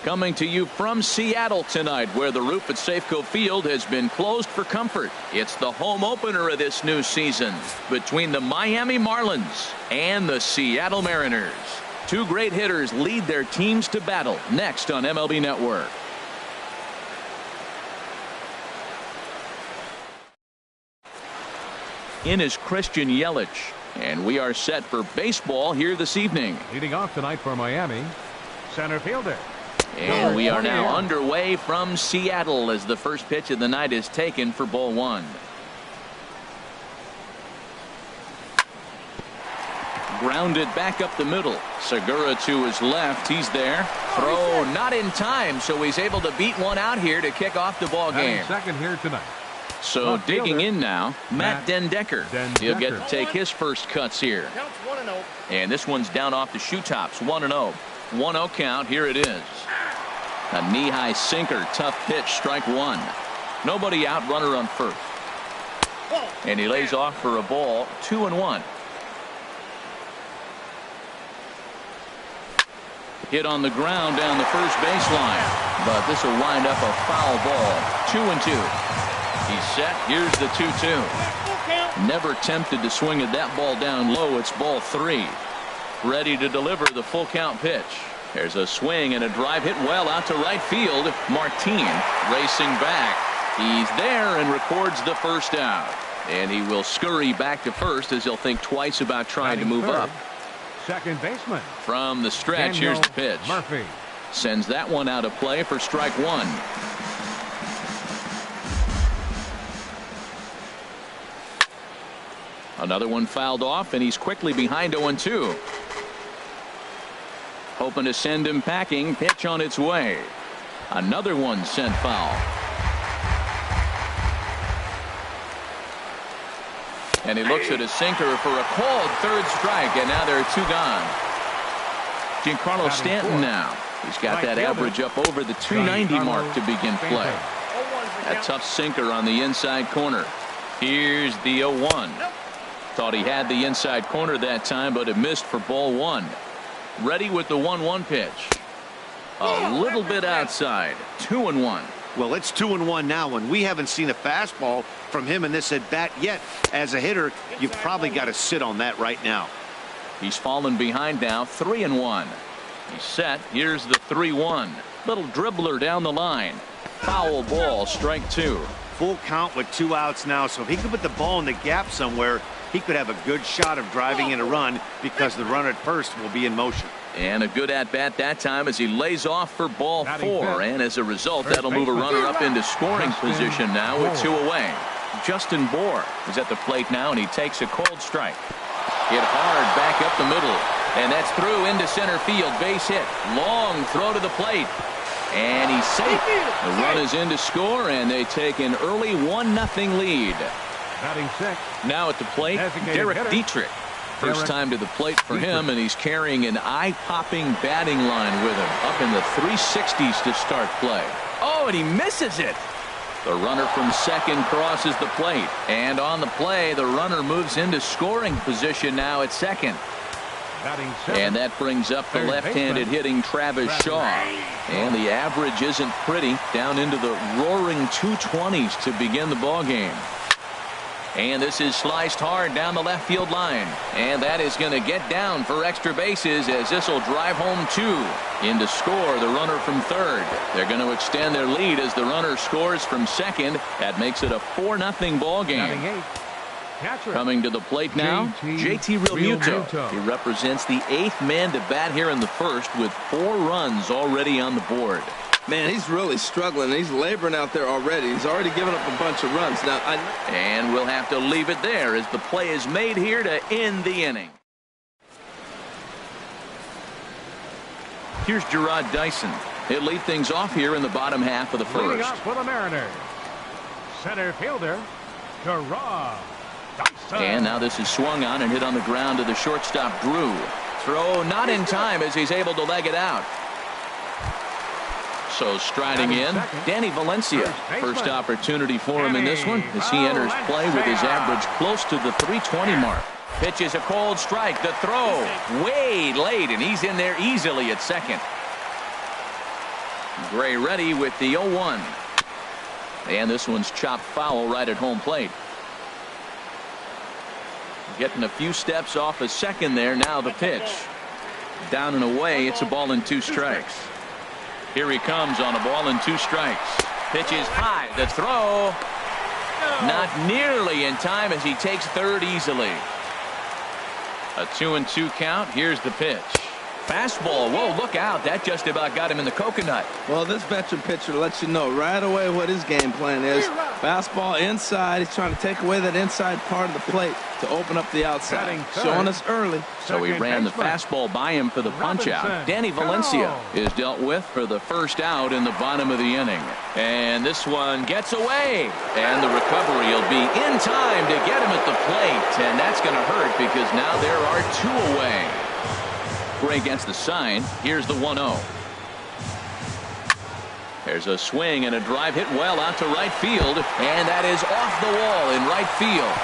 Coming to you from Seattle tonight, where the roof at Safeco Field has been closed for comfort. It's the home opener of this new season between the Miami Marlins and the Seattle Mariners. Two great hitters lead their teams to battle next on MLB Network. In is Christian Yelich, and we are set for baseball here this evening. Leading off tonight for Miami, center fielder. And we are now underway from Seattle as the first pitch of the night is taken for ball one. Grounded back up the middle. Segura to his left. He's there. Throw not in time, so he's able to beat one out here to kick off the ball game. Second here tonight. So digging in now, Matt Den Decker. He'll get to take his first cuts here. And this one's down off the shoe tops. 1-0. 1-0 count. Here it is. A knee-high sinker. Tough pitch. Strike one. Nobody out. Runner on first. And he lays off for a ball. 2-1. Hit on the ground down the first baseline. But this will wind up a foul ball. 2-2. He's set. Here's the 2-2. Never tempted to swing at that ball down low. It's ball three. Ready to deliver the full count pitch. There's a swing and a drive hit well out to right field. Martin racing back. He's there and records the first out. And he will scurry back to first as he'll think twice about trying to move up. Second baseman. From the stretch, here's the pitch. Murphy sends that one out of play for strike one. Another one fouled off, and he's quickly behind 0-2. Hoping to send him packing. Pitch on its way. Another one sent foul. And he looks at a sinker for a called third strike, and now there are two gone. Giancarlo Stanton now. He's got that average up over the 290 mark to begin play. A tough sinker on the inside corner. Here's the 0-1. Thought he had the inside corner that time, but it missed for ball one. Ready with the 1-1 pitch. A little bit outside. 2-1. Well, it's 2-1 now, and we haven't seen a fastball from him in this at bat yet. As a hitter, you've probably got to sit on that right now. He's fallen behind now. 3-1. He's set. Here's the 3-1. Little dribbler down the line. Foul ball. Strike two. Full count with 2 outs now, so if he could put the ball in the gap somewhere, he could have a good shot of driving in a run because the runner at first will be in motion. And a good at-bat that time as he lays off for ball four. And as a result, that'll move a runner up into scoring position now with 2 away. Justin Bour is at the plate now, and he takes a cold strike. Hit hard back up the middle. And that's through into center field. Base hit. Long throw to the plate. And he's safe. The run is in to score, and they take an early 1-0 lead. Batting sixth. Now at the plate, Derek Dietrich. First time to the plate for him, and he's carrying an eye-popping batting line with him. Up in the 360s to start play. Oh, and he misses it. The runner from second crosses the plate. And on the play, the runner moves into scoring position now at second. And that brings up the left-handed hitting Travis Shaw. And the average isn't pretty. Down into the roaring 220s to begin the ball game. And this is sliced hard down the left field line. And that is going to get down for extra bases as this will drive home 2. In to score the runner from third. They're going to extend their lead as the runner scores from second. That makes it a 4-0 ball game. Coming to the plate now, JT Realmuto. He represents the 8th man to bat here in the first with 4 runs already on the board. Man, he's really struggling. He's laboring out there already. He's already given up a bunch of runs. Now, and we'll have to leave it there as the play is made here to end the inning. Here's Gerard Dyson. He'll lead things off here in the bottom half of the first. Leading off for the Mariners, center fielder Gerard Dyson. And now this is swung on and hit on the ground to the shortstop Drew. Throw not in time as he's able to leg it out. So striding in, Danny Valencia. First opportunity for him in this one as he enters play with his average close to the 320 mark. Pitches a cold strike. The throw way late, and he's in there easily at second. Gray ready with the 0-1. And this one's chopped foul right at home plate. Getting a few steps off a second there. Now the pitch. Down and away. It's a ball and 2 strikes. Here he comes on a ball and 2 strikes. Pitch is high. The throw. Not nearly in time as he takes third easily. A 2-2 count. Here's the pitch. Fastball. Whoa, look out. That just about got him in the coconut. Well, this veteran pitcher lets you know right away what his game plan is. Fastball inside. He's trying to take away that inside part of the plate to open up the outside. Showing us early. So he ran the fastball by him for the punch out. Danny Valencia is dealt with for the first out in the bottom of the inning. And this one gets away. And the recovery will be in time to get him at the plate. And that's going to hurt because now there are 2 away. Gray against the sign. Here's the 1-0. There's a swing and a drive hit well out to right field. And that is off the wall in right field.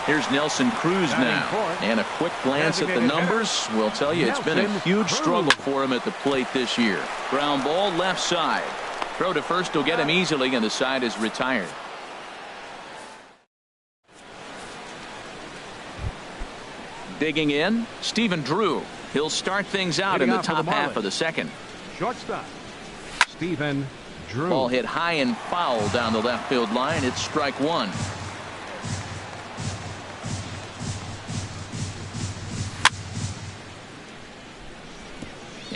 Here's Nelson Cruz now. And a quick glance at the numbers will tell you it's been a huge struggle for him at the plate this year. Ground ball left side. Throw to first will get him easily, and the side is retired. Digging in, Stephen Drew. He'll start things out in the top half of the second. Shortstop, Stephen Drew. Ball hit high and foul down the left field line. It's strike 1.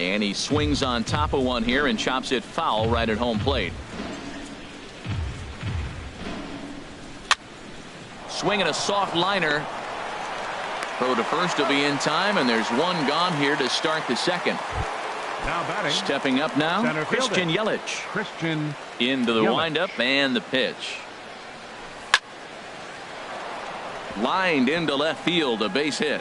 And he swings on top of one here and chops it foul right at home plate. Swinging a soft liner. Throw to first will be in time, and there's 1 gone here to start the second. Now batting. Stepping up now, Christian Yelich. Christian into the Yelich. windup and the pitch. Lined into left field, a base hit.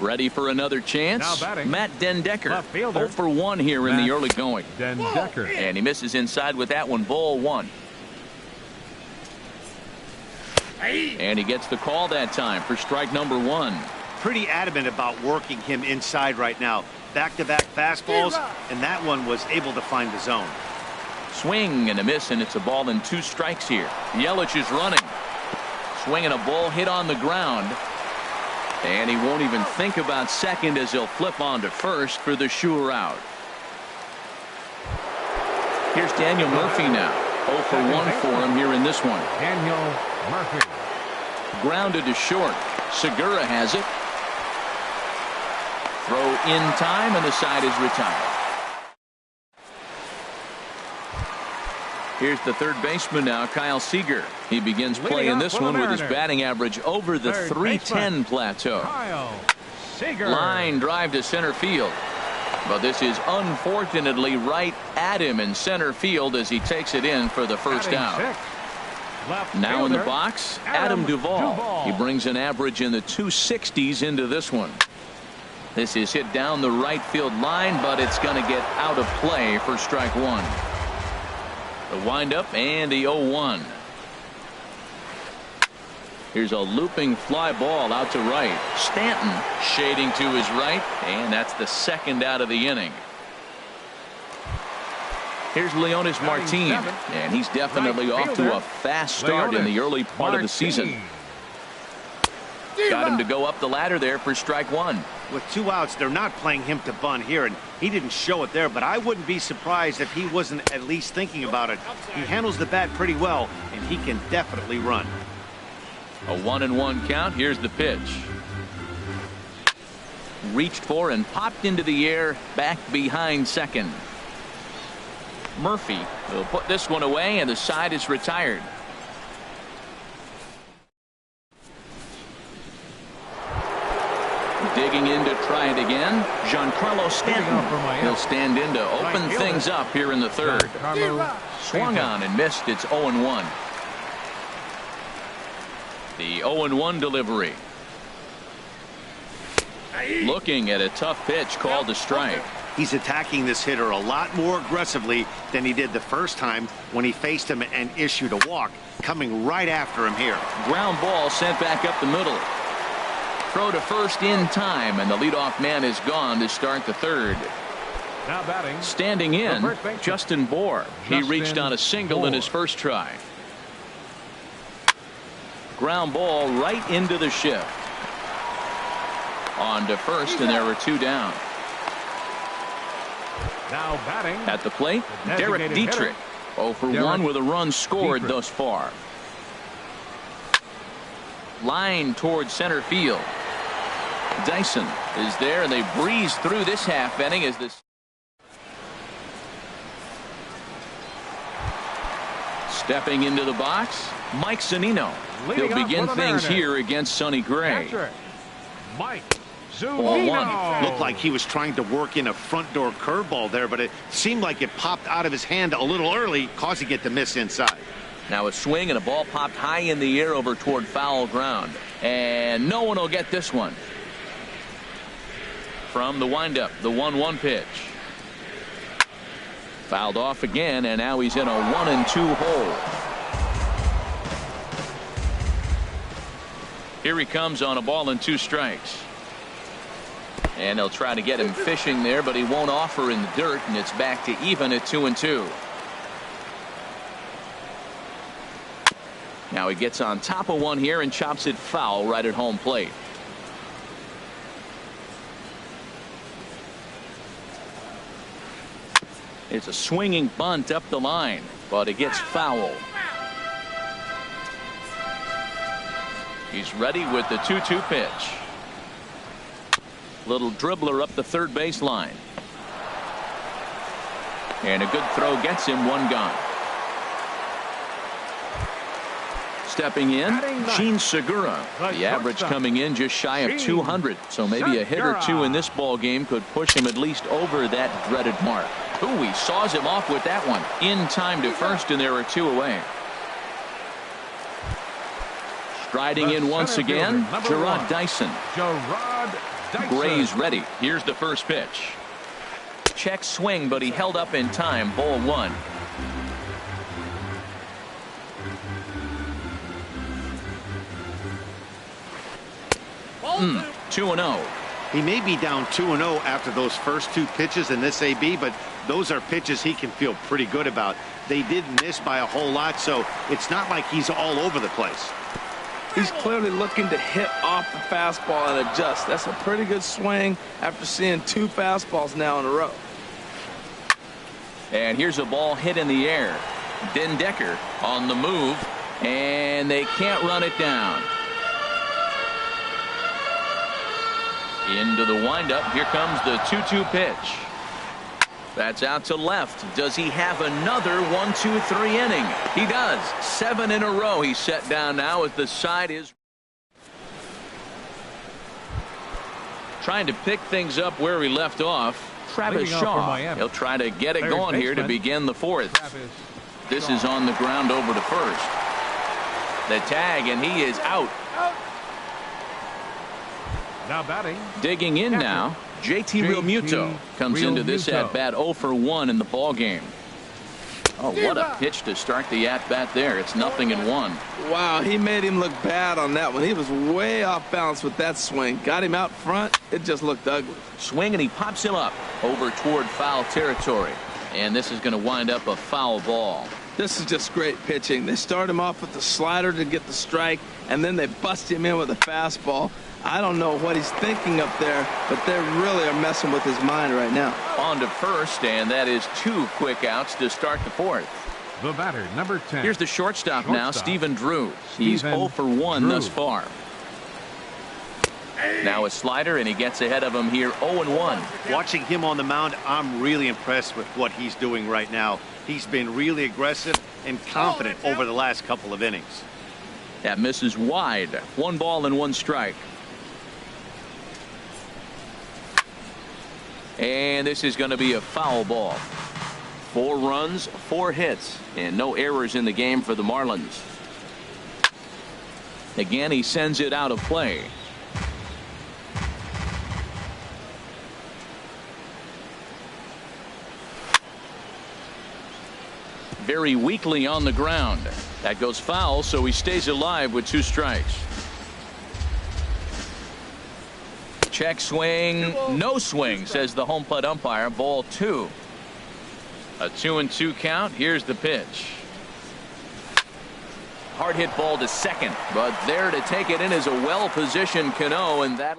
Ready for another chance. Now batting. Matt Den Decker. Left fielder. 0 for 1 here in the early going. Den Decker. And he misses inside with that one. Ball 1. And he gets the call that time for strike number 1. Pretty adamant about working him inside right now. Back-to-back fastballs, and that one was able to find the zone. Swing and a miss, and it's a ball and 2 strikes here. Yelich is running. Swinging a ball hit on the ground. And he won't even think about second as he'll flip on to first for the sure out. Here's Daniel Murphy now. 0 for 1 for him here in this one. Daniel Murphy. Grounded to short. Segura has it. Throw in time, and the side is retired. Here's the third baseman now, Kyle Seager. He begins play in this one with his batting average over the .310 plateau. Kyle Seager. Line drive to center field. But this is unfortunately right at him in center field as he takes it in for the first out. Now in the box, Adam Duvall. He brings an average in the 260s into this one. This is hit down the right field line, but it's going to get out of play for strike 1. The windup and the 0-1. Here's a looping fly ball out to right. Stanton shading to his right, and that's the second out of the inning. Here's Leonis Martin, and he's definitely off to a fast start in the early part of the season. Got him to go up the ladder there for strike 1. With 2 outs, they're not playing him to bunt here, and he didn't show it there, but I wouldn't be surprised if he wasn't at least thinking about it. He handles the bat pretty well, and he can definitely run. A 1-1 count. Here's the pitch. Reached for and popped into the air back behind second. Murphy will put this one away, and the side is retired. Digging in to try it again, Giancarlo Stanton. He'll stand in to open things up here in the third. Swung on and missed. It's 0-1. The 0-1 delivery. Looking at a tough pitch called a strike. He's attacking this hitter a lot more aggressively than he did the first time when he faced him and issued a walk, coming right after him here. Ground ball sent back up the middle. Throw to first in time, and the leadoff man is gone to start the third. Now batting. Standing in, Justin Bohr. He reached on a single in his first try. Ground ball right into the shift. On to first, and there were two down. Now batting. At the plate, Derek Dietrich. 0 for 1 with a run scored thus far. Line towards center field. Dyson is there, and they breeze through this half inning as this. Stepping into the box, Mike Zunino. He'll begin things here against Sonny Gray. Mike Ball one. Looked like he was trying to work in a front door curveball there, but it seemed like it popped out of his hand a little early, causing it to miss inside. Now a swing and a ball popped high in the air over toward foul ground. And no one will get this one. From the windup, the 1-1 pitch. Fouled off again, and now he's in a 1-2 hole. Here he comes on a ball and 2 strikes. And they'll try to get him fishing there, but he won't offer in the dirt, and it's back to even at 2-2. Now he gets on top of one here and chops it foul right at home plate. It's a swinging bunt up the line, but it gets foul. He's ready with the 2-2 pitch. Little dribbler up the third base line. And a good throw gets him, 1 gone. Stepping in, Gene Segura. The average coming in just shy of 200. So maybe a hit or two in this ball game could push him at least over that dreaded mark. Ooh, he saws him off with that one. In time to first, and there are 2 away. Striding in once again, Gerard Dyson. Gray's ready. Here's the first pitch. Check swing, but he held up in time. Ball 1. 2-0. He may be down 2-0 after those first 2 pitches in this AB, but those are pitches he can feel pretty good about. They did miss by a whole lot, so it's not like he's all over the place. He's clearly looking to hit off the fastball and adjust. That's a pretty good swing after seeing 2 fastballs now in a row. And here's a ball hit in the air. Den Decker on the move, and they can't run it down. Into the windup. Here comes the 2-2 pitch. That's out to left. Does he have another 1-2-3 inning? He does. 7 in a row. He's set down now as the side is trying to pick things up where he left off. Travis Shaw. He'll try to get it going here to begin the 4th. This is on the ground over to first. The tag, and he is out. Now batting. Digging in now, JT Realmuto comes into this at-bat 0 for 1 in the ball game. Oh, what a pitch to start the at-bat there. It's 0-1. Wow, he made him look bad on that one. He was way off balance with that swing. Got him out front. It just looked ugly. Swing, and he pops him up over toward foul territory. And this is going to wind up a foul ball. This is just great pitching. They start him off with the slider to get the strike, and then they bust him in with a fastball. I don't know what he's thinking up there, but they really are messing with his mind right now. On to first, and that is 2 quick outs to start the 4th. The batter, number 10. Here's the shortstop now, Stephen Drew. He's 0 for 1 thus far. Now a slider, and he gets ahead of him here 0-1. Watching him on the mound, I'm really impressed with what he's doing right now. He's been really aggressive and confident over the last couple of innings. That misses wide. 1 ball and 1 strike. And this is going to be a foul ball. 4 runs, 4 hits, and no errors in the game for the Marlins. Again, he sends it out of play. very weakly on the ground. That goes foul, so he stays alive with 2 strikes. Check swing, no swing, says the home plate umpire. Ball 2. A 2-2 count. Here's the pitch. Hard hit ball to second, but there to take it in is a well-positioned Cano, and that.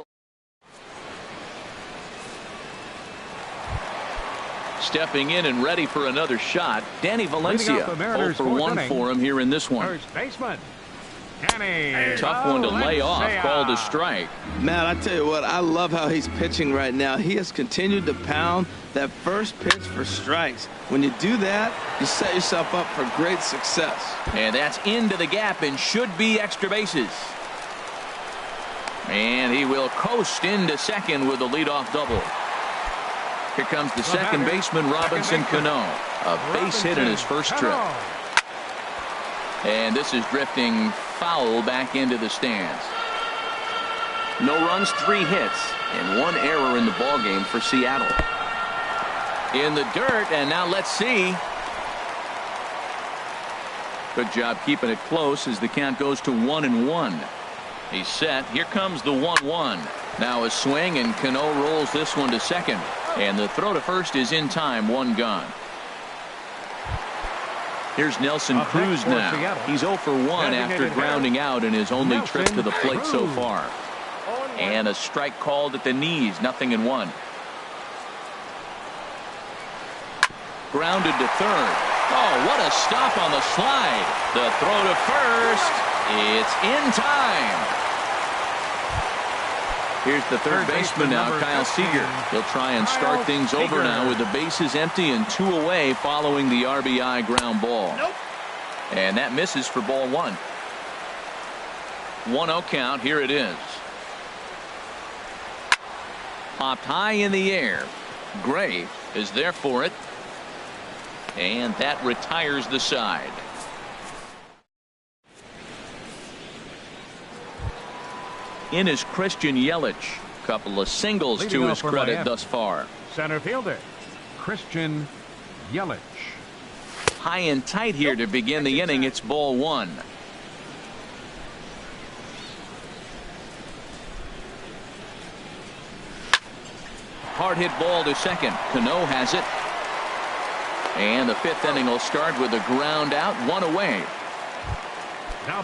Stepping in and ready for another shot, Danny Valencia. 0 for 1 for him here in this one. First baseman, Danny. Tough one to lay off, called a strike. Man, I tell you what, I love how he's pitching right now. He has continued to pound that first pitch for strikes. When you do that, you set yourself up for great success. And that's into the gap and should be extra bases. And he will coast into second with a leadoff double. Here comes the second baseman, Robinson Cano. A base hit in his first trip. And this is drifting foul back into the stands. No runs, 3 hits, and 1 error in the ballgame for Seattle. In the dirt, and now let's see. Good job keeping it close as the count goes to 1-1. He's set. Here comes the 1-1. Now a swing, and Cano rolls this one to second. And the throw to first is in time. 1 gone. Here's Nelson Cruz now. He's 0 for 1 after grounding out in his only trip to the plate so far. And a strike called at the knees. 0-1. Grounded to third. Oh, what a stop on the slide. The throw to first. It's in time. Here's the third baseman now, Kyle Seager. He'll try and start things over now with the bases empty and 2 away following the RBI ground ball. And that misses for ball 1. 1-0 count. Here it is. Popped high in the air. Gray is there for it. And that retires the side. In is Christian Yelich. Couple of singles Leading to his credit Miami. thus far. Center fielder, Christian Yelich. High and tight here to begin the inning. It's ball 1. Hard hit ball to second. Cano has it. And the 5th inning will start with a ground out, 1 away.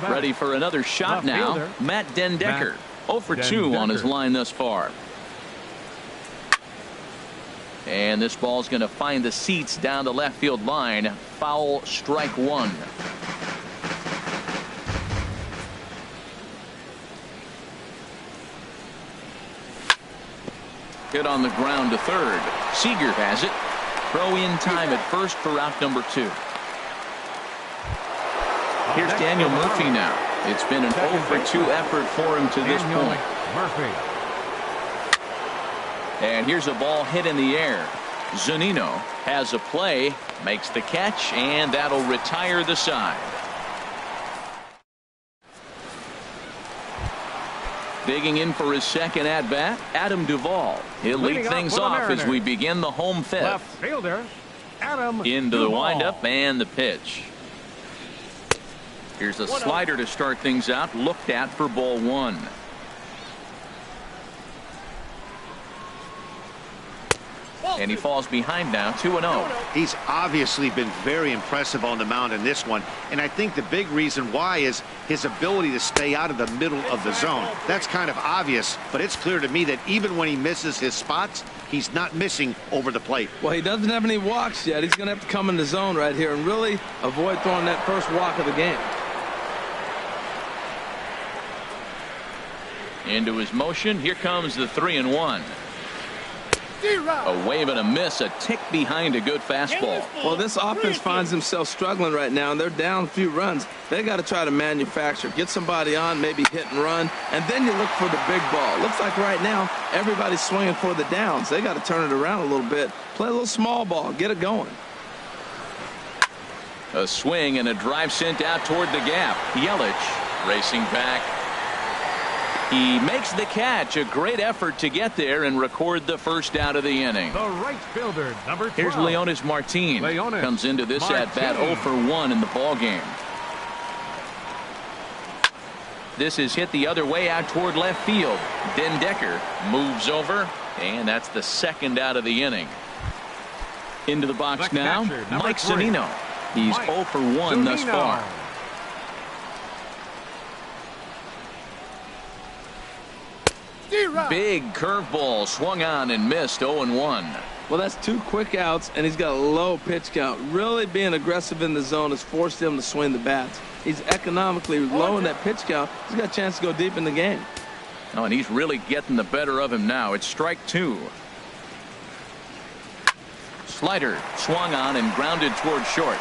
Ready for another shot now. fielder, Matt Dendecker. 0 for 2 on his line thus far. And this ball's going to find the seats down the left field line. Foul, strike 1. Hit on the ground to third. Seager has it. Throw in time at first for out number 2. Here's Daniel Murphy now. It's been an 0 for 2 effort for him to this point. Murphy. And here's a ball hit in the air. Zunino has a play, makes the catch, and that'll retire the side. Digging in for his second at-bat, Adam Duvall. He'll lead things off as we begin the home 5th. Left fielder, Adam Into the Duvall. windup and the pitch. Here's a slider to start things out, looked at for ball 1. And he falls behind now, 2-0. He's obviously been very impressive on the mound in this one, and I think the big reason why is his ability to stay out of the middle of the zone. That's kind of obvious, but it's clear to me that even when he misses his spots, he's not missing over the plate. Well, he doesn't have any walks yet. He's going to have to come in the zone right here and really avoid throwing that first walk of the game. Into his motion. Here comes the 3-1. A wave and a miss, a tick behind a good fastball. Well, this offense finds themselves struggling right now, and they're down a few runs. They got to try to manufacture, get somebody on, maybe hit and run, and then you look for the big ball. Looks like right now everybody's swinging for the downs. They got to turn it around a little bit, play a little small ball, get it going. A swing and a drive sent out toward the gap. Yelich racing back. He makes the catch. A great effort to get there and record the first out of the inning. The right fielder, number 12. Here's Leonis Martin. Comes into this at-bat 0 for 1 in the ball game. This is hit the other way out toward left field. Den Decker moves over, and that's the second out of the inning. Into the box now, Mike Zunino. He's 0 for 1 thus far. Big curveball swung on and missed. 0-1. Well, that's 2 quick outs, and he's got a low pitch count. Really being aggressive in the zone has forced him to swing the bats. He's economically low in that pitch count. He's got a chance to go deep in the game. Oh, and he's really getting the better of him now. It's strike 2. Slider swung on and grounded toward short.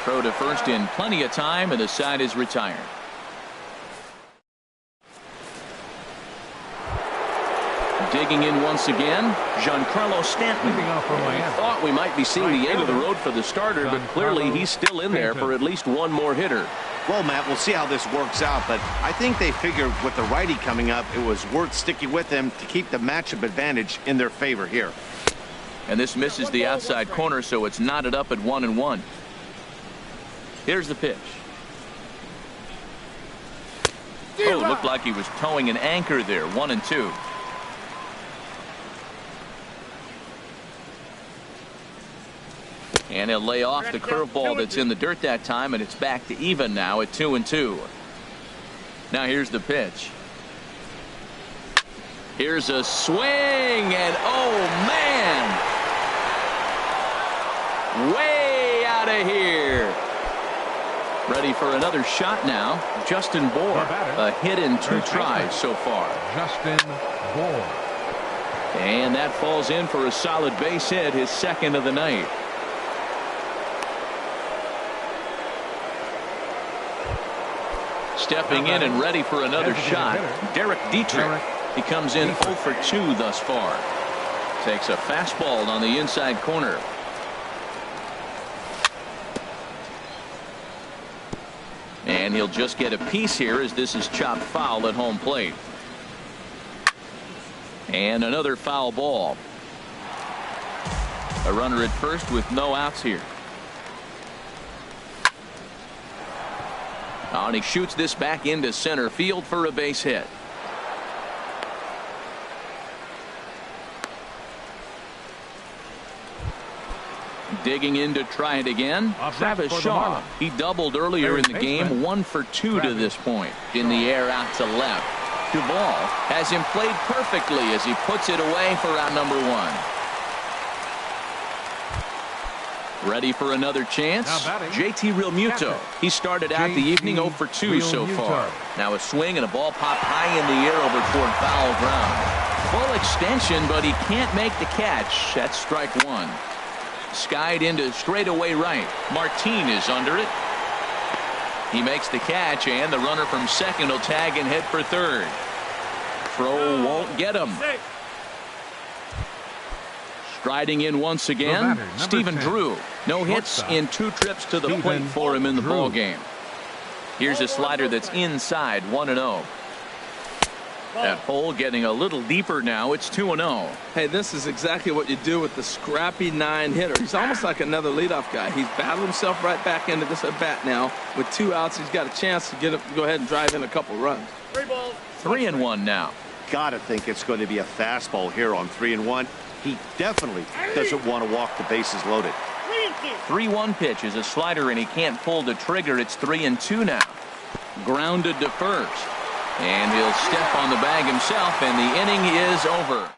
Throw to first in plenty of time, and the side is retired. Digging in once again, Giancarlo Stanton. Thought we might be seeing the end of the road for the starter, but clearly he's still in there for at least one more hitter. Well, Matt, we'll see how this works out, but I think they figured with the righty coming up, it was worth sticking with him to keep the matchup advantage in their favor here. And this misses the outside corner, so it's knotted up at 1-1. Here's the pitch. Oh, it looked like he was towing an anchor there. 1-2. And he'll lay off the curveball that's in the dirt that time, and it's back to even now at 2-2. Now here's the pitch. Here's a swing, and oh man, way out of here. Ready for another shot now. Justin Bour, a hit in 2 tries so far. Justin Bour. And that falls in for a solid base hit, his second of the night. Stepping in and ready for another shot, Derek Dietrich. He comes in 0 for 2 thus far. Takes a fastball on the inside corner. And he'll just get a piece here as this is chopped foul at home plate. And another foul ball. A runner at first with no outs here. Oh, and he shoots this back into center field for a base hit. Digging in to try it again. Travis Shaw. He doubled earlier in the game. 1 for 2 to this point. In the air out to left. Duvall has him played perfectly as he puts it away for out number 1. Ready for another chance. JT Realmuto. He started out the evening 0 for 2 so far. Now a swing and a ball popped high in the air over toward foul ground. Full extension, but he can't make the catch. That's strike 1. Skied into straightaway right. Martin is under it. He makes the catch, and the runner from second will tag and head for third. Throw won't get him. Striding in once again, Stephen Drew. No hits in 2 trips to the plate for him in the ball game. Here's a slider that's inside. 1-0. That hole getting a little deeper now. It's 2-0. Hey, this is exactly what you do with the scrappy 9 hitter. He's almost like another leadoff guy. He's battled himself right back into this at bat now. With 2 outs, he's got a chance to go ahead and drive in a couple runs. 3-1 now. Gotta think it's going to be a fastball here on 3-1. He definitely doesn't want to walk the bases loaded. 3-1 pitch is a slider, and he can't pull the trigger. It's 3-2 now. Grounded to first. And he'll step on the bag himself, and the inning is over.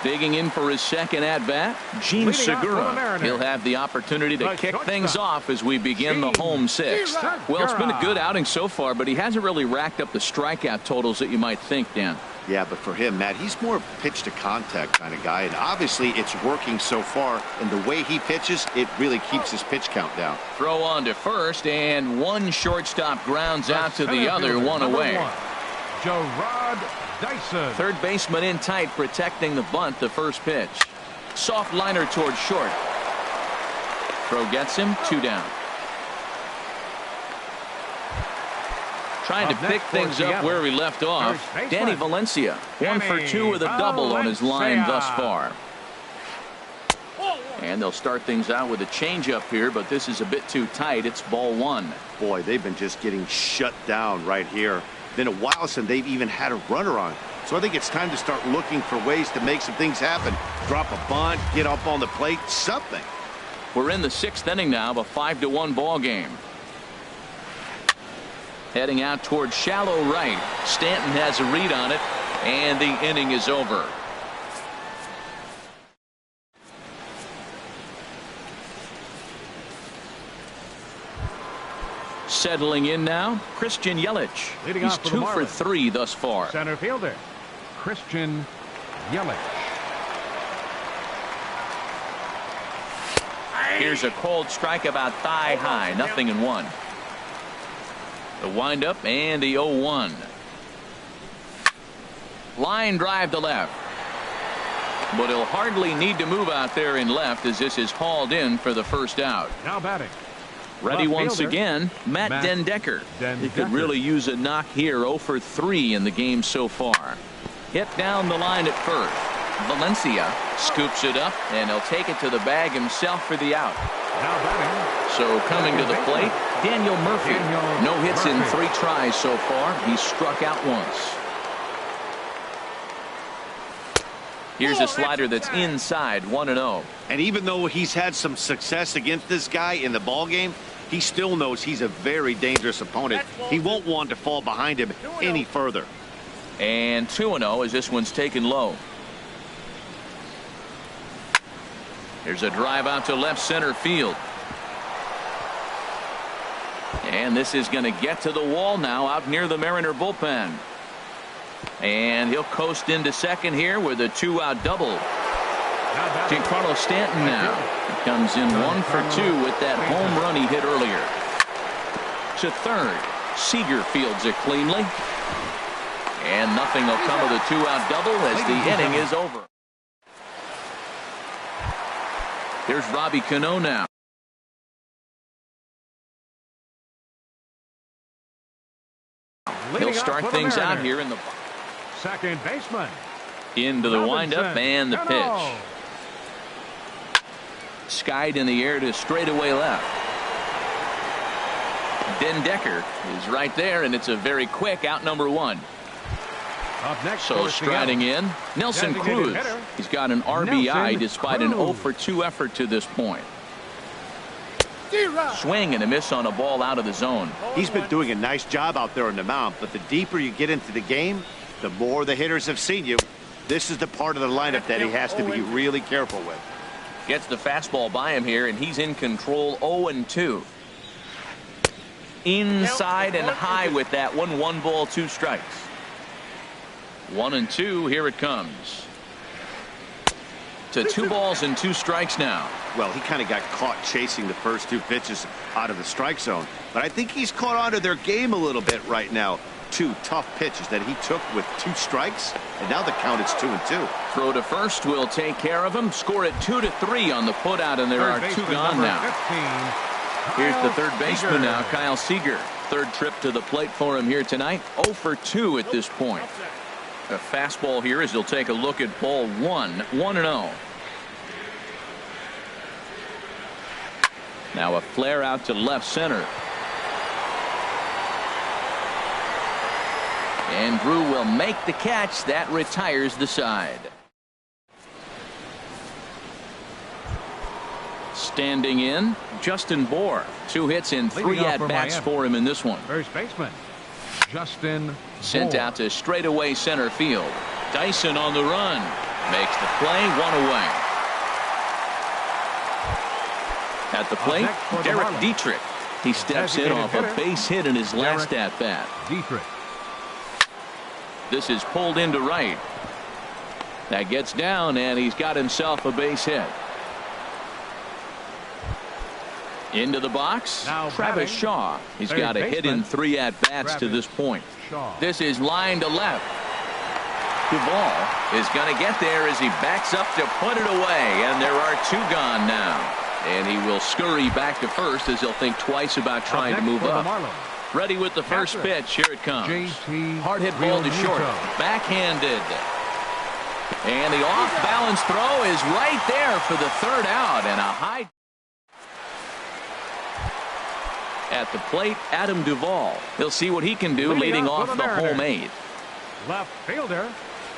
Digging in for his second at-bat, Gene Segura. He'll have the opportunity to kick things off as we begin the home 6th. Well, it's been a good outing so far, but he hasn't really racked up the strikeout totals that you might think, Dan. Yeah, but for him, Matt, he's more pitch to contact kind of guy, and obviously it's working so far, and the way he pitches, it really keeps his pitch count down. Throw on to first, and one shortstop grounds out to the other, 1 away. Gerard Dyson. Third baseman in tight, protecting the bunt. The first pitch. Soft liner towards short. Throw gets him. 2 down. Trying to pick things up where we left off. Danny Valencia, 1 for 2 with a double on his line thus far. And they'll start things out with a changeup here, but this is a bit too tight. It's ball 1. Boy, they've been just getting shut down right here. Been a while since they've even had a runner on. So I think it's time to start looking for ways to make some things happen. Drop a bunt, get up on the plate, something. We're in the 6th inning now of a 5-1 ball game. Heading out towards shallow right. Stanton has a read on it, and the inning is over. Settling in now, Christian Yelich. He's 2 for 3 thus far. Center fielder, Christian Yelich. Here's a cold strike about thigh high, 0-1. The windup and the 0-1. Line drive to left. But he'll hardly need to move out there in left as this is hauled in for the first out. Now batting. Ready once again, Matt Den Decker. He could really use a knock here. 0 for 3 in the game so far. Hit down the line at first. Valencia scoops it up, and he'll take it to the bag himself for the out. Now batting. So coming to the plate, Daniel Murphy. No hits in 3 tries so far. He's struck out once. Here's a slider that's inside, 1-0. And even though he's had some success against this guy in the ball game, he still knows he's a very dangerous opponent. He won't want to fall behind him any further. And 2-0 as this one's taken low. Here's a drive out to left center field. And this is going to get to the wall now out near the Mariner bullpen. And he'll coast into second here with a 2-out double. Giancarlo Stanton now. He comes in 1 for 2 with that home run he hit earlier. To third. Seager fields it cleanly. And nothing will come of the 2-out double as the inning is over. Here's Robbie Cano now. He'll start things out here in the second baseman. Into the windup and the pitch. Skied in the air to straightaway left. Den Decker is right there, and it's a very quick out number 1. Up next, so striding in, Nelson Cruz. He's got an RBI despite an 0 for 2 effort to this point. Swing and a miss on a ball out of the zone. He's been doing a nice job out there on the mound, but the deeper you get into the game, the more the hitters have seen you. This is the part of the lineup that he has to be really careful with. Gets the fastball by him here, and he's in control. 0-2. Inside and high with that one. 1 ball, 2 strikes. 1-2. Here it comes. To 2 balls and 2 strikes now. Well, he kind of got caught chasing the first 2 pitches out of the strike zone, but I think he's caught on to their game a little bit right now. 2 tough pitches that he took with 2 strikes, and now the count is 2-2. Throw to first will take care of him. Score it 2-3 on the putout, and there are 2 gone now. Here's the third baseman now, Kyle Seager. Third trip to the plate for him here tonight. 0 for 2 at this point. A fastball here as he'll take a look at ball 1. 1-0. Now a flare out to left center. And Drew will make the catch. That retires the side. Standing in, Justin Bohr. 2 hits and 3 at-bats for him in this one. First baseman, Justin Sent out to straightaway center field. Dyson on the run. Makes the play. 1 away. At the plate, Derek Dietrich. He steps in off a base hit in his last at-bat. Dietrich. This is pulled into right. That gets down, and he's got himself a base hit. Into the box, now Travis Shaw. He's got a hit in 3 at-bats to this point. This is line to left. Duvall is going to get there as he backs up to put it away, and there are 2 gone now. And he will scurry back to first as he'll think twice about trying to move up. Ready with the first pitch. Here it comes. Hard hit ball to Realmuto. short. Backhanded. And the off-balance throw is right there for the third out. And a high. At the plate, Adam Duvall. He'll see what he can do leading off the homemade. Left fielder,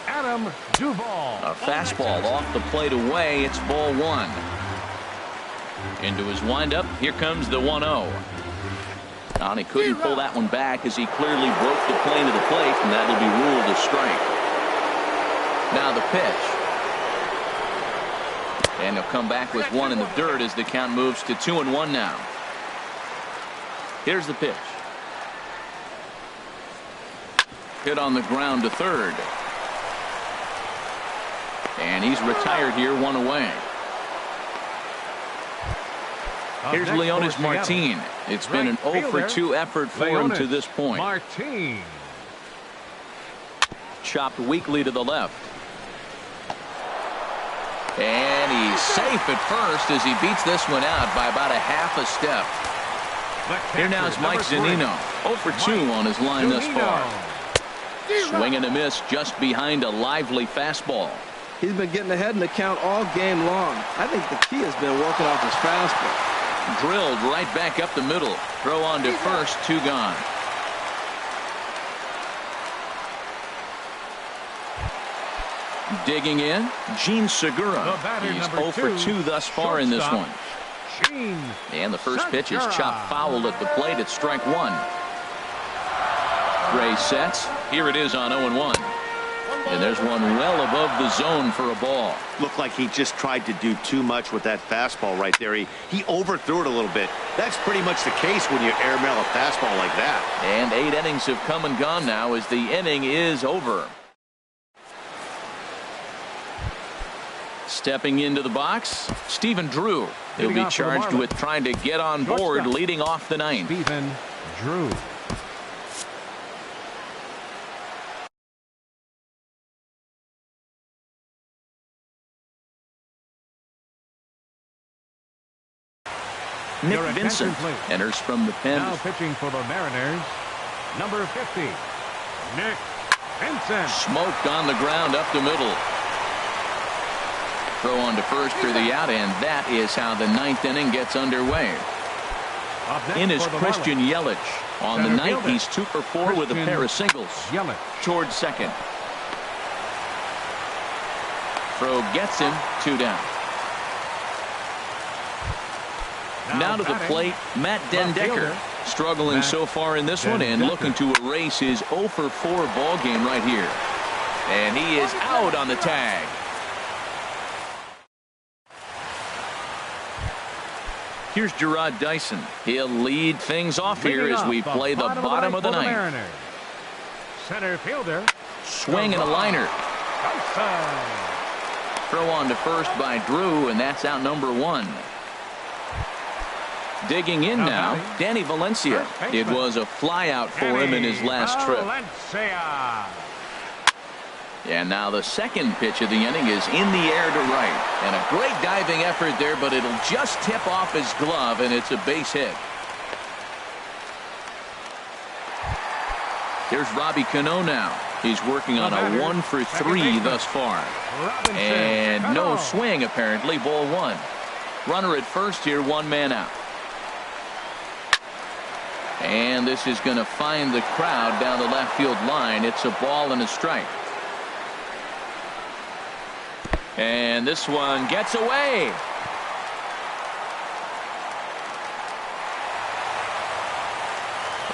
Adam Duvall. A fastball off the plate away. It's ball one. Into his windup. Here comes the 1-0. And he couldn't pull that one back as he clearly broke the plane of the plate, and that'll be ruled a strike. Now the pitch. And he'll come back with one in the dirt as the count moves to 2-1 now. Here's the pitch. Hit on the ground to third. And he's retired here, one away. Here's Leonis Martin. It's been an 0-for-2 effort for him to this point. Martin. Chopped weakly to the left. And he's safe at first as he beats this one out by about a half a step. Here now is Mike Zunino. 0-for-2 on his line thus far. Swing and a miss just behind a lively fastball. He's been getting ahead in the count all game long. I think the key has been working off his fastball. Drilled right back up the middle. Throw on to first, 2 gone. Digging in, Gene Segura. He's 0-for-2 thus far in this one. And the first pitch is chopped foul at the plate at strike one. Gray sets. Here it is on 0-1. And there's one well above the zone for a ball. Looked like he just tried to do too much with that fastball right there. He overthrew it a little bit. That's pretty much the case when you airmail a fastball like that. And 8 innings have come and gone now as the inning is over. Stepping into the box, Stephen Drew. He'll be charged with trying to get on board leading off the ninth. Stephen Drew. Nick Vincent enters from the pen. Now pitching for the Mariners, number 50, Nick Vincent. Smoked on the ground up the middle. Throw on to first for the out, and that is how the ninth inning gets underway. In is Christian Yelich. On the night, he's 2-for-4 with a pair of singles. Towards second. Throw gets him, 2 down. Now to the plate, Matt Dendecker. Struggling so far in this one and looking to erase his 0-for-4 ball game right here. And he is out on the tag. Here's Gerard Dyson. He'll lead things off here as we play the bottom of the ninth. Center fielder. Swing and a liner. Throw on to first by Drew, and that's out number 1. Digging in now, Danny Valencia. It was a flyout for him in his last trip. And now the second pitch of the inning is in the air to right. And a great diving effort there, but it'll just tip off his glove, and it's a base hit. Here's Robbie Cano now. He's working on a 1-for-3 thus far. And no swing, apparently. Ball 1. Runner at first here, 1 man out. And this is going to find the crowd down the left field line. It's a ball and a strike. And this one gets away.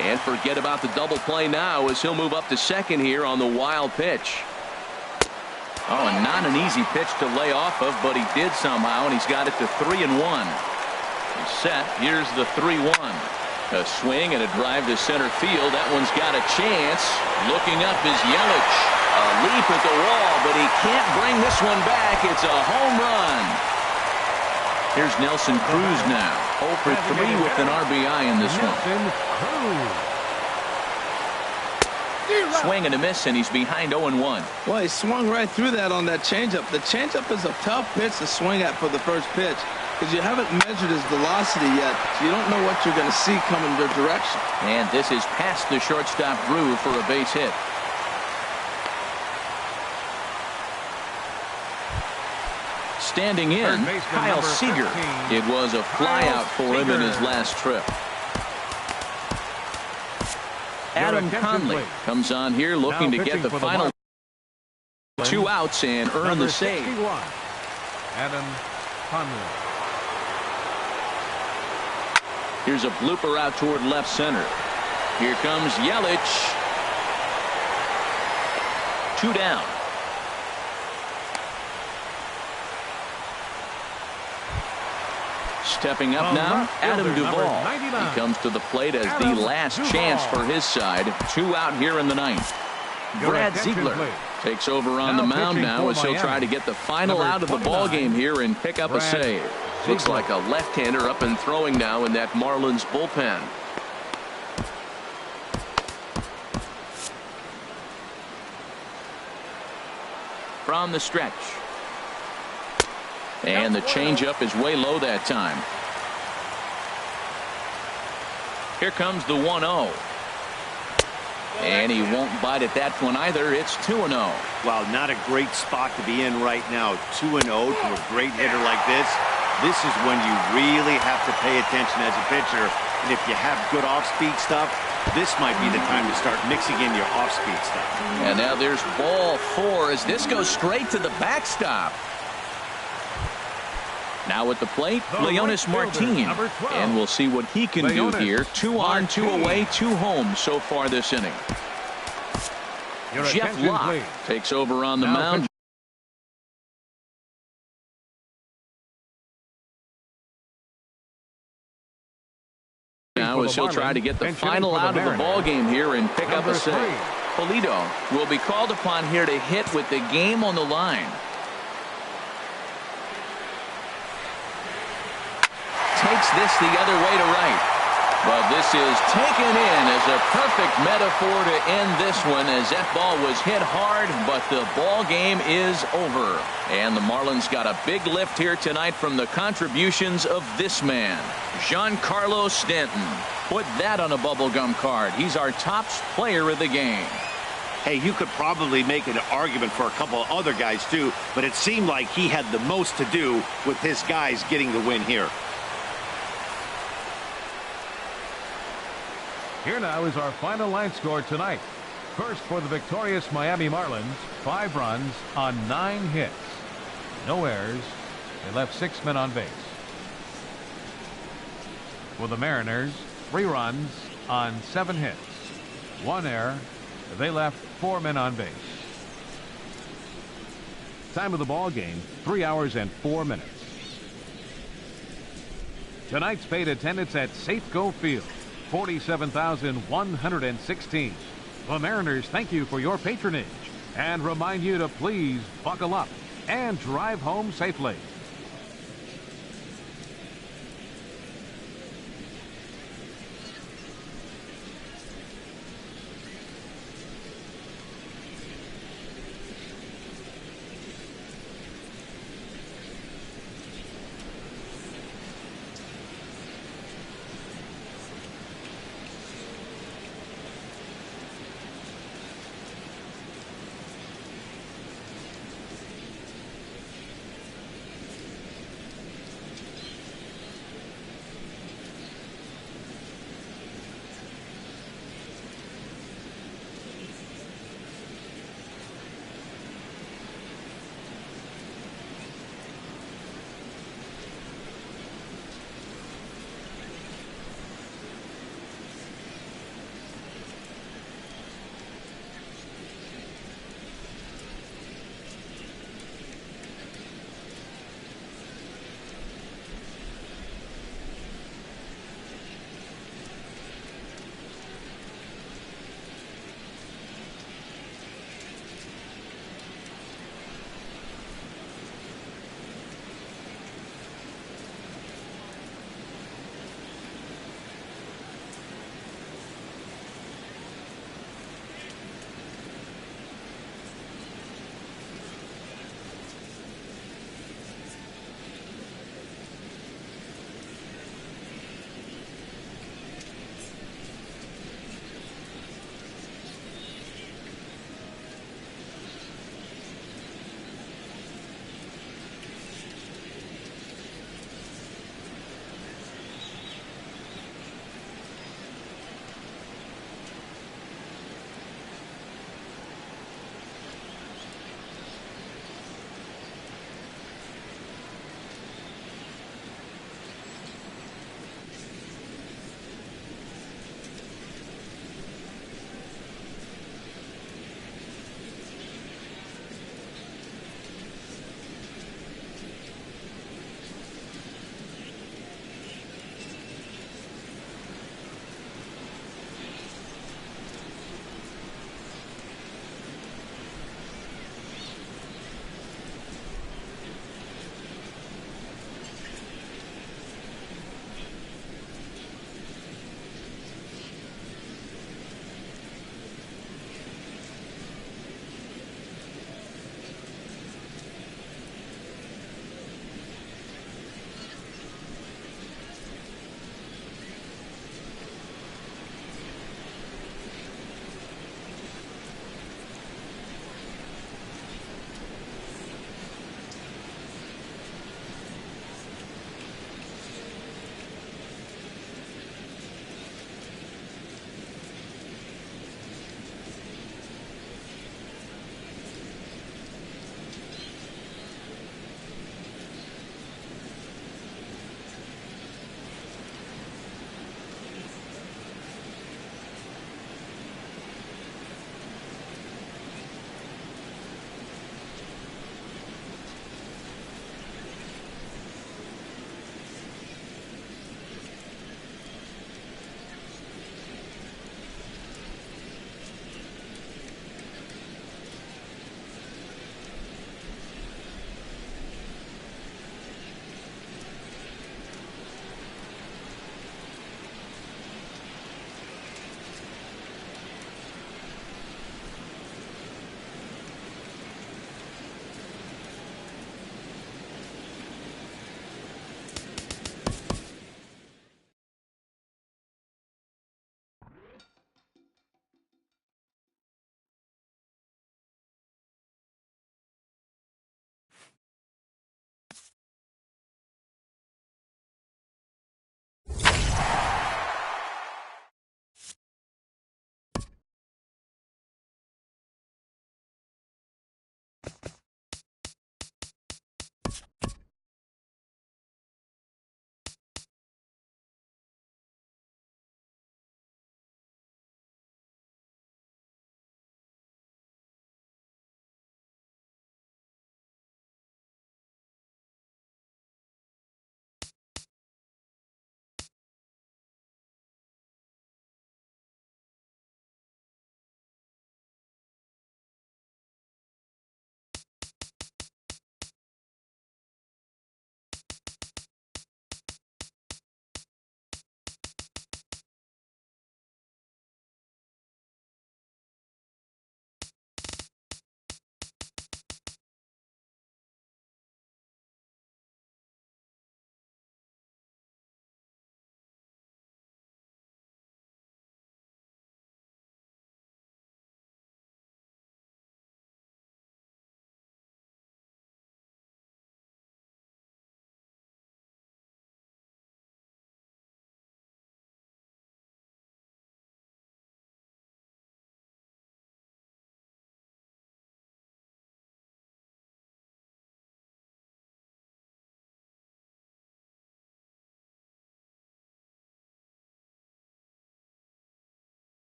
And forget about the double play now as he'll move up to second here on the wild pitch. Oh, and not an easy pitch to lay off of, but he did somehow, and he's got it to 3-1. He's set. Here's the 3-1. A swing and a drive to center field. That one's got a chance. Looking up is Yelich. A leap at the wall, but he can't bring this one back. It's a home run. Here's Nelson Cruz now. 0-for-3 with an RBI in this one. Swing and a miss, and he's behind 0-1. Well, he swung right through that on that changeup. The changeup is a tough pitch to swing at for the first pitch. because you haven't measured his velocity yet, so you don't know what you're going to see coming their direction. And this is past the shortstop groove for a base hit. Standing in, Kyle Seager. It was a flyout for him in his last trip. Adam Conley comes on here looking to get the final 2 outs and earn the save. Adam Conley. Here's a blooper out toward left center. Here comes Yelich. 2 down. Stepping up now, Adam Duvall. He comes to the plate as the last chance for his side. 2 out here in the 9th. Brad Ziegler takes over on the mound now as he'll try to get the final out of the ball game here and pick up a save. Looks like a left-hander up and throwing now in that Marlins bullpen. From the stretch. And the changeup is way low that time. Here comes the 1-0. And he won't bite at that one either. It's 2-0. Well, not a great spot to be in right now. 2-0 to a great hitter like this. This is when you really have to pay attention as a pitcher. And if you have good off-speed stuff, this might be the time to start mixing in your off-speed stuff. And now there's ball 4 as this goes straight to the backstop. Now at the plate, Leonis Martin. And we'll see what he can do here. 2 on, 2 away, 2 home so far this inning. Jeff Locke takes over on the mound. Now as he'll try to get the final out of the ball game here and pick up a save. Polito will be called upon here to hit with the game on the line. Takes this the other way to right. But this is taken in as a perfect metaphor to end this one, as that ball was hit hard, but the ball game is over. And the Marlins got a big lift here tonight from the contributions of this man, Giancarlo Stanton. Put that on a bubblegum card. He's our top player of the game. Hey, you could probably make an argument for a couple of other guys too, but it seemed like he had the most to do with his guys getting the win here. Here now is our final line score tonight. First for the victorious Miami Marlins, 5 runs on 9 hits. No errors. They left 6 men on base. For the Mariners, 3 runs on 7 hits. 1 error. They left 4 men on base. Time of the ball game, 3 hours and 4 minutes. Tonight's paid attendance at Safeco Field, 47,116. The Mariners thank you for your patronage and remind you to please buckle up and drive home safely.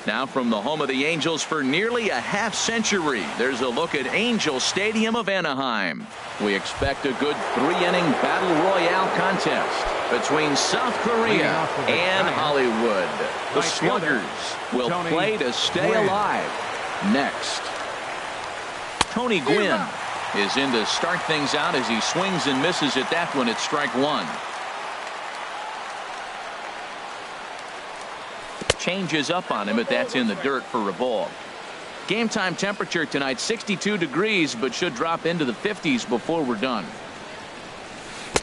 Now from the home of the Angels for nearly a half century, there's a look at Angel Stadium of Anaheim. We expect a good 3-inning battle royale contest between South Korea and Hollywood. The Sluggers will play to stay alive. Next, Tony Gwynn is in to start things out as he swings and misses at that one at strike one. Changes up on him, but that's in the dirt for a ball. Game time temperature tonight 62 degrees, but should drop into the 50s before we're done.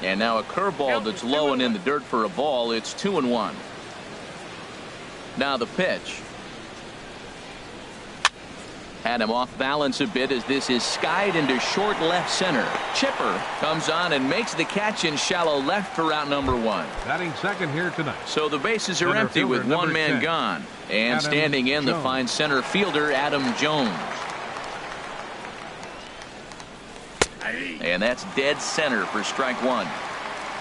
And now a curveball that's low and in the dirt for a ball. It's 2-1. Now the pitch. Had him off balance a bit as this is skied into short left center. Chipper comes on and makes the catch in shallow left for out number one. Batting second here tonight. So the bases are empty with one man gone. And standing in the fine center fielder Adam Jones. And that's dead center for strike one.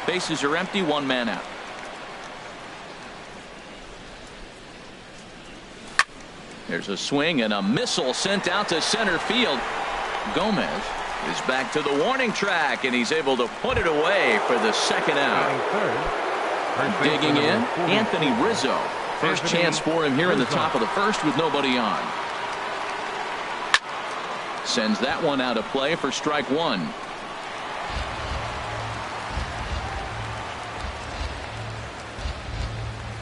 Bases are empty, one man out. There's a swing and a missile sent out to center field. Gomez is back to the warning track, and he's able to put it away for the second out. Digging in, Anthony Rizzo. First chance for him here in the top of the first with nobody on. Sends that one out of play for strike one.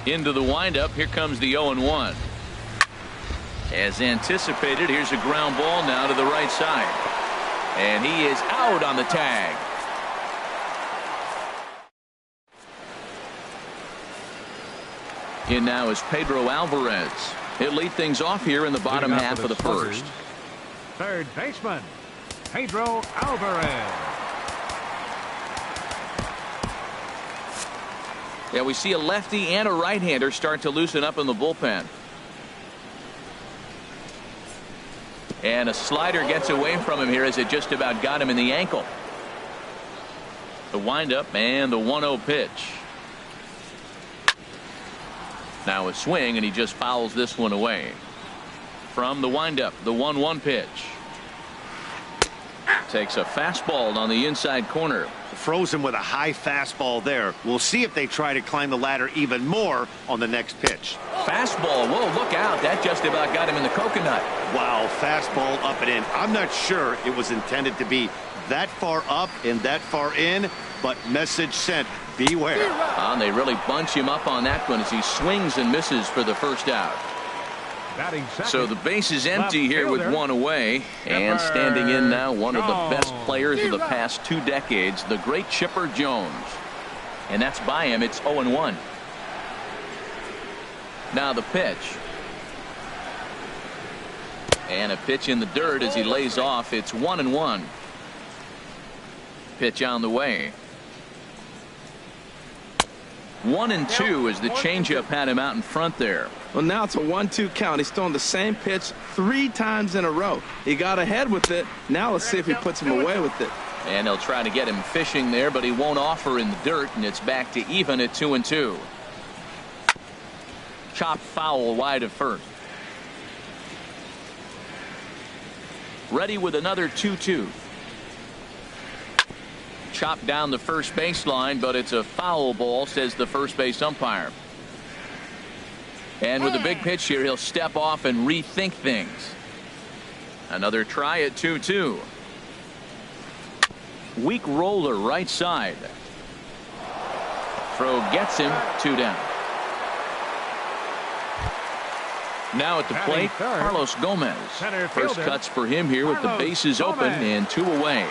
Into the windup, here comes the 0-1. As anticipated, here's a ground ball now to the right side. And he is out on the tag. In now is Pedro Alvarez. He'll lead things off here in the bottom half of the first. Third baseman, Pedro Alvarez. Yeah, we see a lefty and a right-hander start to loosen up in the bullpen. And a slider gets away from him here as it just about got him in the ankle. The windup and the 1-0 pitch. Now a swing, and he just fouls this one away. From the windup, the 1-1 pitch. Takes a fastball on the inside corner. Frozen with a high fastball there. We'll see if they try to climb the ladder even more on the next pitch. Fastball. Whoa, look out. That just about got him in the coconut. Wow, fastball up and in. I'm not sure it was intended to be that far up and that far in, but message sent. Beware. And they really bunch him up on that one as he swings and misses for the first out. So the base is empty here with one away, and standing in now one of the best players of the past 2 decades, the great Chipper Jones. And that's by him. It's 0-1. Now the pitch. And a pitch in the dirt as he lays off. It's 1-1. Pitch on the way. 1-2 as the changeup had him out in front there. Well, now it's a 1-2 count. He's thrown the same pitch 3 times in a row. He got ahead with it. Now let's see if he puts him away with it. And they'll try to get him fishing there, but he won't offer in the dirt, and it's back to even at 2-2. Chop foul wide of first. Ready with another 2-2. Chopped down the first baseline, but it's a foul ball, says the first base umpire. And with a big pitch here, he'll step off and rethink things. Another try at 2-2. Weak roller right side. Throw gets him, 2 down. Now at the plate, Carlos Gomez. First cuts for him here with the bases open and 2 away.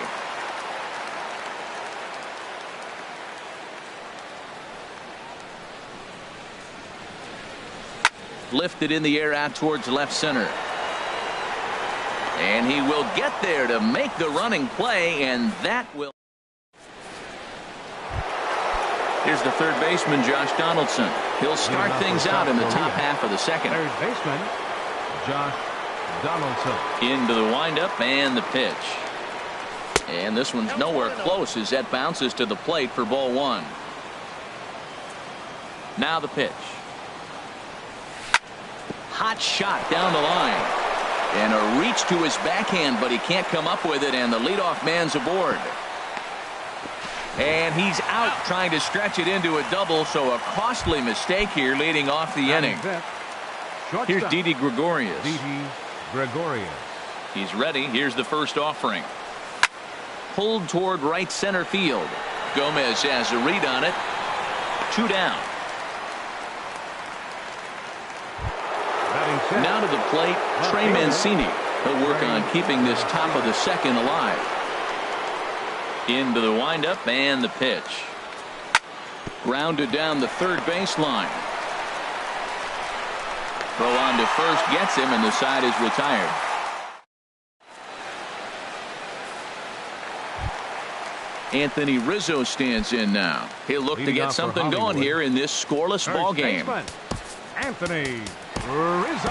Lifted in the air out towards left center. And he will get there to make the running play, and that will. Here's the third baseman, Josh Donaldson. He'll start things out in the top half of the second. Third baseman, Josh Donaldson. Into the windup and the pitch. And this one's nowhere close as that bounces to the plate for ball 1. hot shot down the line. And a reach to his backhand, but he can't come up with it, and the leadoff man's aboard. And he's out trying to stretch it into a double, so a costly mistake here leading off the inning. Here's Didi Gregorius. He's ready. Here's the first offering. Pulled toward right center field. Gomez has a read on it. 2 down. Now to the plate, Trey Mancini. He'll work on keeping this top of the second alive. Into the windup and the pitch. Grounded down the third baseline. Throw on to first gets him, and the side is retired. Anthony Rizzo stands in now. He'll look to get something going here in this scoreless ball game. Anthony Rizzo.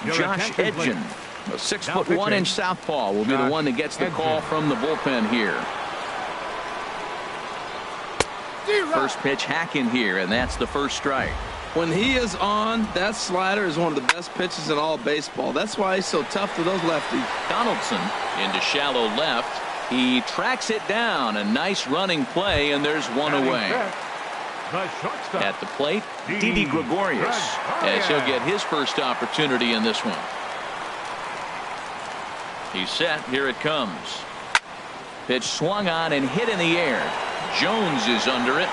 Josh Edgen, a 6'1" southpaw, will be the one that gets the call from the bullpen here. First pitch hack in here, and that's the first strike. When he is on, that slider is one of the best pitches in all baseball. That's why he's so tough to those lefties. Donaldson into shallow left. He tracks it down. A nice running play, and there's one away. At the plate, Didi Gregorius, as he'll get his first opportunity in this one. He's set. Here it comes. Pitch swung on and hit in the air. Jones is under it.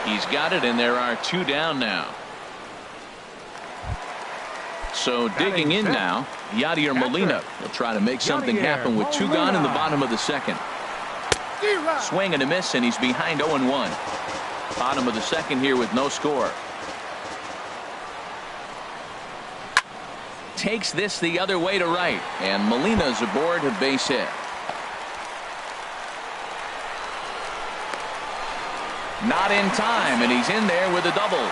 He's got it, and there are 2 down now. So digging in now, Yadier Molina will try to make something happen with 2 gone in the bottom of the second. Swing and a miss, and he's behind 0-1. Bottom of the second here with no score. Takes this the other way to right, and Molina's aboard, a base hit. Not in time, and he's in there with a double.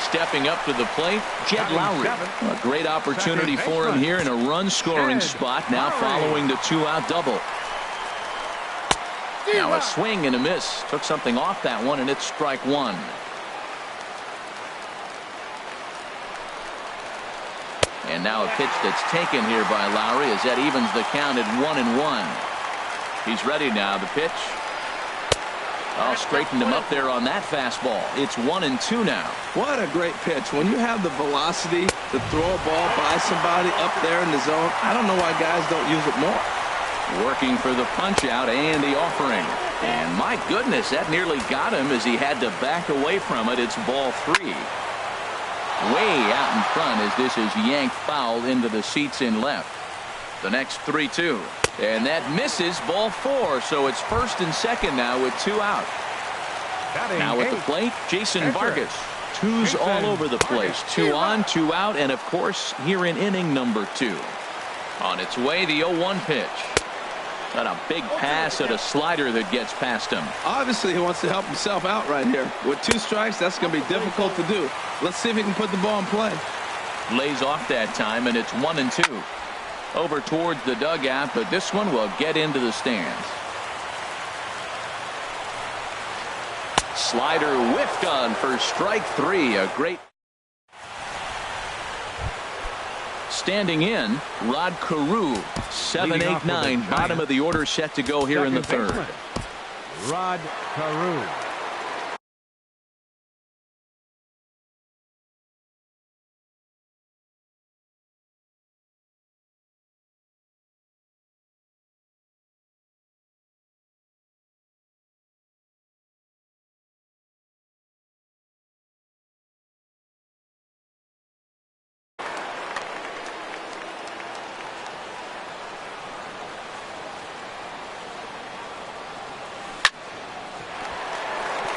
Stepping up to the plate, Jed Lowry. A great opportunity for him here in a run-scoring spot, now following the 2-out double. Now a swing and a miss. Took something off that one, and it's strike 1. And now a pitch that's taken here by Lowry as that evens the count at 1-1. He's ready now. The pitch. Oh, straightened him up there on that fastball. It's 1-2 now. What a great pitch. When you have the velocity to throw a ball by somebody up there in the zone, I don't know why guys don't use it more. Working for the punch out and the offering. And my goodness, that nearly got him as he had to back away from it. It's ball 3. Way out in front as this is yanked foul into the seats in left. The next 3-2. And that misses, ball 4. So it's first and second now with 2 out. Now at the plate, Jason Vargas. 2's all over the place. 2 on, 2 out, and of course here in inning number 2. On its way, the 0-1 pitch. Got a big pass at a slider that gets past him. Obviously he wants to help himself out right here. With 2 strikes, that's going to be difficult to do. Let's see if he can put the ball in play. Lays off that time, and it's 1-2. Over towards the dugout, but this one will get into the stands. Slider whiffed on for strike 3. A great. Standing in, Rod Carew, 7-8-9, bottom of the order, set to go here in the third. Rod Carew.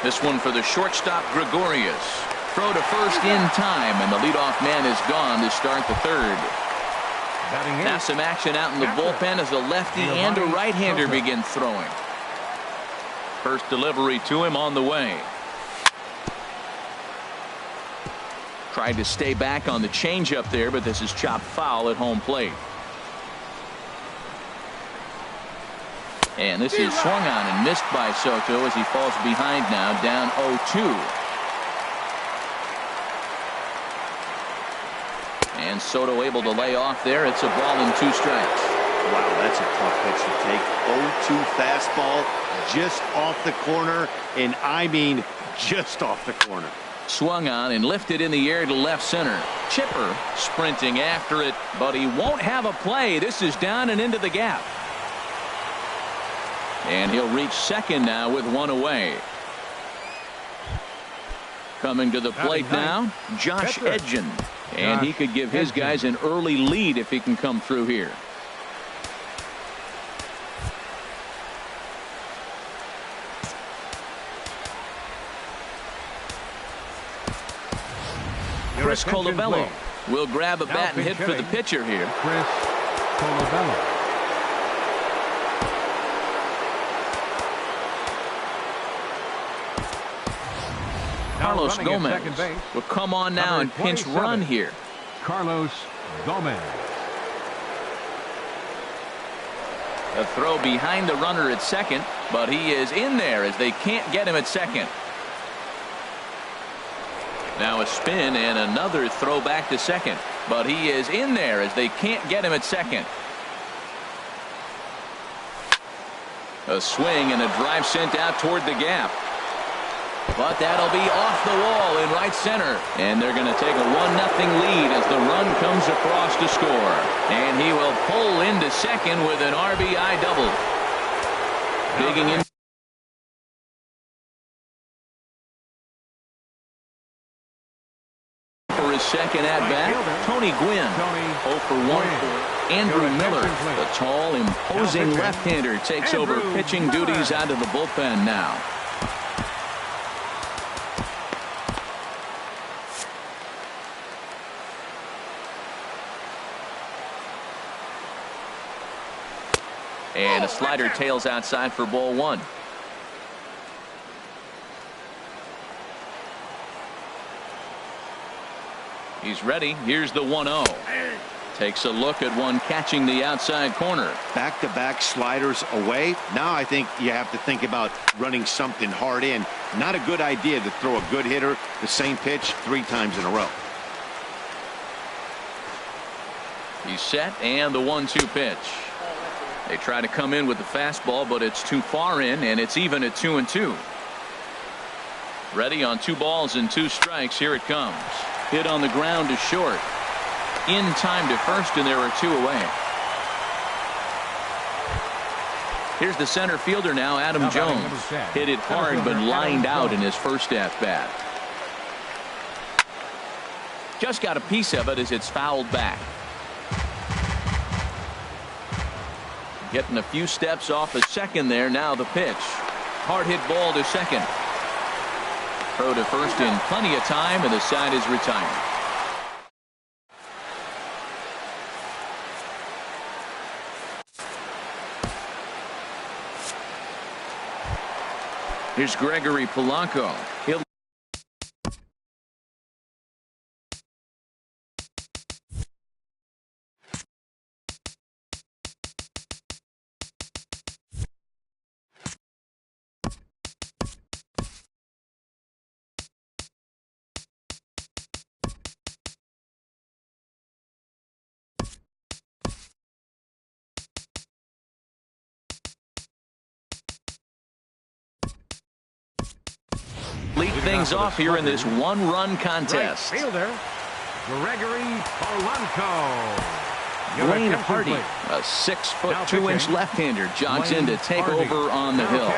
This one for the shortstop, Gregorius. Throw to first in time, and the leadoff man is gone to start the third. Now some action out in the bullpen as a lefty and a right-hander begin throwing. First delivery to him on the way. Tried to stay back on the changeup there, but this is chopped foul at home plate. And this is swung on and missed by Soto as he falls behind now, down 0-2. And Soto able to lay off there. It's a ball and 2 strikes. Wow, that's a tough pitch to take. 0-2 fastball just off the corner, and I mean just off the corner. Swung on and lifted in the air to left center. Chipper sprinting after it, but he won't have a play. This is down and into the gap. And he'll reach second now with 1 away. Coming to the plate now, Josh Edgen. And he could give his guys an early lead if he can come through here. Chris Colabello will grab a bat and hit for the pitcher here. Chris Colabello. Carlos Gomez will come on now and pinch run here. Carlos Gomez. A throw behind the runner at second, but he is in there as they can't get him at second. Now a spin and another throw back to second, but he is in there as they can't get him at second. A swing and a drive sent out toward the gap. But that'll be off the wall in right center. And they're going to take a 1-0 lead as the run comes across to score. And he will pull into second with an RBI double. Digging in. For his second at bat, Tony Gwynn. 0 for 1 for Andrew Miller. The tall, imposing left-hander takes over pitching duties out of the bullpen now. And a slider tails outside for ball 1. He's ready. Here's the 1-0. Takes a look at one catching the outside corner. Back-to-back sliders away. Now I think you have to think about running something hard in. Not a good idea to throw a good hitter the same pitch 3 times in a row. He's set, and the 1-2 pitch. They try to come in with the fastball, but it's too far in, and it's even at 2-2. Ready on 2 balls and 2 strikes. Here it comes. Hit on the ground to short. In time to first, and there are 2 away. Here's the center fielder now, Adam Jones. Hit it hard, but lined out in his first at-bat. Just got a piece of it as it's fouled back. Getting a few steps off the second there. Now the pitch. Hard hit ball to second. Throw to first in plenty of time, and the side is retired. Here's Gregory Polanco. He'll lead things off here in this 1-run contest. Right fielder, Gregory Polanco. Blaine Hardy, a 6'2" left-hander, jogs in to take over on the hill.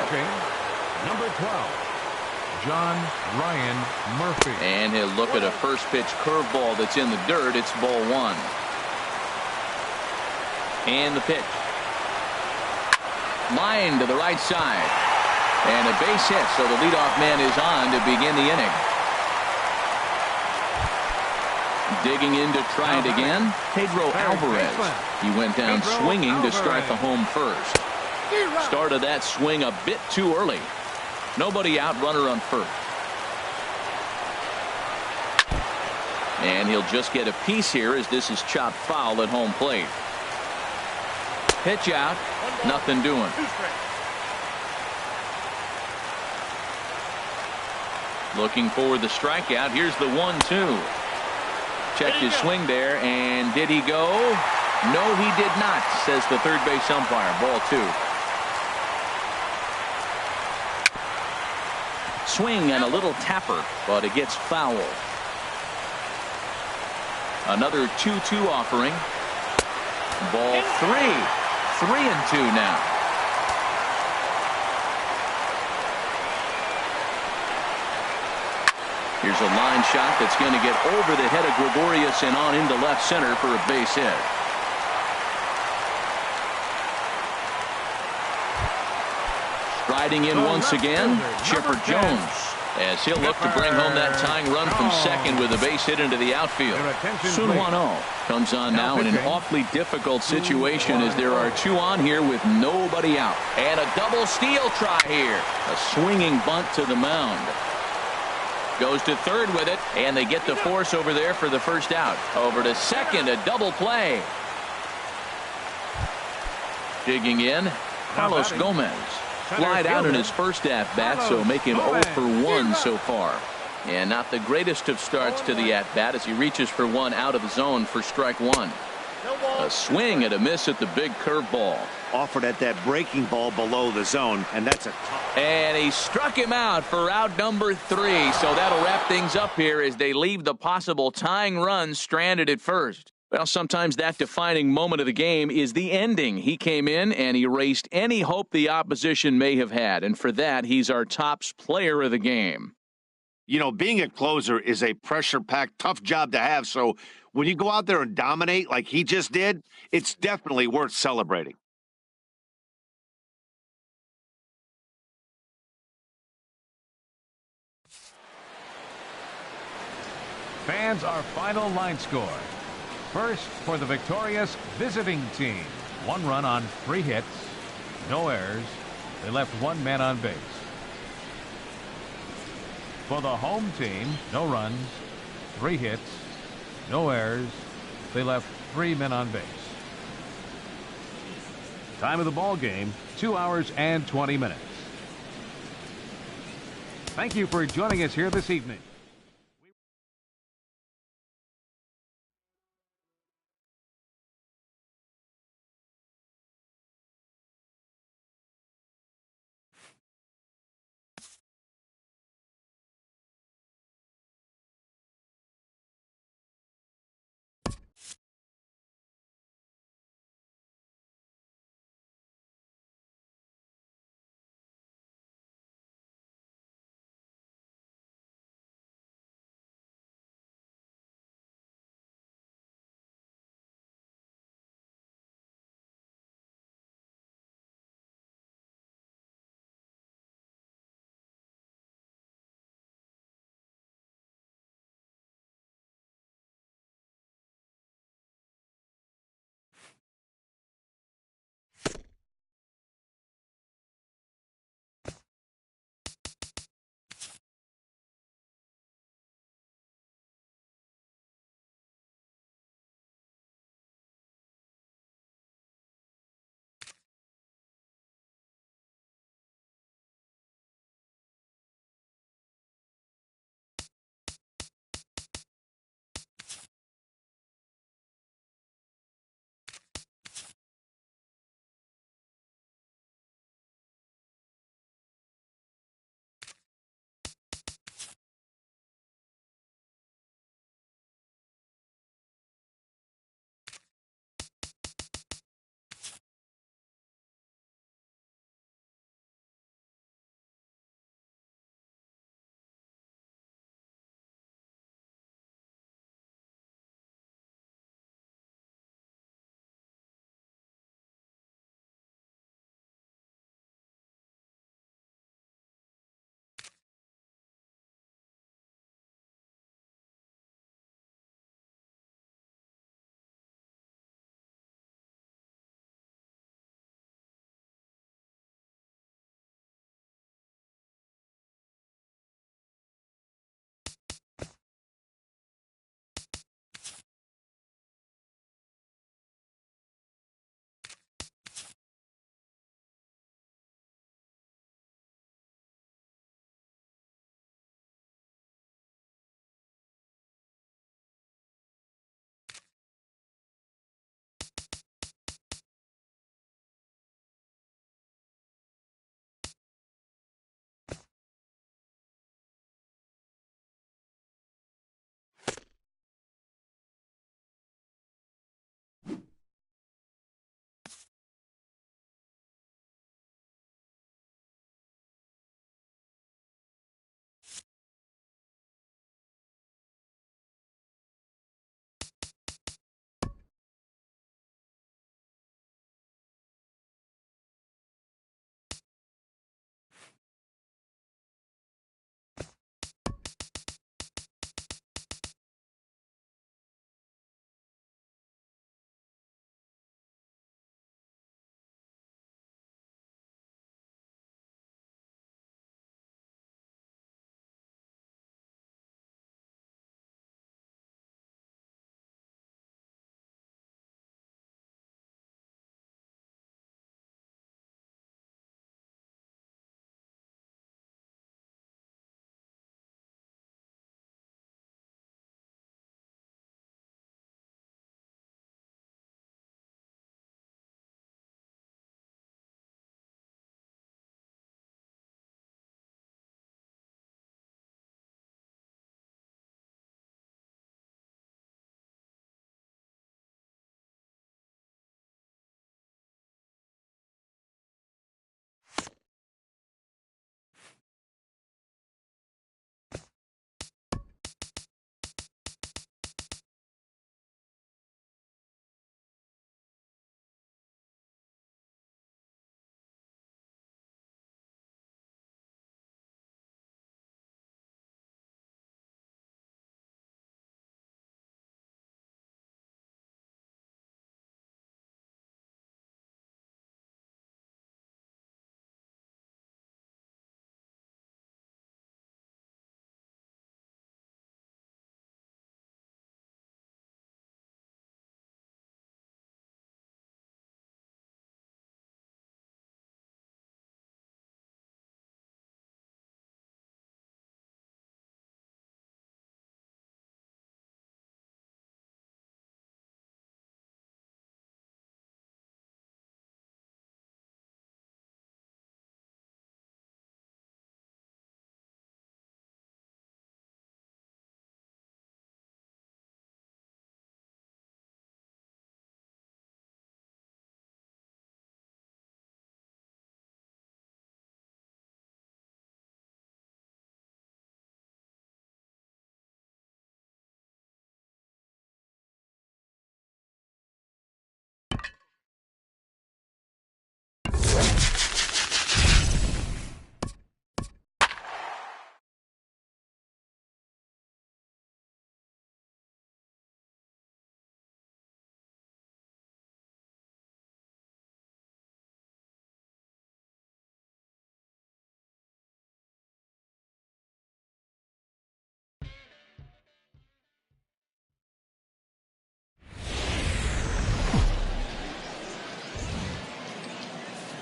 Number 12, John Ryan Murphy. And he'll look at a first pitch curveball that's in the dirt. It's ball 1. And the pitch. Line to the right side. And a base hit, so the leadoff man is on to begin the inning. Digging in to try it again, Pedro Alvarez. He went down swinging to start the home first. Started that swing a bit too early. Nobody out, runner on first. And he'll just get a piece here as this is chopped foul at home plate. Pitch out, nothing doing. Looking for the strikeout. Here's the 1-2. Checked his swing there, and did he go? No, he did not, says the third base umpire. Ball 2. Swing and a little tapper, but it gets foul. Another 2-2 offering. Ball 3. 3-2 now. Here's a line shot that's going to get over the head of Gregorius and on into left center for a base hit. Striding in once again, Chipper Jones, as he'll look to bring home that tying run from second with a base hit into the outfield. Sun Hwan-oh comes on now in an awfully difficult situation as there are 2 on here with nobody out. And a double steal try here. A swinging bunt to the mound. Goes to third with it, and they get the force over there for the first out. Over to second, a double play. Digging in, Carlos Gomez. Flied out in his first at-bat, so make him 0 for 1 so far. And not the greatest of starts to the at-bat as he reaches for one out of the zone for strike 1. A swing and a miss at the big curveball. Offered at that breaking ball below the zone, and that's a... And he struck him out for out number 3. So that'll wrap things up here as they leave the possible tying run stranded at first. Well, sometimes that defining moment of the game is the ending. He came in and erased any hope the opposition may have had. And for that, he's our tops player of the game. You know, being a closer is a pressure-packed, tough job to have. So when you go out there and dominate like he just did, it's definitely worth celebrating. Fans, our final line score. First, for the victorious visiting team. 1 run on 3 hits. No errors. They left 1 man on base. For the home team, no runs, 3 hits, no errors. They left 3 men on base. Time of the ball game, 2 hours and 20 minutes. Thank you for joining us here this evening.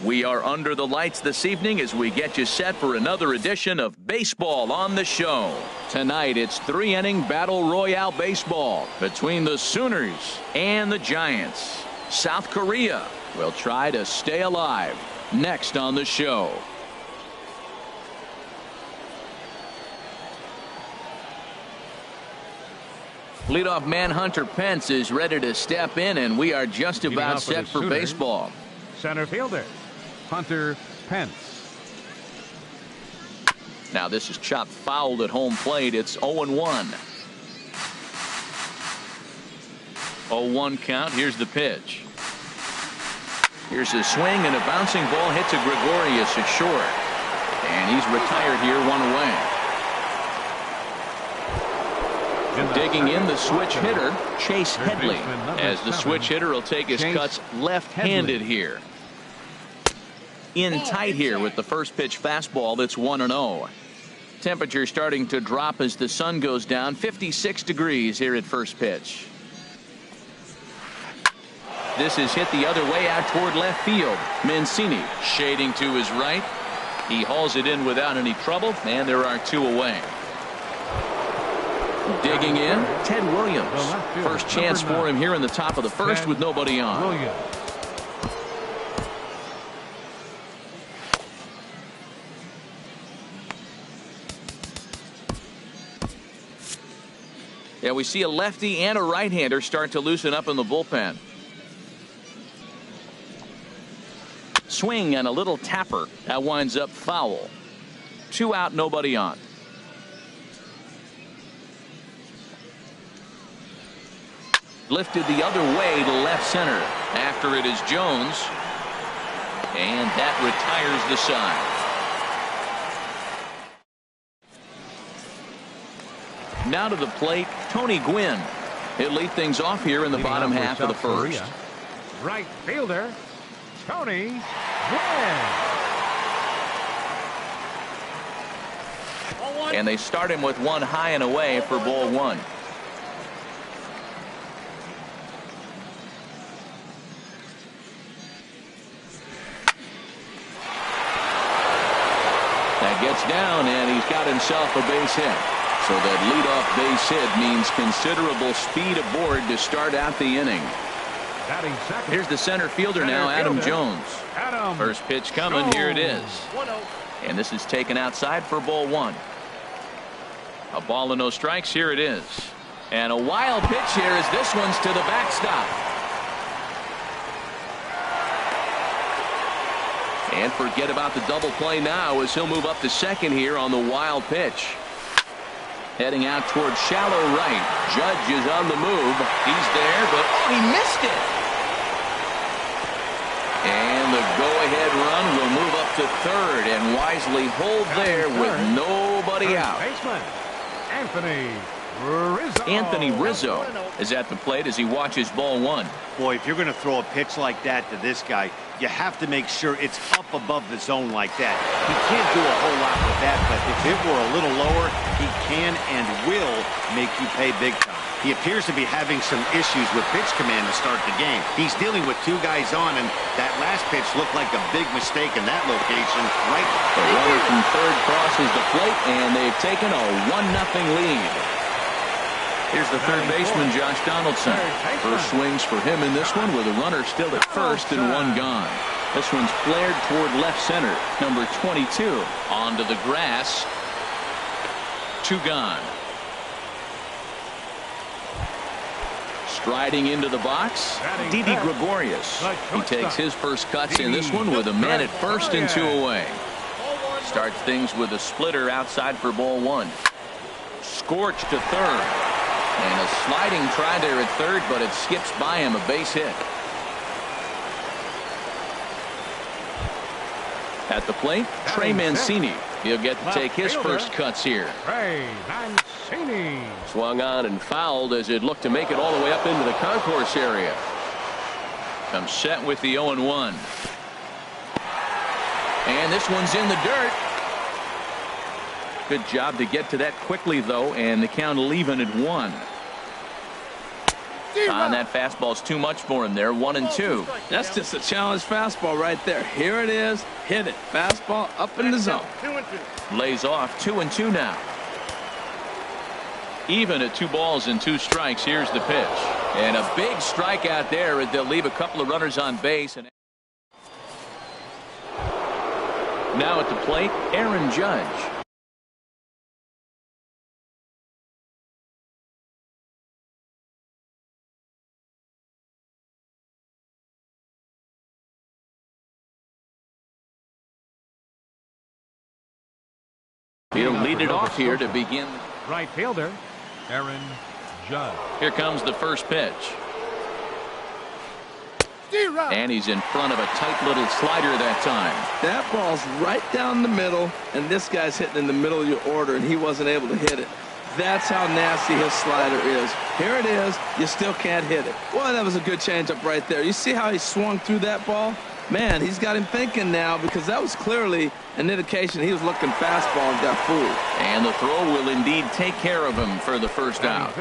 We are under the lights this evening as we get you set for another edition of Baseball on the Show. Tonight, it's 3-inning Battle Royale baseball between the Sooners and the Giants. South Korea will try to stay alive. Next on the show. Leadoff man Hunter Pence is ready to step in, and we are just about set for baseball. Center fielder Hunter Pence. Now this is chopped fouled at home plate. It's 0-1. 0-1 count. Here's the pitch. Here's a swing, and a bouncing ball hits a Gregorius at short. And he's retired here, 1 away. Digging in the switch hitter, Chase Headley, as the switch hitter will take his cuts left-handed here. In tight here with the first pitch fastball. That's 1-0. Temperature starting to drop as the sun goes down. 56 degrees here at first pitch. This is hit the other way out toward left field. Mancini shading to his right. He hauls it in without any trouble, and there are 2 away. Digging in, Ted Williams. First chance for him here in the top of the first with nobody on. Yeah, we see a lefty and a right-hander start to loosen up in the bullpen. Swing and a little tapper. That winds up foul. 2 out, nobody on. Lifted the other way to left center. After it is Jones. And that retires the side. Now to the plate, Tony Gwynn. He'll lead things off here in the bottom half of the first. Right fielder, Tony Gwynn. And they start him with 1 high and away for ball 1. That gets down, and he's got himself a base hit. So that leadoff base hit means considerable speed aboard to start out the inning. Here's the center fielder now, Adam Jones. First pitch coming. Here it is. And this is taken outside for ball 1. A ball and no strikes. Here it is. And a wild pitch here as this one's to the backstop. And forget about the double play now as he'll move up to second here on the wild pitch. Heading out towards shallow right. Judge is on the move. He's there, but he missed it. And the go-ahead run will move up to third and wisely hold there with nobody out. Anthony Rizzo is at the plate as he watches ball 1. Boy, if you're going to throw a pitch like that to this guy, you have to make sure it's up above the zone like that. He can't do a whole lot with that, but if it were a little lower, he can and will make you pay big time. He appears to be having some issues with pitch command to start the game. He's dealing with 2 guys on, and that last pitch looked like a big mistake in that location. Right. The runner from third crosses the plate, and they've taken a 1-0 lead. Here's the third baseman, Josh Donaldson. First swings for him in this one with a runner still at first and 1 gone. This one's flared toward left center. Number 22 onto the grass. 2 gone. Striding into the box, Didi Gregorius. He takes his first cuts in this one with a man at first and 2 away. Starts things with a splitter outside for ball 1. Scorched to third. And a sliding try there at third, but it skips by him, a base hit. At the plate, Trey Mancini. He'll get to take his first cuts here. Trey Mancini. Swung on and fouled as it looked to make it all the way up into the concourse area. Comes set with the 0-1. And this one's in the dirt. Good job to get to that quickly, though, and the count will even at 1. And that fastball's too much for him there. 1-2. That's just a challenge fastball right there. Here it is. Hit it. Fastball up in the zone. Lays off. 2-2 now. Even at 2 balls and 2 strikes. Here's the pitch. And a big strikeout there. They'll leave a couple of runners on base. And now at the plate, Aaron Judge. He'll lead it off here to begin. Right fielder, Aaron Judge. Here comes the first pitch. And he's in front of a tight little slider that time. That ball's right down the middle, and this guy's hitting in the middle of your order, and he wasn't able to hit it. That's how nasty his slider is. Here it is. You still can't hit it. Boy, that was a good changeup right there. You see how he swung through that ball? Man, he's got him thinking now, because that was clearly an indication he was looking fastball and got fooled. And the throw will indeed take care of him for the first out.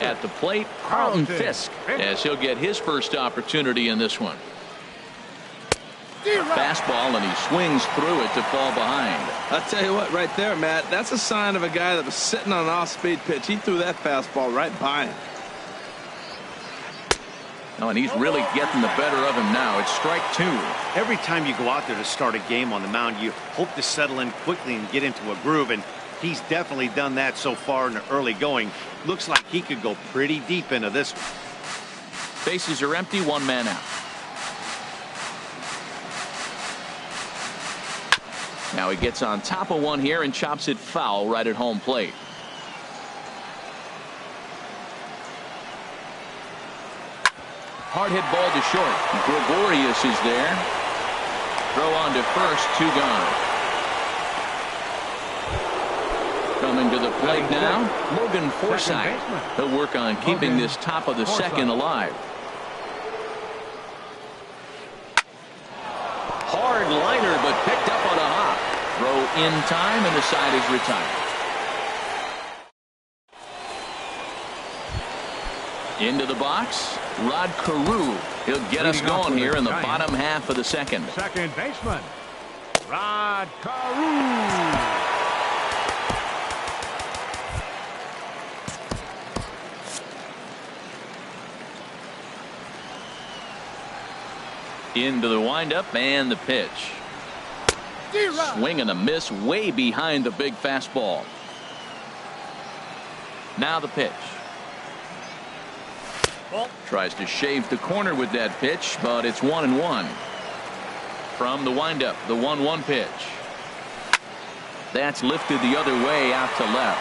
At the plate, Carlton Fisk, as he'll get his first opportunity in this one. Fastball, and he swings through it to fall behind. I'll tell you what, right there, Matt, that's a sign of a guy that was sitting on an off-speed pitch. He threw that fastball right by him. Oh, and he's really getting the better of him now. It's strike 2. Every time you go out there to start a game on the mound, you hope to settle in quickly and get into a groove, and he's definitely done that so far in the early going. Looks like he could go pretty deep into this one. Bases are empty, 1 man out. Now he gets on top of one here and chops it foul right at home plate. Hard hit ball to short. Gregorius is there. Throw on to first, 2 gone. Coming to the plate now, Logan Forsythe. He'll work on keeping this top of the second alive. Hard liner, but picked up on a hop. Throw in time, and the side is retired. Into the box, Rod Carew. He'll get us going here in the bottom half of the second. Second baseman, Rod Carew. Into the windup and the pitch. Swing and a miss way behind the big fastball. Now the pitch. Tries to shave the corner with that pitch, but it's 1-1. From the windup, the 1-1 pitch. That's lifted the other way out to left.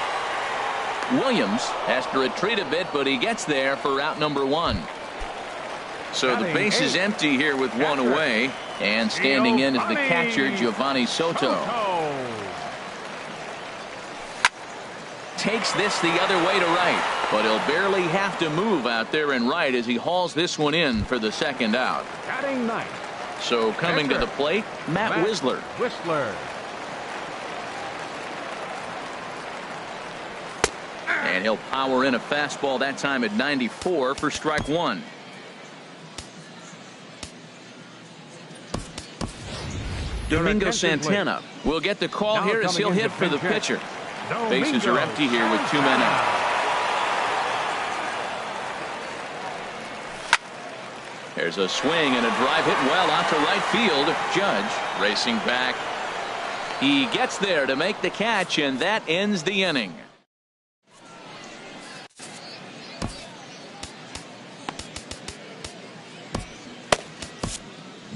Williams has to retreat a bit, but he gets there for out number 1. So the base is empty here with 1 away, and standing in is the catcher, Giovanni Soto. Takes this the other way to right, but he'll barely have to move out there in right as he hauls this one in for the second out. So coming to the plate, Matt Wisler. And he'll power in a fastball that time at 94 for strike 1. Domingo Santana will get the call here as he'll hit for the pitcher. Bases are empty here with 2 men out. There's a swing and a drive hit well out to right field. Judge racing back. He gets there to make the catch, and that ends the inning.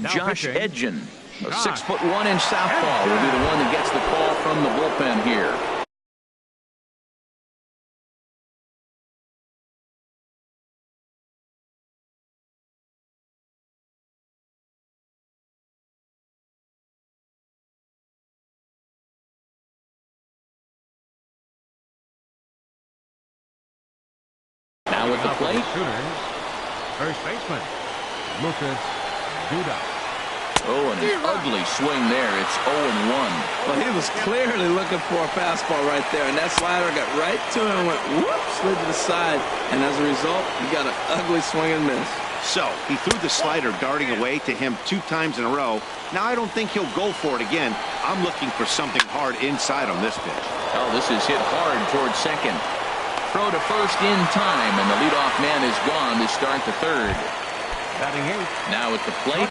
Josh Edgin, a 6'1" southpaw, will be the one that gets the call from the bullpen here. Now with the plate, First baseman, Lucas Duda. Oh, and an ugly swing there. It's 0-1. Well, he was clearly looking for a fastball right there, and that slider got right to him, went whoop, slid to the side, and as a result, he got an ugly swing and miss. So he threw the slider darting away to him 2 times in a row. Now I don't think he'll go for it again. I'm looking for something hard inside on this pitch. Oh, this is hit hard towards second. Throw to first in time, and the leadoff man is gone to start the third. Batting 8. Now at the plate.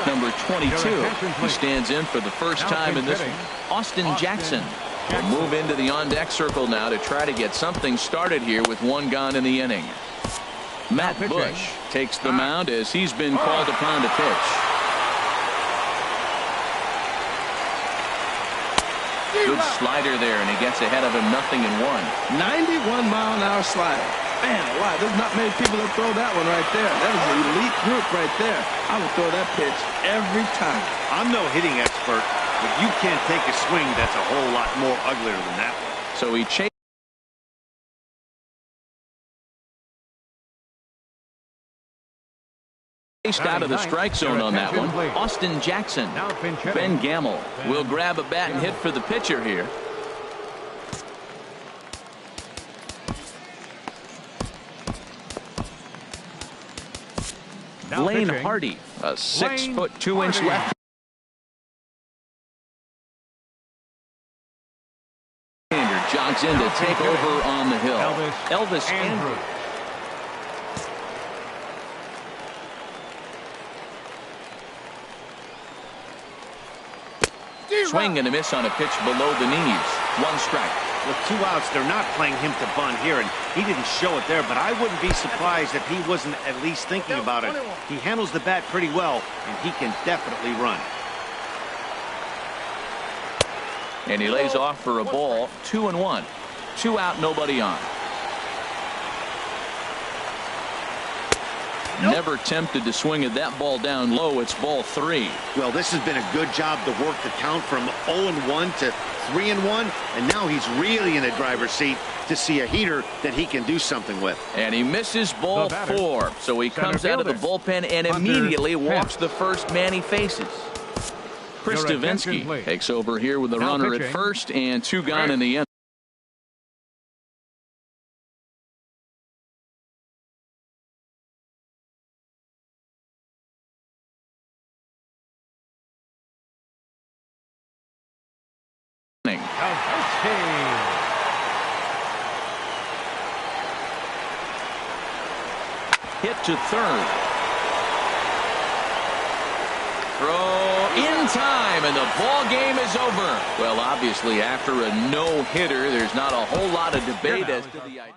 Number 22. He stands in for the first time in this one. Austin Jackson will move into the on-deck circle now to try to get something started here with 1 gone in the inning. Matt Bush takes the mound as he's been called upon to pitch. Good slider there, and he gets ahead of him 0-1. 91-mile-an-hour slider. Man, wow, there's not many people that throw that one right there. That is an elite group right there. I would throw that pitch every time. I'm no hitting expert, but you can't take a swing that's a whole lot more uglier than that one. So he chased out of the strike zone on that one. Austin Jackson. Ben Gamble will grab a bat and hit for the pitcher here. Lane Hardy, a 6-foot 2-inch left. Jogs in to take over on the hill. Elvis Andrew. Swing and a miss on a pitch below the knees. 1 strike. With 2 outs, they're not playing him to bunt here, and he didn't show it there, but I wouldn't be surprised if he wasn't at least thinking about it. He handles the bat pretty well, and he can definitely run. And he lays off for a ball. 2-1. 2 out, nobody on. Never tempted to swing at that ball down low. It's ball 3. Well, this has been a good job to work the count from 0-1 to 3-1, and now he's really in the driver's seat to see a heater that he can do something with. And he misses ball 4, so he comes out of the bullpen and immediately walks the first man he faces. Chris Davinsky takes over here with the runner at first and 2 gone in the end. Hit to third. Throw in time, and the ball game is over. Well, obviously, after a no-hitter, there's not a whole lot of debate as to the idea.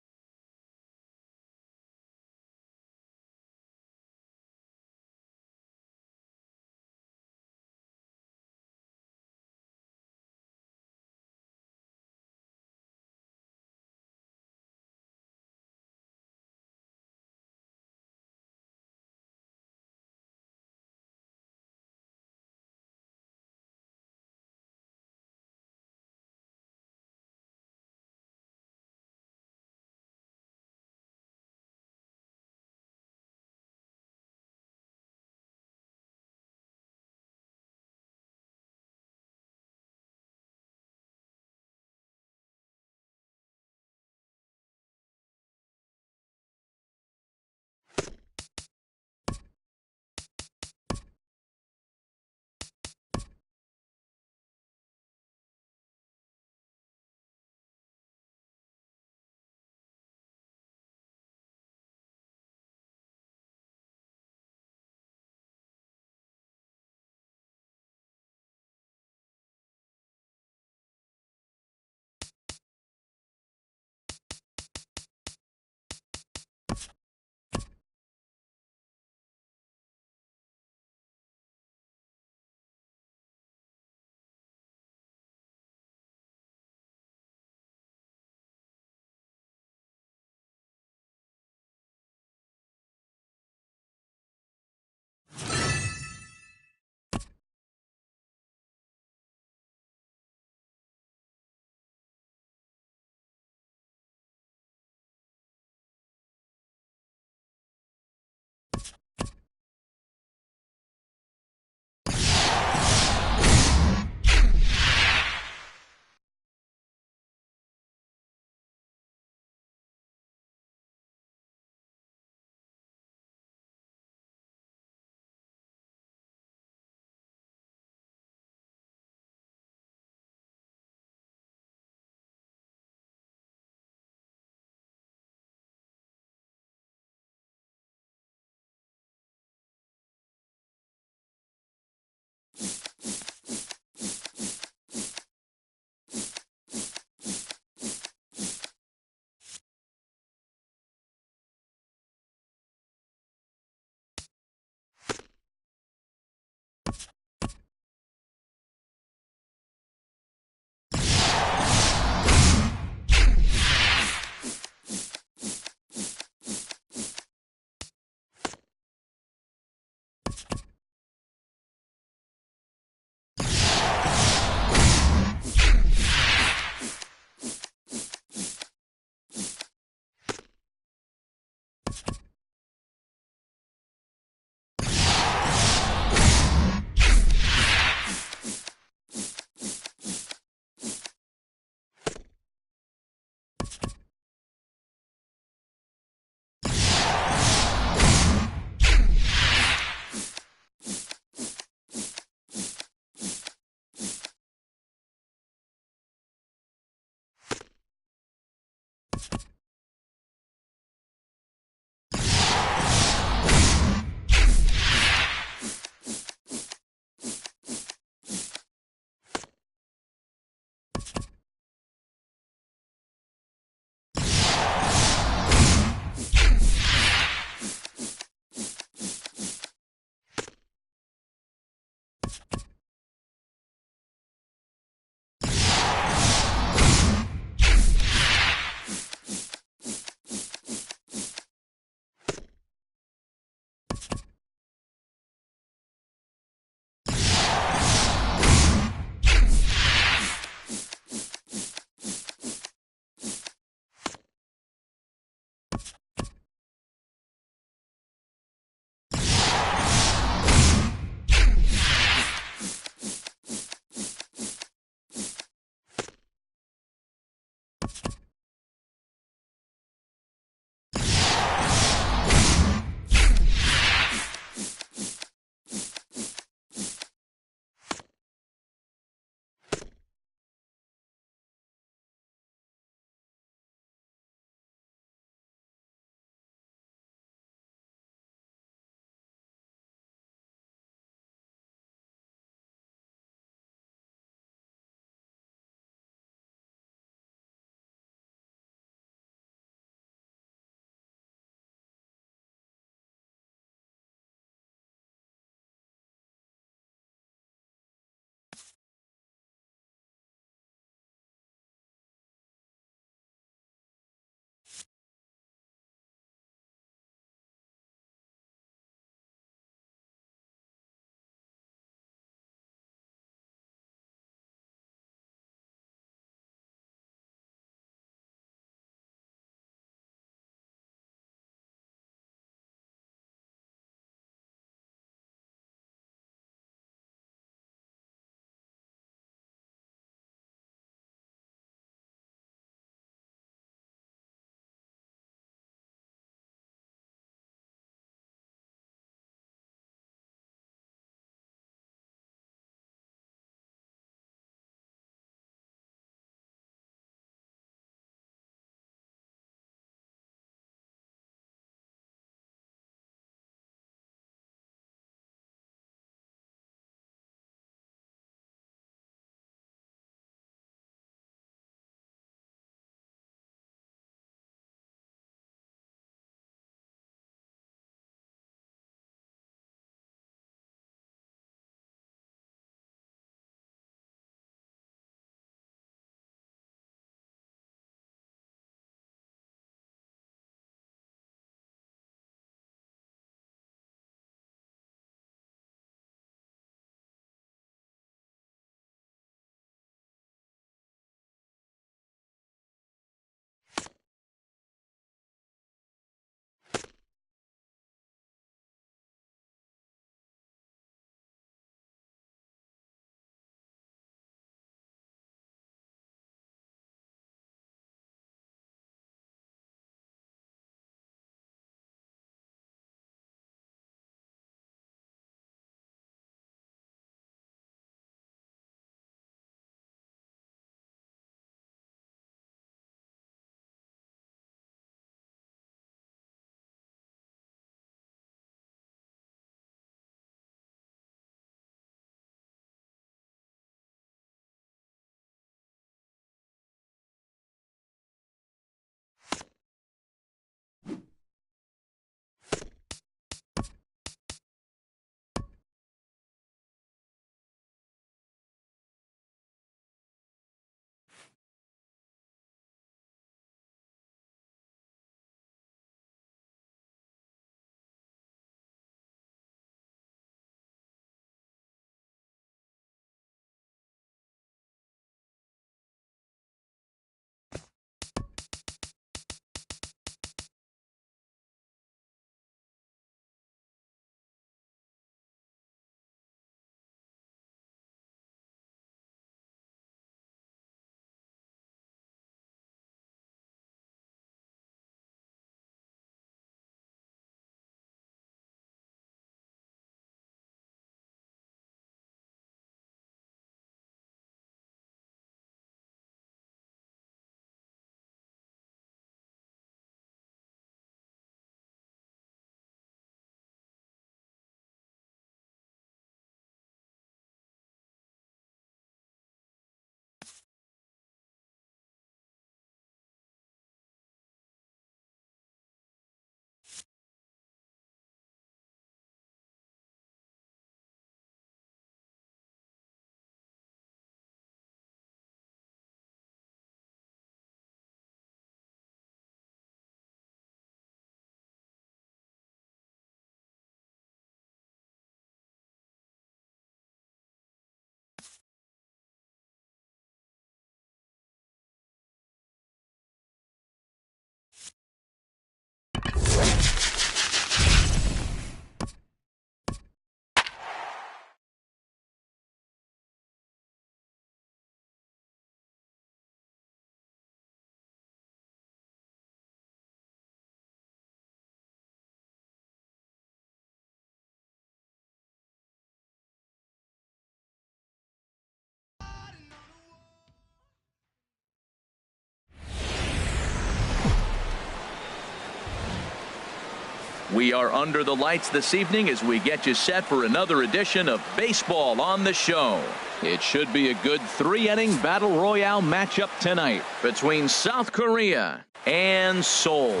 We are under the lights this evening as we get you set for another edition of Baseball on the Show. It should be a good 3-inning battle royale matchup tonight between South Korea and Seoul.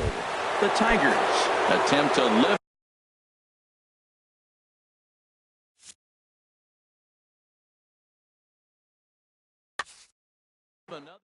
The Tigers attempt to lift another.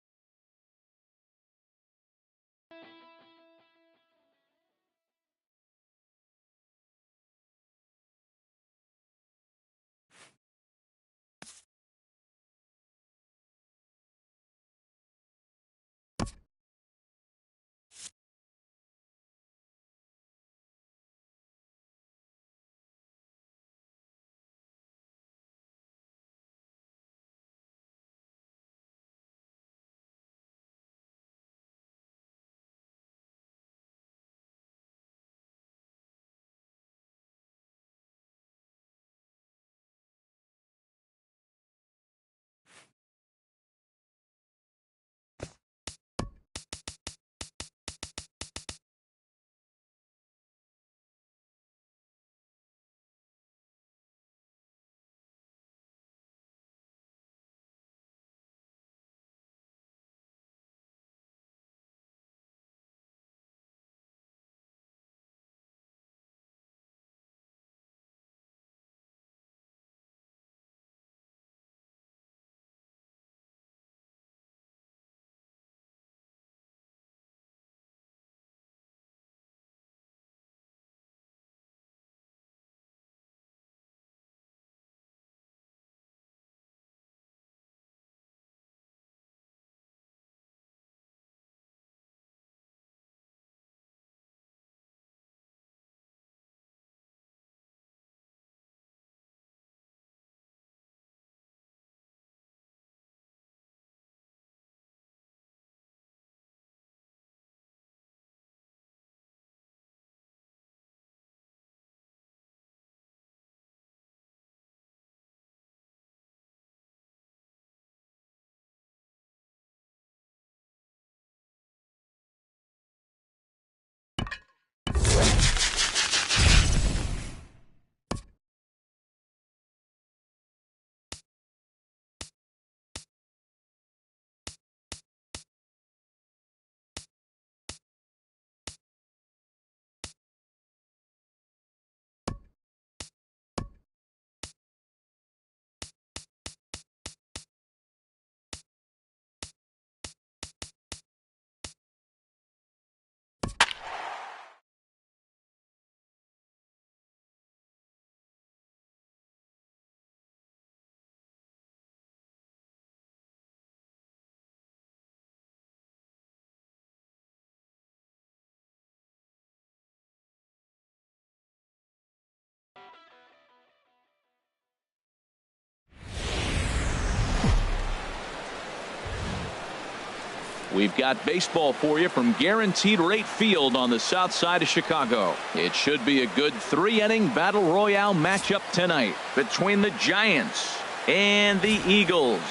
We've got baseball for you from Guaranteed Rate Field on the south side of Chicago. It should be a good 3-inning battle royale matchup tonight between the Giants and the Eagles.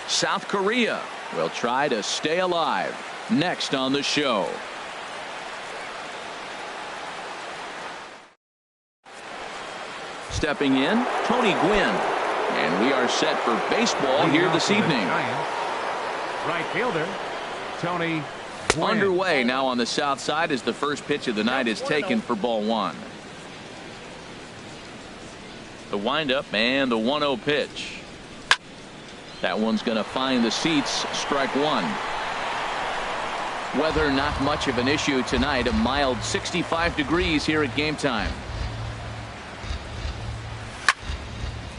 South Korea will try to stay alive. Next on the show. Stepping in, Tony Gwynn. And we are set for baseball here this evening. Right fielder, Tony Gwynn. Underway now on the south side as the first pitch of the night is taken for ball one. The windup and the 1-0 pitch. That one's going to find the seats. Strike one. Weather not much of an issue tonight. A mild 65 degrees here at game time.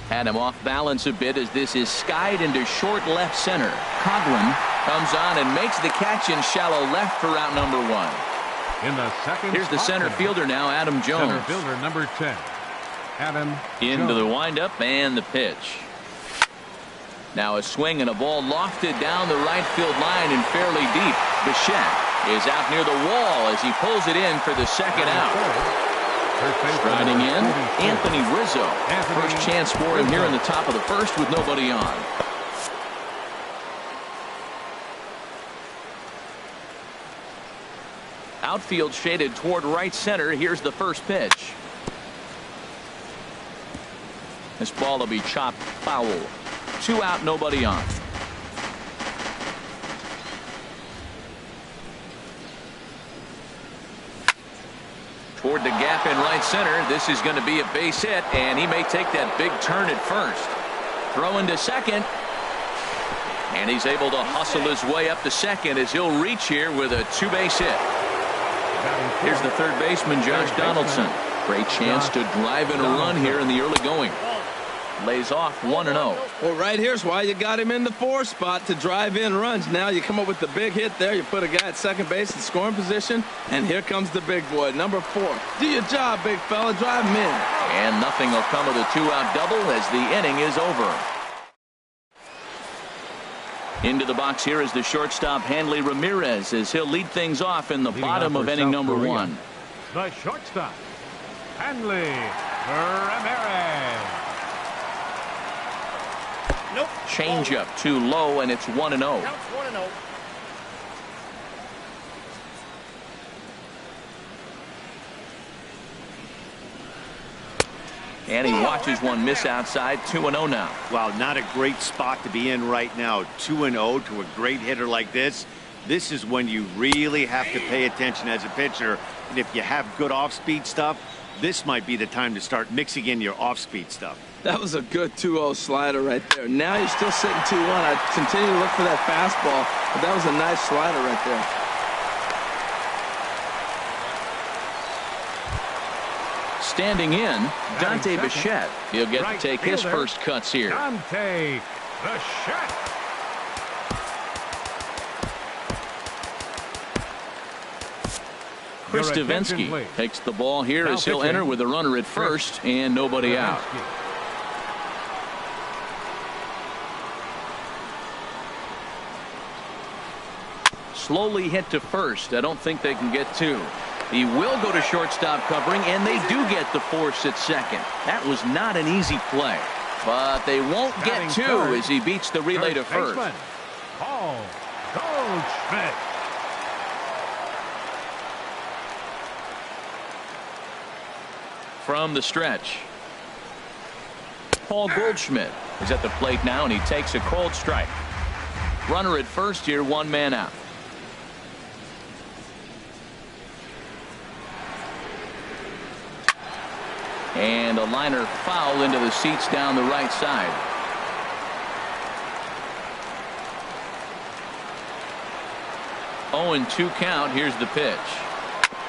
Had him off balance a bit as this is skied into short left center. Coughlin comes on and makes the catch in shallow left for out number one. In the second Here's the center fielder now, Adam Jones. Center fielder number 10, Adam Into Jones. the windup and the pitch. Now a swing and a ball lofted down the right field line and fairly deep. Bichette is out near the wall as he pulls it in for the second out. Striding in, Anthony Rizzo. First chance for him here in the top of the first with nobody on. Outfield shaded toward right center. Here's the first pitch. This ball will be chopped foul. 2 out, nobody on. Toward the gap in right center. This is going to be a base hit, and he may take that big turn at first. Throwing to second. And he's able to hustle his way up to second as he'll reach here with a 2-base hit. Here's the third baseman, Josh Donaldson. Great chance to drive in a run here in the early going. Lays off 1-0. Well, right here's why you got him in the 4 spot, to drive in runs. Now you come up with the big hit there. You put a guy at second base in scoring position, and here comes the big boy, number 4. Do your job, big fella. Drive him in. And nothing will come of the 2-out double as the inning is over. Into the box here is the shortstop, Hanley Ramirez, as he'll lead things off in the bottom of inning number 1. The shortstop, Hanley Ramirez. Nope. Change up too low, and it's 1-0. Counts 1-0. And he watches one miss outside. 2-0 now. Well, not a great spot to be in right now. 2-0 to a great hitter like this. This is when you really have to pay attention as a pitcher. And if you have good off-speed stuff, this might be the time to start mixing in your off-speed stuff. That was a good 2-0 slider right there. Now you're still sitting 2-1. I continue to look for that fastball, but that was a nice slider right there. Standing in, Dante Bichette. He'll get to take his first cuts here. Dante Bichette. Chris Davinsky takes the ball here as he'll enter with a runner at first and nobody out. Slowly hit to first. I don't think they can get 2. He will go to shortstop covering, and they do get the force at second. That was not an easy play, but they won't get 2 as he beats the relay to first. Paul Goldschmidt. From the stretch, Paul Goldschmidt is at the plate now, and he takes a cold strike. Runner at first here, 1 man out. And a liner foul into the seats down the right side. Oh, and 2 count. Here's the pitch.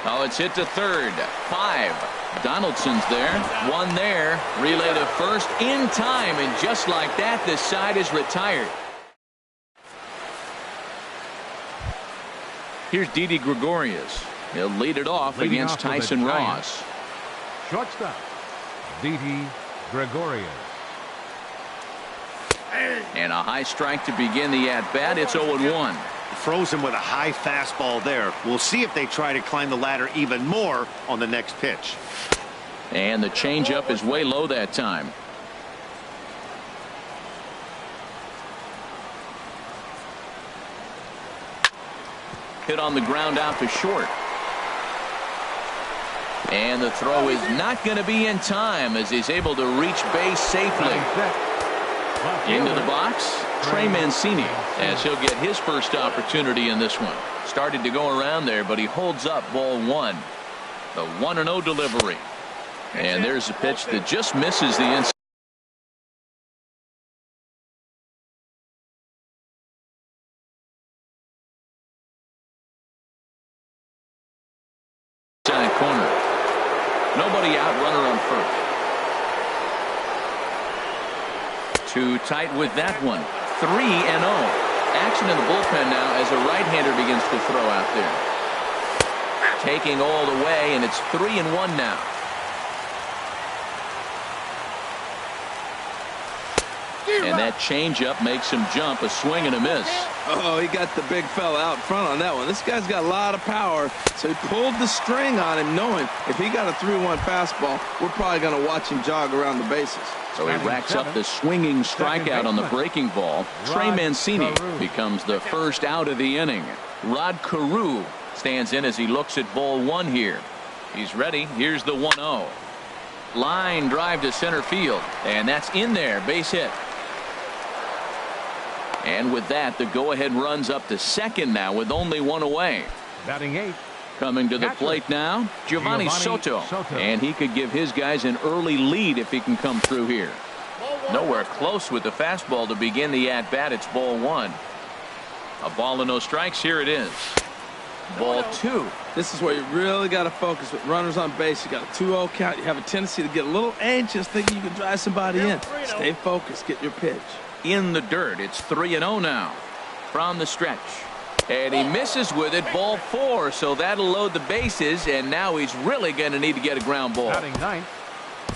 Oh, it's hit to third. 5. Donaldson's there. 1 there. Relay to first in time. And just like that, this side is retired. Here's Didi Gregorius. He'll lead it off against Tyson Ross. Shortstop, Didi Gregorius. And a high strike to begin the at-bat. It's 0-1. Froze him with a high fastball there. We'll see if they try to climb the ladder even more on the next pitch. And the changeup is way low that time. Hit on the ground out to short. And the throw is not going to be in time as he's able to reach base safely. Into the box, Trey Mancini, as he'll get his first opportunity in this one. Started to go around there, but he holds up ball 1. The 1-0 delivery. And there's a pitch that just misses the inside corner. Nobody out, runner on first. Too tight with that one. 3-0. Action in the bullpen now as a right-hander begins to throw out there. Taking all the way, and it's 3-1 now. And that changeup makes him jump. A swing and a miss. Oh, he got the big fella out front on that one. This guy's got a lot of power, so he pulled the string on him, knowing if he got a 3-1 fastball, we're probably going to watch him jog around the bases. So he racks up the swinging strikeout on the breaking ball. Trey Mancini becomes the first out of the inning. Rod Carew Stands in as he looks at ball one here. He's ready. Here's the 1-0. Line drive to center field, and that's in there. Base hit. And with that, the go-ahead runs up to second now with only one away. Batting 8. Coming to the plate now, Giovanni Soto. And he could give his guys an early lead if he can come through here. Nowhere close with the fastball to begin the at-bat. It's ball one. A ball and no strikes. Here it is. Ball two. This is where you really got to focus with runners on base. You got a 2-0 count. You have a tendency to get a little anxious thinking you can drive somebody in. Stay focused. Get your pitch. In the dirt. It's 3-0 now from the stretch. And he misses with it. Ball four. So that'll load the bases. And now he's really going to need to get a ground ball. Batting 9th.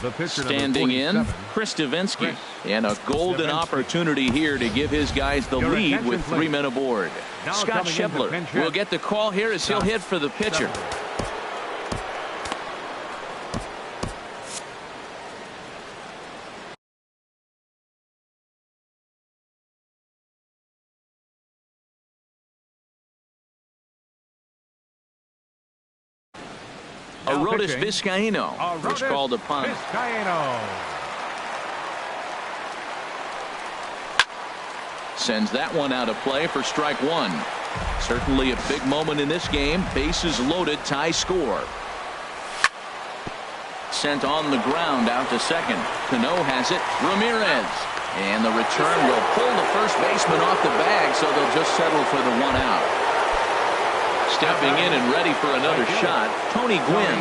The pitcher standing in, Chris Davinsky. And a golden opportunity here to give his guys the lead with 3 men aboard. Scott Schebler will get the call here as he'll hit for the pitcher. Arodys Vizcaino was called upon. Sends that one out of play for strike one. Certainly a big moment in this game. Bases loaded, tie score. Sent on the ground out to second. Cano has it. Ramirez. And the return will pull the first baseman off the bag, so they'll just settle for the one out. Stepping in and ready for another shot, Tony Gwynn.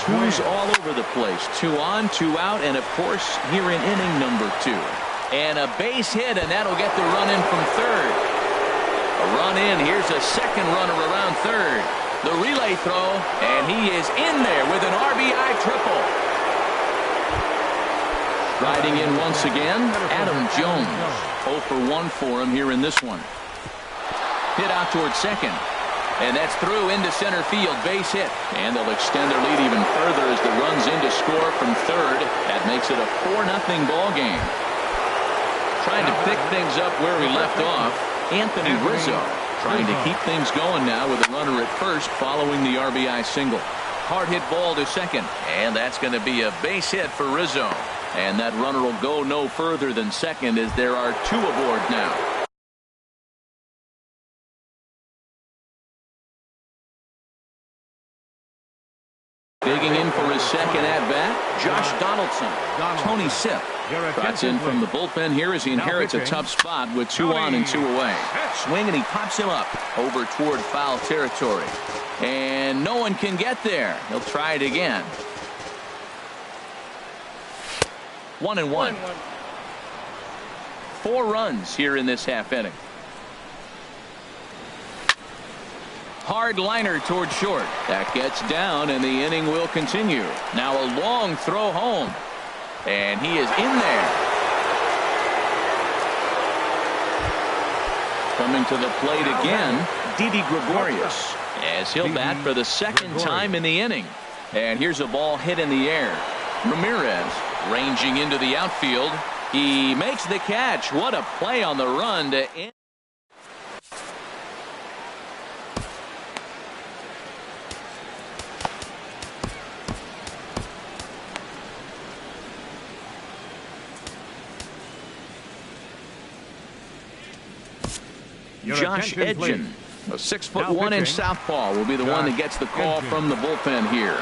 Two's all over the place. 2 on, 2 out, and of course here in inning number 2. And a base hit, and that'll get the run in from third. A run in. Here's a second runner around third. The relay throw, and he is in there with an RBI triple. Riding in once again, Adam Jones. 0 for 1 for him here in this one. Hit out towards second. And that's through into center field. Base hit. And they'll extend their lead even further as the run's in to score from third. That makes it a 4-0 ball game. Trying to pick things up where we left off. Anthony Rizzo trying to keep things going now with a runner at first following the RBI single. Hard hit ball to second. And that's going to be a base hit for Rizzo. And that runner will go no further than second as there are 2 aboard now. Digging in for his second at-bat, Josh Donaldson. Tony Sipp trots in from the bullpen here as he inherits a tough spot with 2 on and 2 away. Swing, and he pops him up over toward foul territory. And no one can get there. He'll try it again. 1-1. 4 runs here in this half inning. Hard liner toward short. That gets down, and the inning will continue. Now a long throw home. And he is in there. Coming to the plate again, Didi Gregorius, as he'll bat for the second time in the inning. And here's a ball hit in the air. Ramirez ranging into the outfield. He makes the catch. What a play on the run to end. Josh Edgen, a 6'1" southpaw, will be the one that gets the call from the bullpen here.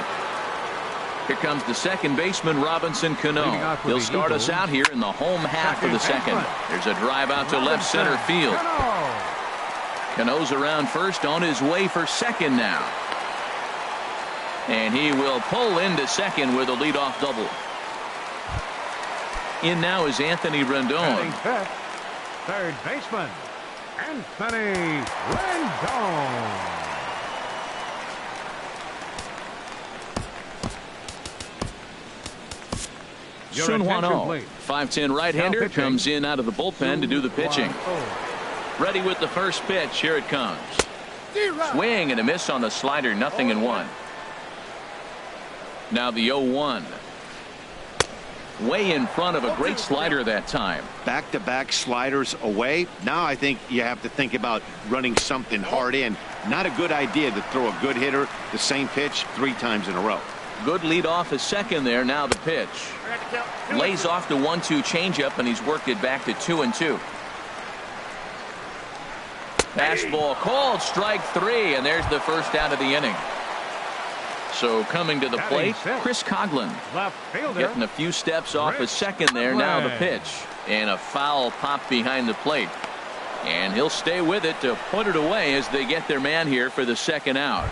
Here comes the second baseman, Robinson Cano. He'll start us out here in the home half of the second. There's a drive out to left center field. Cano's around first, on his way for second now. And he will pull into second with a leadoff double. In now is Anthony Rendon. Third baseman, Anthony Rendon. Sun Hwan-Oh, 5'10" right-hander, comes in out of the bullpen to do the pitching. Ready with the first pitch. Here it comes. Swing and a miss on the slider. 0-1. Now the 0-1. Way in front of a great slider that time. Back-to-back sliders away. Now I think you have to think about running something hard in. Not a good idea to throw a good hitter the same pitch 3 times in a row. Good lead off his second there. Now the pitch. Lays off the 1-2 changeup, and he's worked it back to 2-2. Fastball called, strike 3, and there's the first out of the inning. So coming to the plate, Chris Coughlin. Getting a few steps off his second there. Now the pitch. And a foul pop behind the plate. And he'll stay with it to put it away as they get their man here for the second out.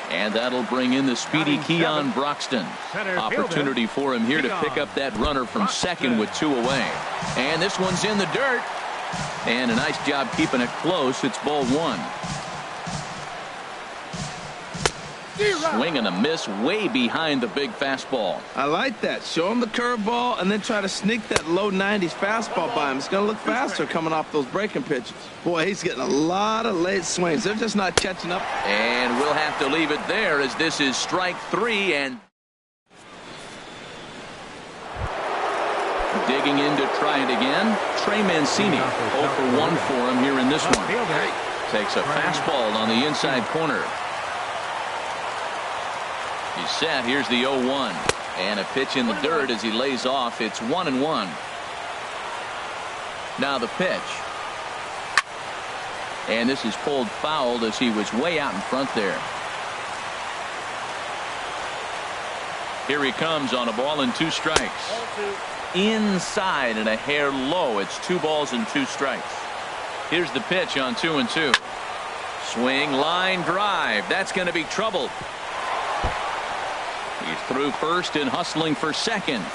And that'll bring in the speedy Keon Broxton. Opportunity for him here to pick up that runner from second with 2 away. And this one's in the dirt. And a nice job keeping it close. It's ball 1. Swing and a miss way behind the big fastball. I like that. Show him the curveball and then try to sneak that low 90s fastball by him. It's going to look faster coming off those breaking pitches. Boy, he's getting a lot of late swings. They're just not catching up. And we'll have to leave it there as this is strike 3. And digging in to try it again, Trey Mancini. 0 for 1 for him here in this one. Takes a fastball on the inside corner. He's set. Here's the 0-1. And a pitch in the dirt as he lays off. It's 1-1. Now the pitch. And this is pulled foul as he was way out in front there. Here he comes on a ball and 2 strikes. Inside and a hair low. It's 2 balls and 2 strikes. Here's the pitch on 2-2. Swing, line drive. That's going to be trouble. He's through first and hustling for second.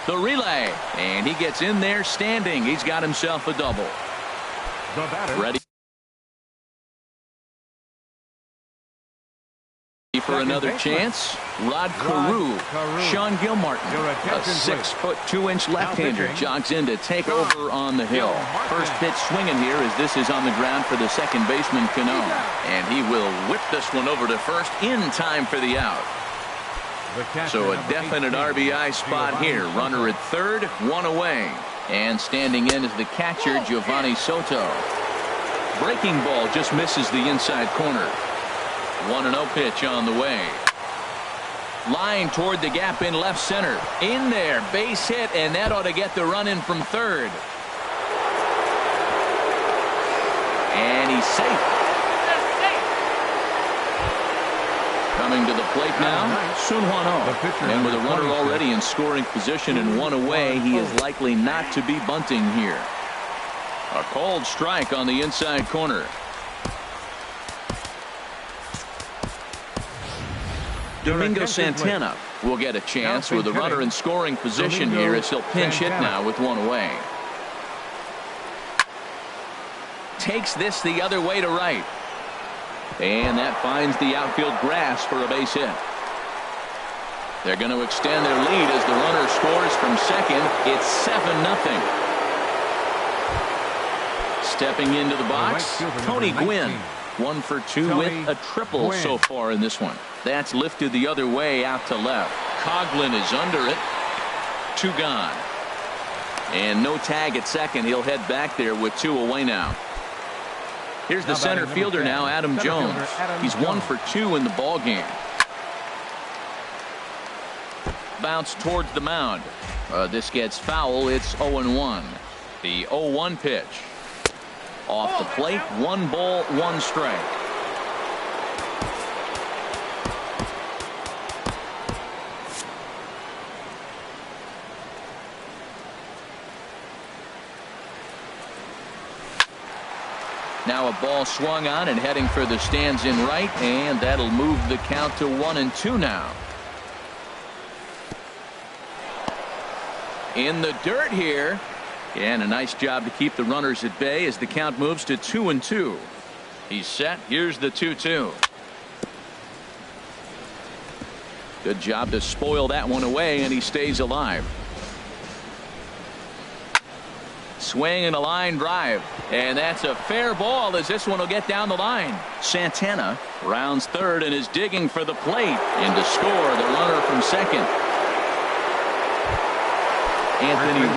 The relay. And he gets in there standing. He's got himself a double. Ready for another chance. Rod Carew. Sean Gilmartin. A 6-foot 2-inch left-hander jogs in to take over on the hill. First pitch swinging here as this is on the ground for the second baseman Cano. And he will whip this one over to first in time for the out. So a definite RBI spot here. Runner at third, 1 away. And standing in is the catcher, Giovanni Soto. Breaking ball just misses the inside corner. 1-0 pitch on the way. Line toward the gap in left center. In there, base hit, and that ought to get the run in from third. And he's safe. Coming to the plate now, Sun Hwan-Oh. And with a runner already in scoring position and 1 away, he is likely not to be bunting here. A called strike on the inside corner. Domingo Santana will get a chance with a runner in scoring position here as he'll pinch hit now with 1 away. Takes this the other way to right. And that finds the outfield grass for a base hit. They're going to extend their lead as the runner scores from second. It's 7-0. Stepping into the box, Tony Gwynn. 1 for 2 with a triple so far in this one. That's lifted the other way out to left. Coughlin is under it. 2 gone. And no tag at second. He'll head back there with 2 away now. Here's the center fielder now, Adam Jones. He's 1 for 2 in the ball game. Bounce towards the mound. This gets foul. It's 0-1. The 0-1 pitch. Off the plate, 1 ball, 1 strike. Now a ball swung on and heading for the stands in right, and that'll move the count to 1-2 now. In the dirt here. And a nice job to keep the runners at bay as the count moves to 2-2. He's set. Here's the 2-2. Good job to spoil that one away, and he stays alive. Swing and a line drive. And that's a fair ball as this one will get down the line. Santana rounds third and is digging for the plate. And to score, the runner from second. Anthony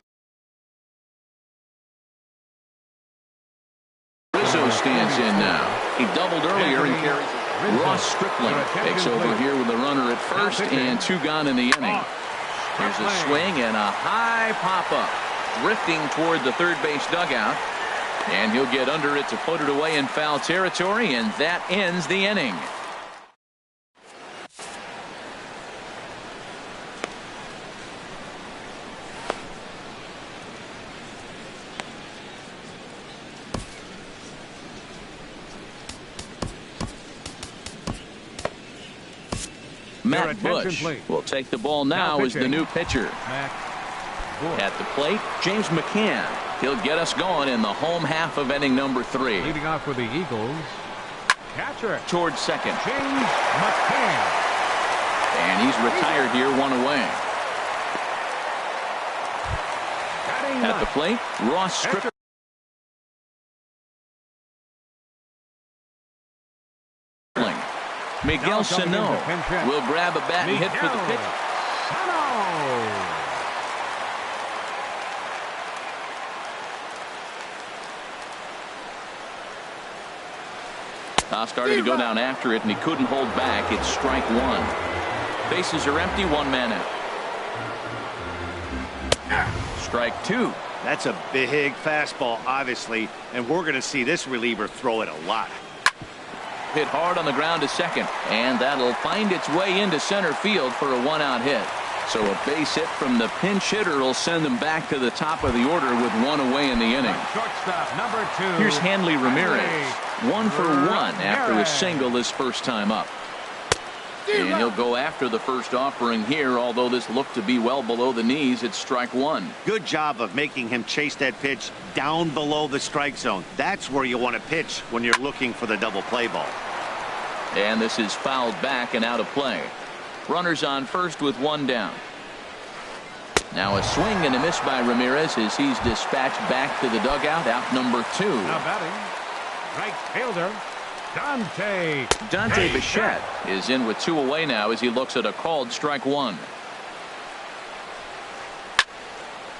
Rizzo stands in now. doubled earlier and carries. Ross Stripling takes over here with a runner at first and 2 gone in the inning. Here's a swing and a high pop-up, drifting toward the third base dugout. And he'll get under it to put it away in foul territory, and that ends the inning. Matt Bush will take the ball now as the new pitcher. At the plate, James McCann. He'll get us going in the home half of inning number 3. Leading off for the Eagles, catcher towards second. James McCann. And he's retired here, 1 away. At the plate, Ross Stripling. Miguel Sano will grab a bat and hit for the pitch. Started to go down after it, and he couldn't hold back. It's strike 1. Bases are empty, 1 man out. Strike 2. That's a big fastball, obviously, and we're going to see this reliever throw it a lot. Hit hard on the ground to second, and that'll find its way into center field for a 1-out hit. So a base hit from the pinch hitter will send them back to the top of the order with 1 away in the inning. Shortstop number 2. Here's Hanley Ramirez, 1 for 1 after a single his first time up. And he'll go after the first offering here, although this looked to be well below the knees. It's strike 1. Good job of making him chase that pitch down below the strike zone. That's where you want to pitch when you're looking for the double play ball. And this is fouled back and out of play. Runners on first with 1 down. Now a swing and a miss by Ramirez as he's dispatched back to the dugout, out number 2. Now batting, right fielder, Dante Bichette is in with 2 away now as he looks at a called strike 1.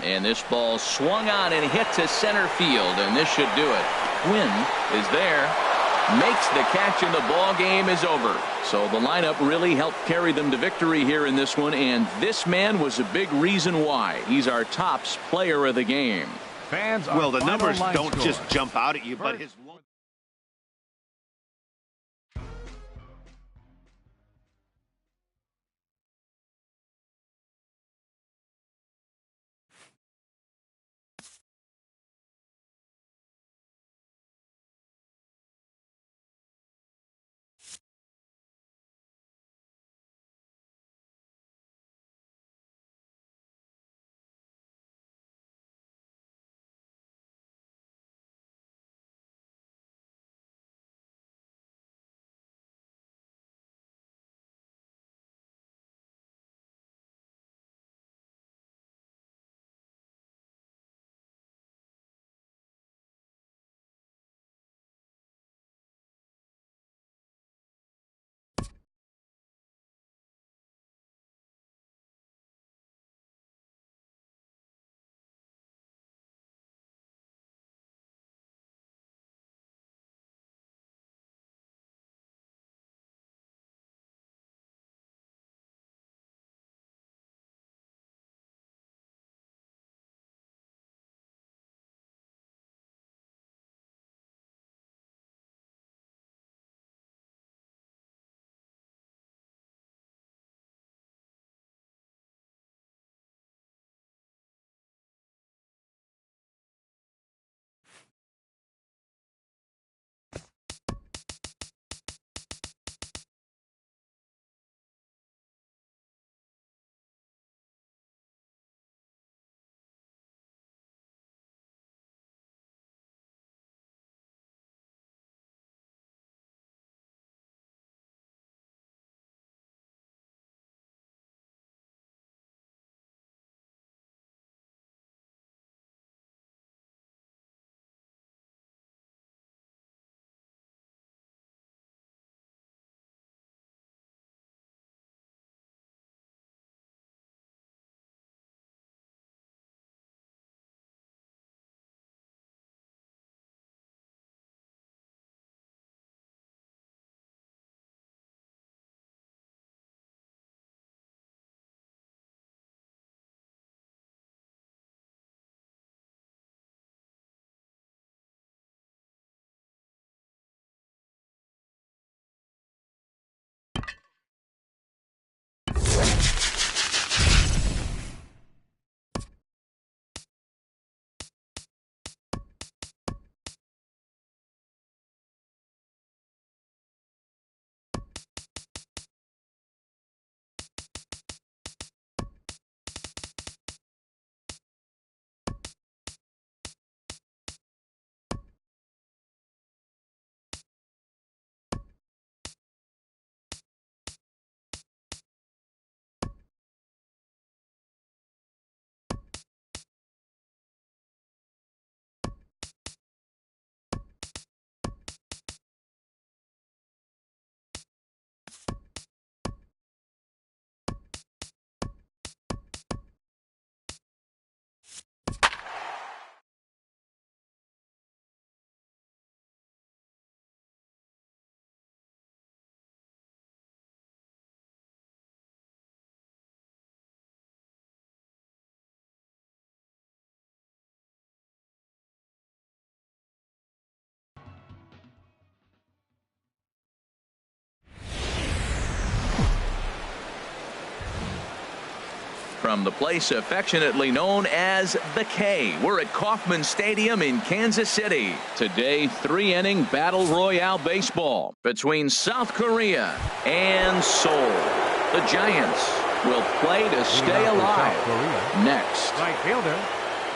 And this ball swung on and hit to center field, and this should do it. Quinn is there, makes the catch, and the ball game is over. So the lineup really helped carry them to victory here in this one, and this man was a big reason why. He's our tops player of the game. Well, the numbers don't just jump out at you, but his from the place affectionately known as the K. We're at Kauffman Stadium in Kansas City. Today, 3-inning battle royale baseball between South Korea and Seoul. The Giants will play to stay alive next. Right fielder,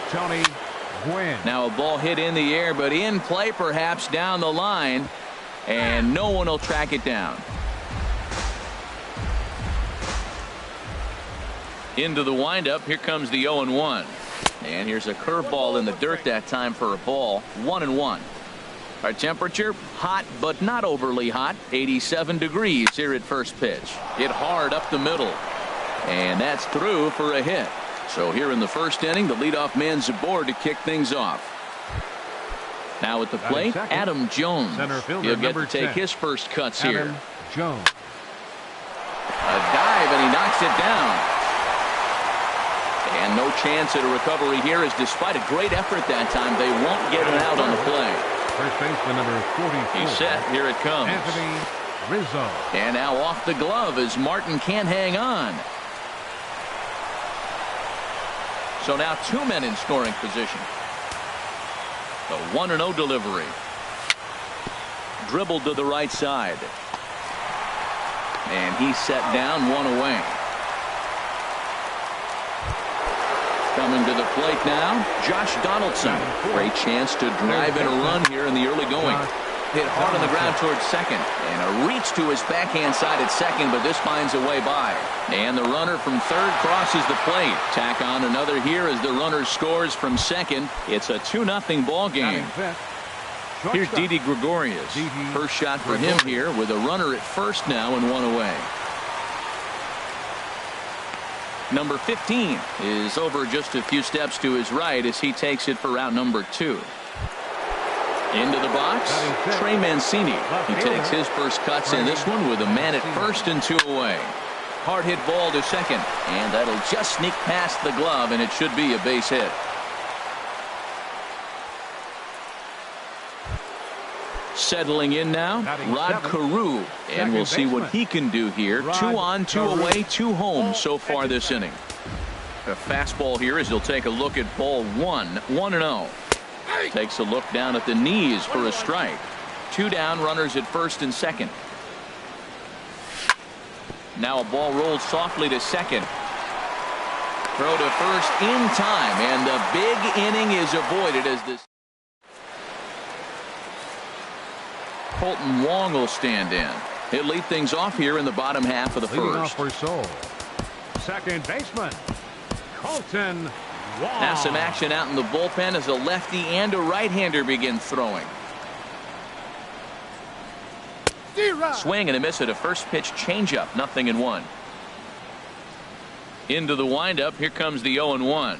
Tony Gwynn. Now a ball hit in the air, but in play perhaps down the line, and no one will track it down. Into the windup, here comes the 0-1. And here's a curveball in the dirt that time for a ball. 1-1. Our temperature, hot but not overly hot. 87 degrees here at first pitch. Hit hard up the middle. And that's through for a hit. So here in the first inning, the leadoff man's aboard to kick things off. Now at the plate, Adam Jones. He'll get to take his first cuts here. Jones. A dive, and he knocks it down. And no chance at a recovery here, as despite a great effort that time, they won't get it out on the play. First baseman number 44. He's set. Here it comes. Anthony Rizzo. And now off the glove as Martin can't hang on. So now 2 men in scoring position. The 1-0 delivery. Dribbled to the right side. And he's set down, 1 away. Coming to the plate now, Josh Donaldson. Great chance to drive in a run here in the early going. Hit hard on the ground towards second. And a reach to his backhand side at second, but this finds a way by. And the runner from third crosses the plate. Tack on another here as the runner scores from second. It's a 2-0 ball game. Here's Didi Gregorius. First shot for him here with a runner at first now and 1 away. Number 15 is over just a few steps to his right as he takes it for route number 2. Into the box, Trey Mancini. He takes his first cuts in this one with a man at first and 2 away. Hard hit ball to second, and that'll just sneak past the glove, and it should be a base hit. Settling in now, Rod Carew, and we'll see what he can do here. 2 on, 2 away, 2 home so far this inning. A fastball here as he'll take a look at ball 1, 1-0. Takes a look down at the knees for a strike. 2 down, runners at first and second. Now a ball rolled softly to second. Throw to first in time, and the big inning is avoided as this. Colton Wong will stand in. He'll lead things off here in the bottom half of the Leading first. off for Seoul, second baseman Colton Wong. Now some action out in the bullpen as a lefty and a right-hander begin throwing. Swing and a miss at a first pitch changeup. 0-1. Into the windup. Here comes the 0-1.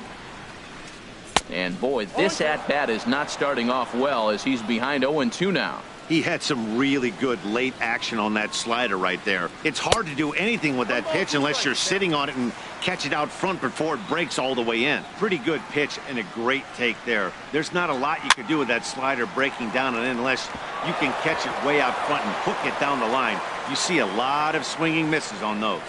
And boy, this at-bat is not starting off well as he's behind 0-2 now. He had some really good late action on that slider right there. It's hard to do anything with that pitch unless you're sitting on it and catch it out front before it breaks all the way in. Pretty good pitch and a great take there. There's not a lot you could do with that slider breaking down and in unless you can catch it way out front and hook it down the line. You see a lot of swinging misses on those.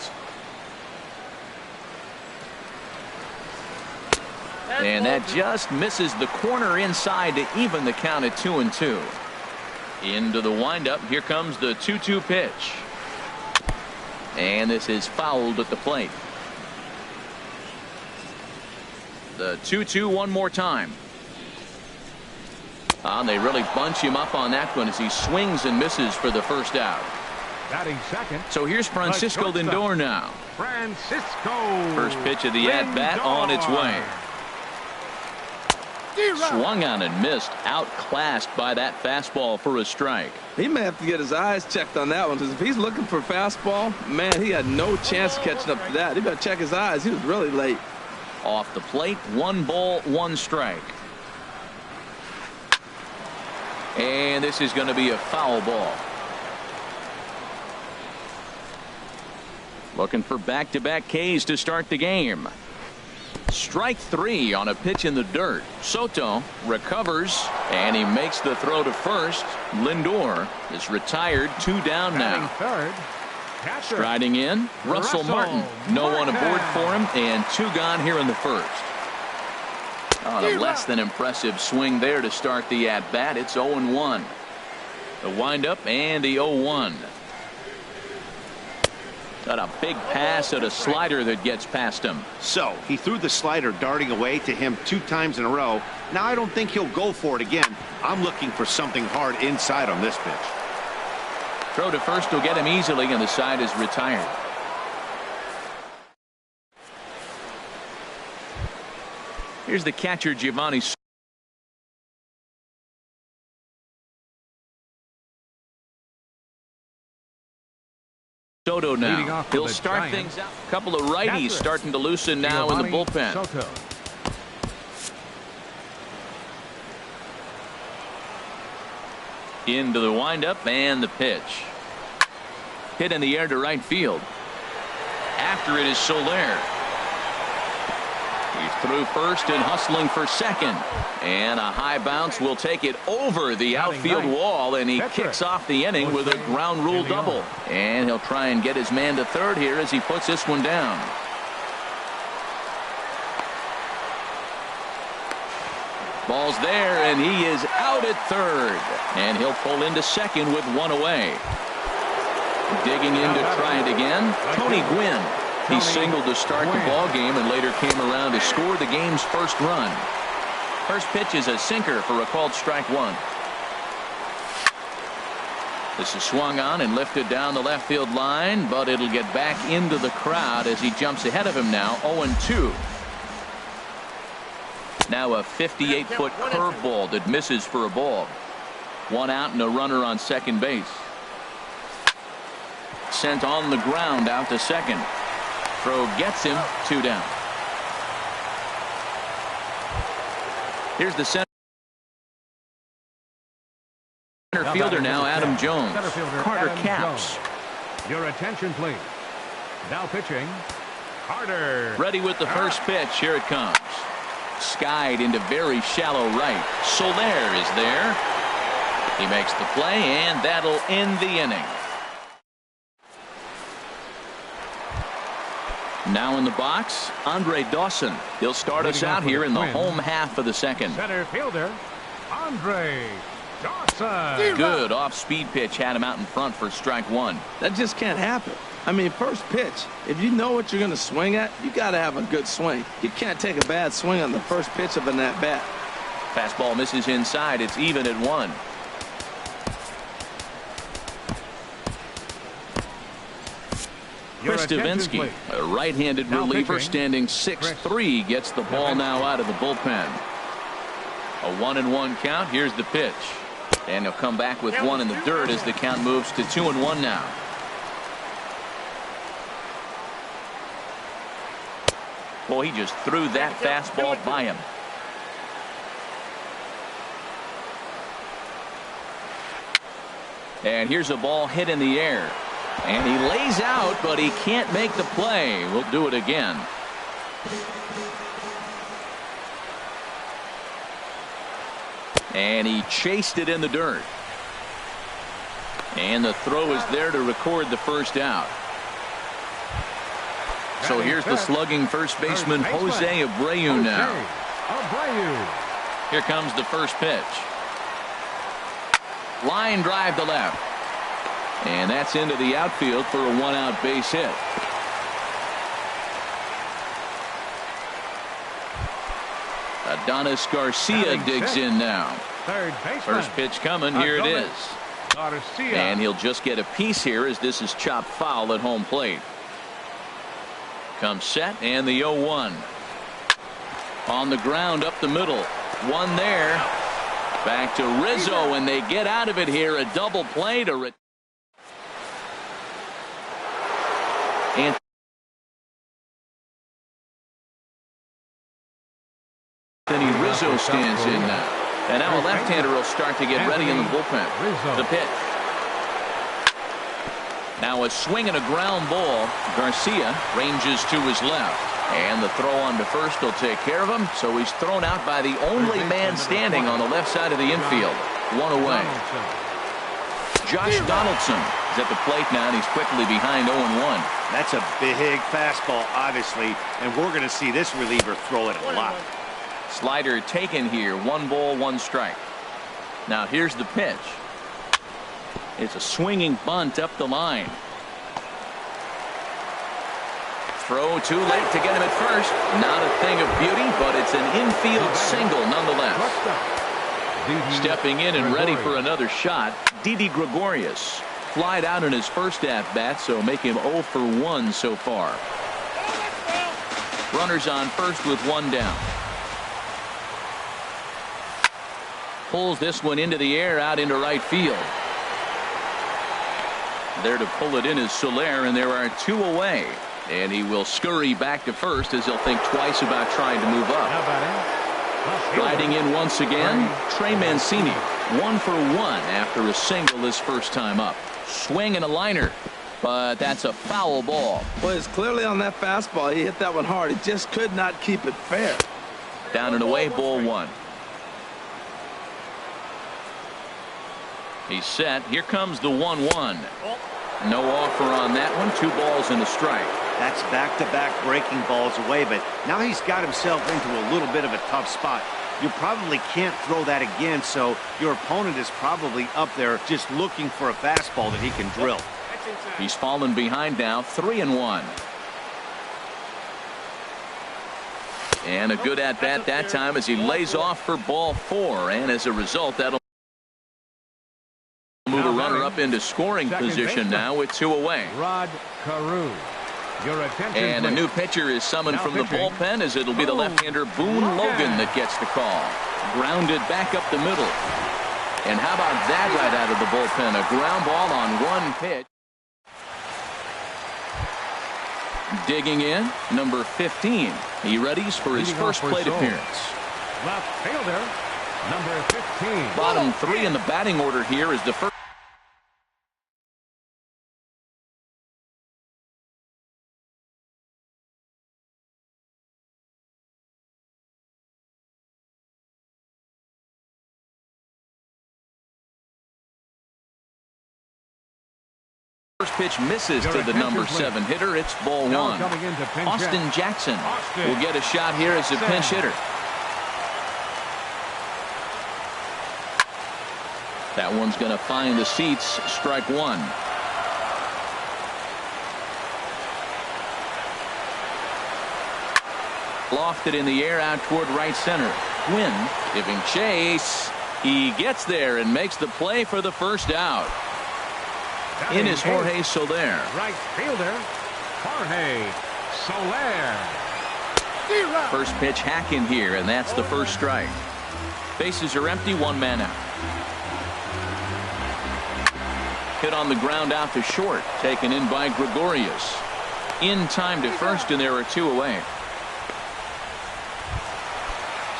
And that just misses the corner inside to even the count at 2-2. Into the windup. Here comes the 2-2 pitch. And this is fouled at the plate. The 2-2 one more time. They really bunch him up on that one as he swings and misses for the first out. Batting second. So here's Francisco Lindor now. Francisco. First pitch of the at-bat on its way. Swung on and missed. Outclassed by that fastball for a strike. He may have to get his eyes checked on that one, because if he's looking for fastball, man, he had no chance of catching up to that. He better check his eyes. He was really late. Off the plate, 1 ball, 1 strike. And this is going to be a foul ball. Looking for back-to-back Ks to start the game. Strike 3 on a pitch in the dirt. Soto recovers, and he makes the throw to first. Lindor is retired, 2 down now. Third, Striding in, Russell Martin. No one aboard for him, and 2 gone here in the first. On a less than impressive swing there to start the at-bat. It's 0-1. The windup and the 0-1. Got a big pass at a slider that gets past him. So he threw the slider darting away to him 2 times in a row. Now I don't think he'll go for it again. I'm looking for something hard inside on this pitch. Throw to first will get him easily, and the side is retired. Here's the catcher, Giovanni Soto now. He'll start things out. A couple of righties starting to loosen now in the bullpen. Soto. Into the windup and the pitch. Hit in the air to right field. After it is Soler. He's through first and hustling for second. And a high bounce will take it over the outfield wall, and he kicks off the inning with a ground rule double. And he'll try and get his man to third here as he puts this one down. Ball's there, and he is out at third. And he'll pull into second with 1 away. Digging in to try it again, Tony Gwynn. He singled to start the ball game and later came around to score the game's first run. First pitch is a sinker for a called strike 1. This is swung on and lifted down the left field line, but it'll get back into the crowd as he jumps ahead of him now. 0-2. Now a 58-foot curveball that misses for a ball. 1 out and a runner on second base. Sent on the ground out to second. Throw gets him, 2 down. Here's the center fielder now, Adam Jones. Carter Capps. Your attention, please. Now pitching, Carter. Ready with the first pitch. Here it comes. Skied into very shallow right. Soler is there. He makes the play, and that'll end the inning. Now in the box, Andre Dawson. He'll start us out here in the home half of the second. Center fielder, Andre Dawson. Good off-speed pitch had him out in front for strike 1. That just can't happen. I mean, first pitch, if you know what you're going to swing at, you got to have a good swing. You can't take a bad swing on the first pitch of an at-bat. Fastball misses inside. It's even at 1. Chris Davinsky, a right-handed reliever, standing 6'3", gets the ball now out of the bullpen. A 1-1 count. Here's the pitch. And he'll come back with 1 in the dirt as the count moves to 2-1 now. Boy, he just threw that fastball by him. And here's a ball hit in the air. And he lays out, but he can't make the play. We'll do it again. And he chased it in the dirt. And the throw is there to record the first out. So here's the slugging first baseman, Jose Abreu now. Here comes the first pitch. Line drive to left. And that's into the outfield for a 1-out base hit. Adonis Garcia digs in now. First pitch coming. Here it is. And he'll just get a piece here as this is chopped foul at home plate. Comes set and the 0-1. On the ground up the middle. 1 there. Back to Rizzo, and they get out of it here. A double play to Anthony Rizzo stands in now. And now a left-hander will start to get ready in the bullpen. The pitch. Now a swing and a ground ball. Garcia ranges to his left. And the throw on to first will take care of him. So he's thrown out by the only man standing on the left side of the infield. 1 away. Josh Donaldson He's at the plate now, and he's quickly behind 0-1. That's a big fastball, obviously, and we're going to see this reliever throw it a lot. Slider taken here. 1 ball, 1 strike. Now here's the pitch. It's a swinging bunt up the line. Throw too late to get him at first. Not a thing of beauty, but it's an infield single nonetheless. Stepping in and ready for another shot, Didi Gregorius. Flied out in his first at-bat, so make him 0 for 1 so far. Runners on first with 1 down. Pulls this one into the air out into right field. There to pull it in is Soler, and there are 2 away. And he will scurry back to first as he'll think twice about trying to move up. Riding in once again, Trey Mancini. 1 for 1 after a single his first time up. Swing and a liner, but that's a foul ball. Well, it's clearly on that fastball. He hit that one hard. He just could not keep it fair. Down and away, ball 1. He's set. Here comes the 1-1. No offer on that one. 2 balls and a strike. That's back-to-back breaking balls away, but now he's got himself into a little bit of a tough spot. You probably can't throw that again, so your opponent is probably up there just looking for a fastball that he can drill. He's fallen behind now, 3-1. And a good at-bat that time as he lays off for ball 4, and as a result, that'll move a runner up into scoring position now with 2 away. Rod Carew. And a new pitcher is summoned from the bullpen, as it'll be the left-hander Boone Logan that gets the call. Grounded back up the middle. And how about that right out of the bullpen? A ground ball on 1 pitch. Digging in, number 15. He readies for his first plate appearance. Left fielder, number 15. Bottom 3 in the batting order here is the first. First pitch misses to the number 7 hitter. It's ball 1. Austin Jackson will get a shot here as a pinch hitter. That one's going to find the seats. Strike 1. Lofted in the air out toward right center. Quinn giving chase. He gets there and makes the play for the first out. In is Jorge Soler. Right fielder, Jorge Soler. First pitch hack in here, and that's the first strike. Bases are empty, 1 man out. Hit on the ground out to short, taken in by Gregorius. In time to first, and there are 2 away.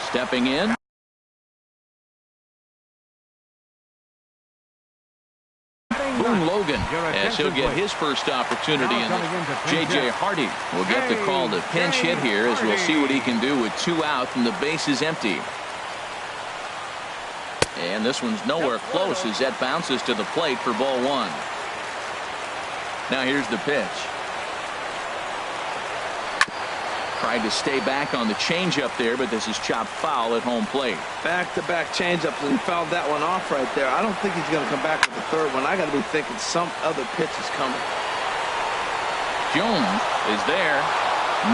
Stepping in. Boone Logan, as he'll get his first opportunity, and J.J. Hardy will get the call to pinch hit here, as we'll see what he can do with 2 out and the base is empty. And this one's nowhere close as that bounces to the plate for ball 1. Now here's the pitch. Tried to stay back on the changeup there, but this is chopped foul at home plate. Back-to-back changeups, and he fouled that one off right there. I don't think he's going to come back with the third one. I got to be thinking some other pitch is coming. Jones is there,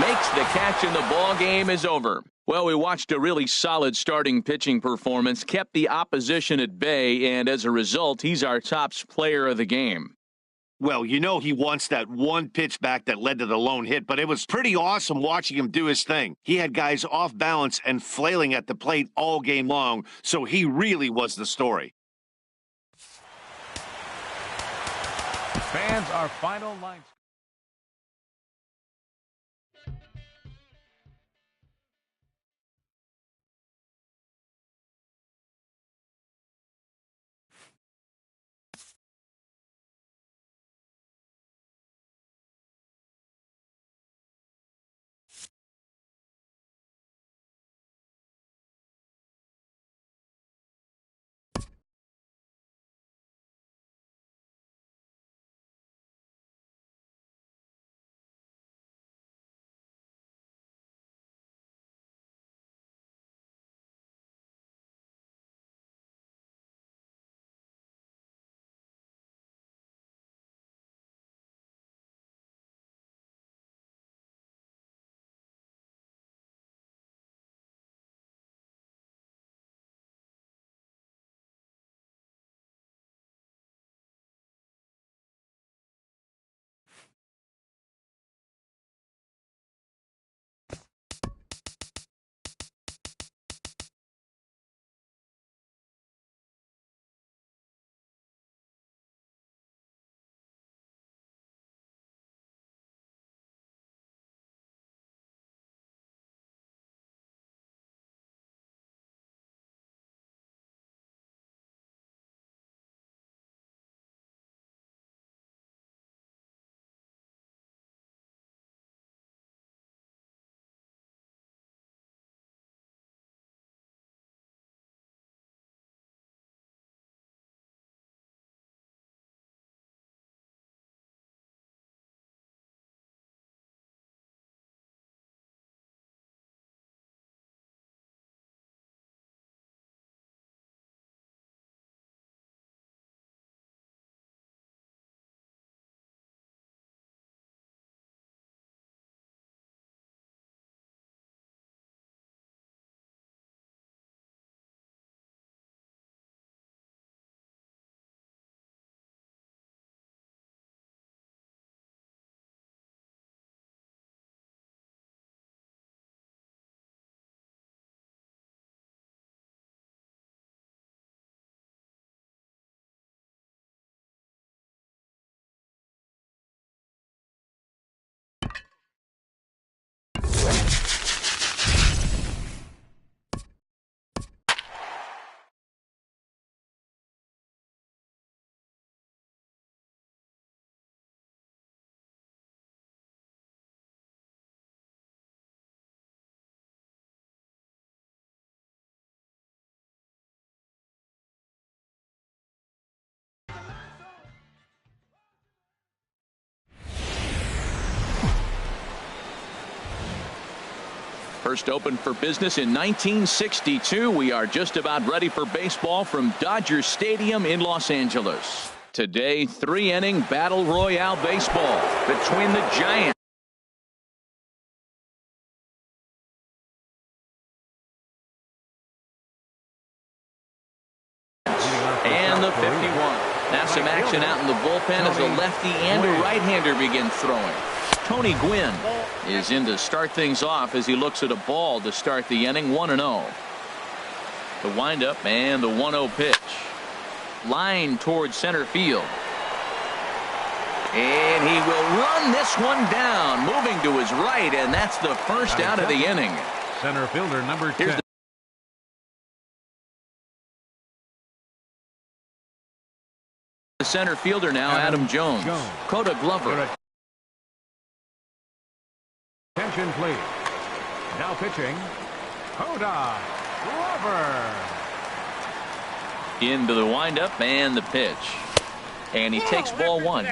makes the catch, and the ball game is over. Well, we watched a really solid starting pitching performance, kept the opposition at bay, and as a result, he's our top player of the game. Well, you know he wants that 1 pitch back that led to the lone hit, but it was pretty awesome watching him do his thing. He had guys off balance and flailing at the plate all game long, so he really was the story. Fans, our final line. First opened for business in 1962. We are just about ready for baseball from Dodger Stadium in Los Angeles. Today, 3-inning battle royale baseball between the Giants and the 51. Now some action out in the bullpen as a lefty and a right-hander begin throwing. Tony Gwynn is in to start things off as he looks at a ball to start the inning. 1-0. The windup and the 1-0 pitch. Line towards center field. And he will run this one down, moving to his right, and that's the first out of the inning. Center fielder number 10. The center fielder now, Adam Jones. Coda Glover. Attention, please. Now pitching, Coda Glover. Into the windup and the pitch. And he takes ball one.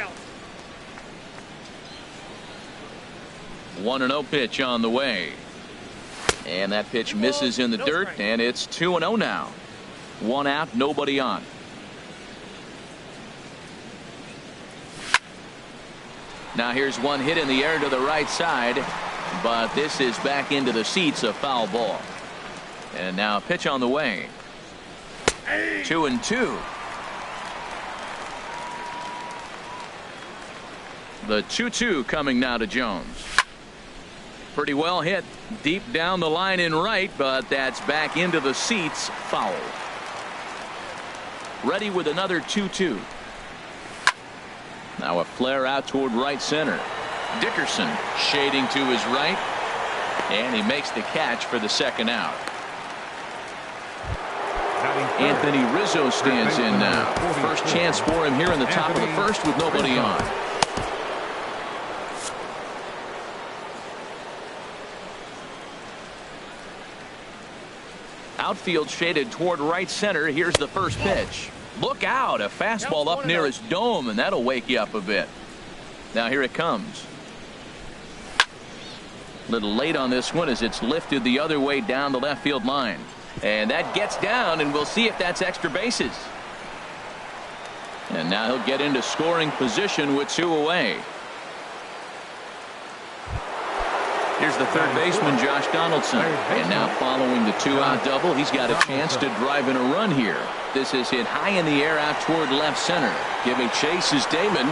1-0 pitch on the way. And that pitch misses in the dirt, and it's 2-0 now. One out, nobody on. Now here's one hit in the air to the right side, but this is back into the seats, a foul ball. And now a pitch on the way. 2-2. The 2-2 coming now to Jones. Pretty well hit deep down the line in right, but that's back into the seats, foul. Ready with another 2-2. Now a flare out toward right center. Dickerson shading to his right, and he makes the catch for the second out. Anthony Rizzo stands in now. First chance for him here in the top of the first with nobody on. Outfield shaded toward right center. Here's the first pitch. Look out, a fastball up near his dome, and that'll wake you up a bit. Now here it comes. Little late on this one as it's lifted the other way down the left field line. And that gets down, and we'll see if that's extra bases. And now he'll get into scoring position with two away. Here's the third baseman, Josh Donaldson. And now following the two-out double, he's got a chance to drive in a run here. This is hit high in the air out toward left center. Giving chase is Damon.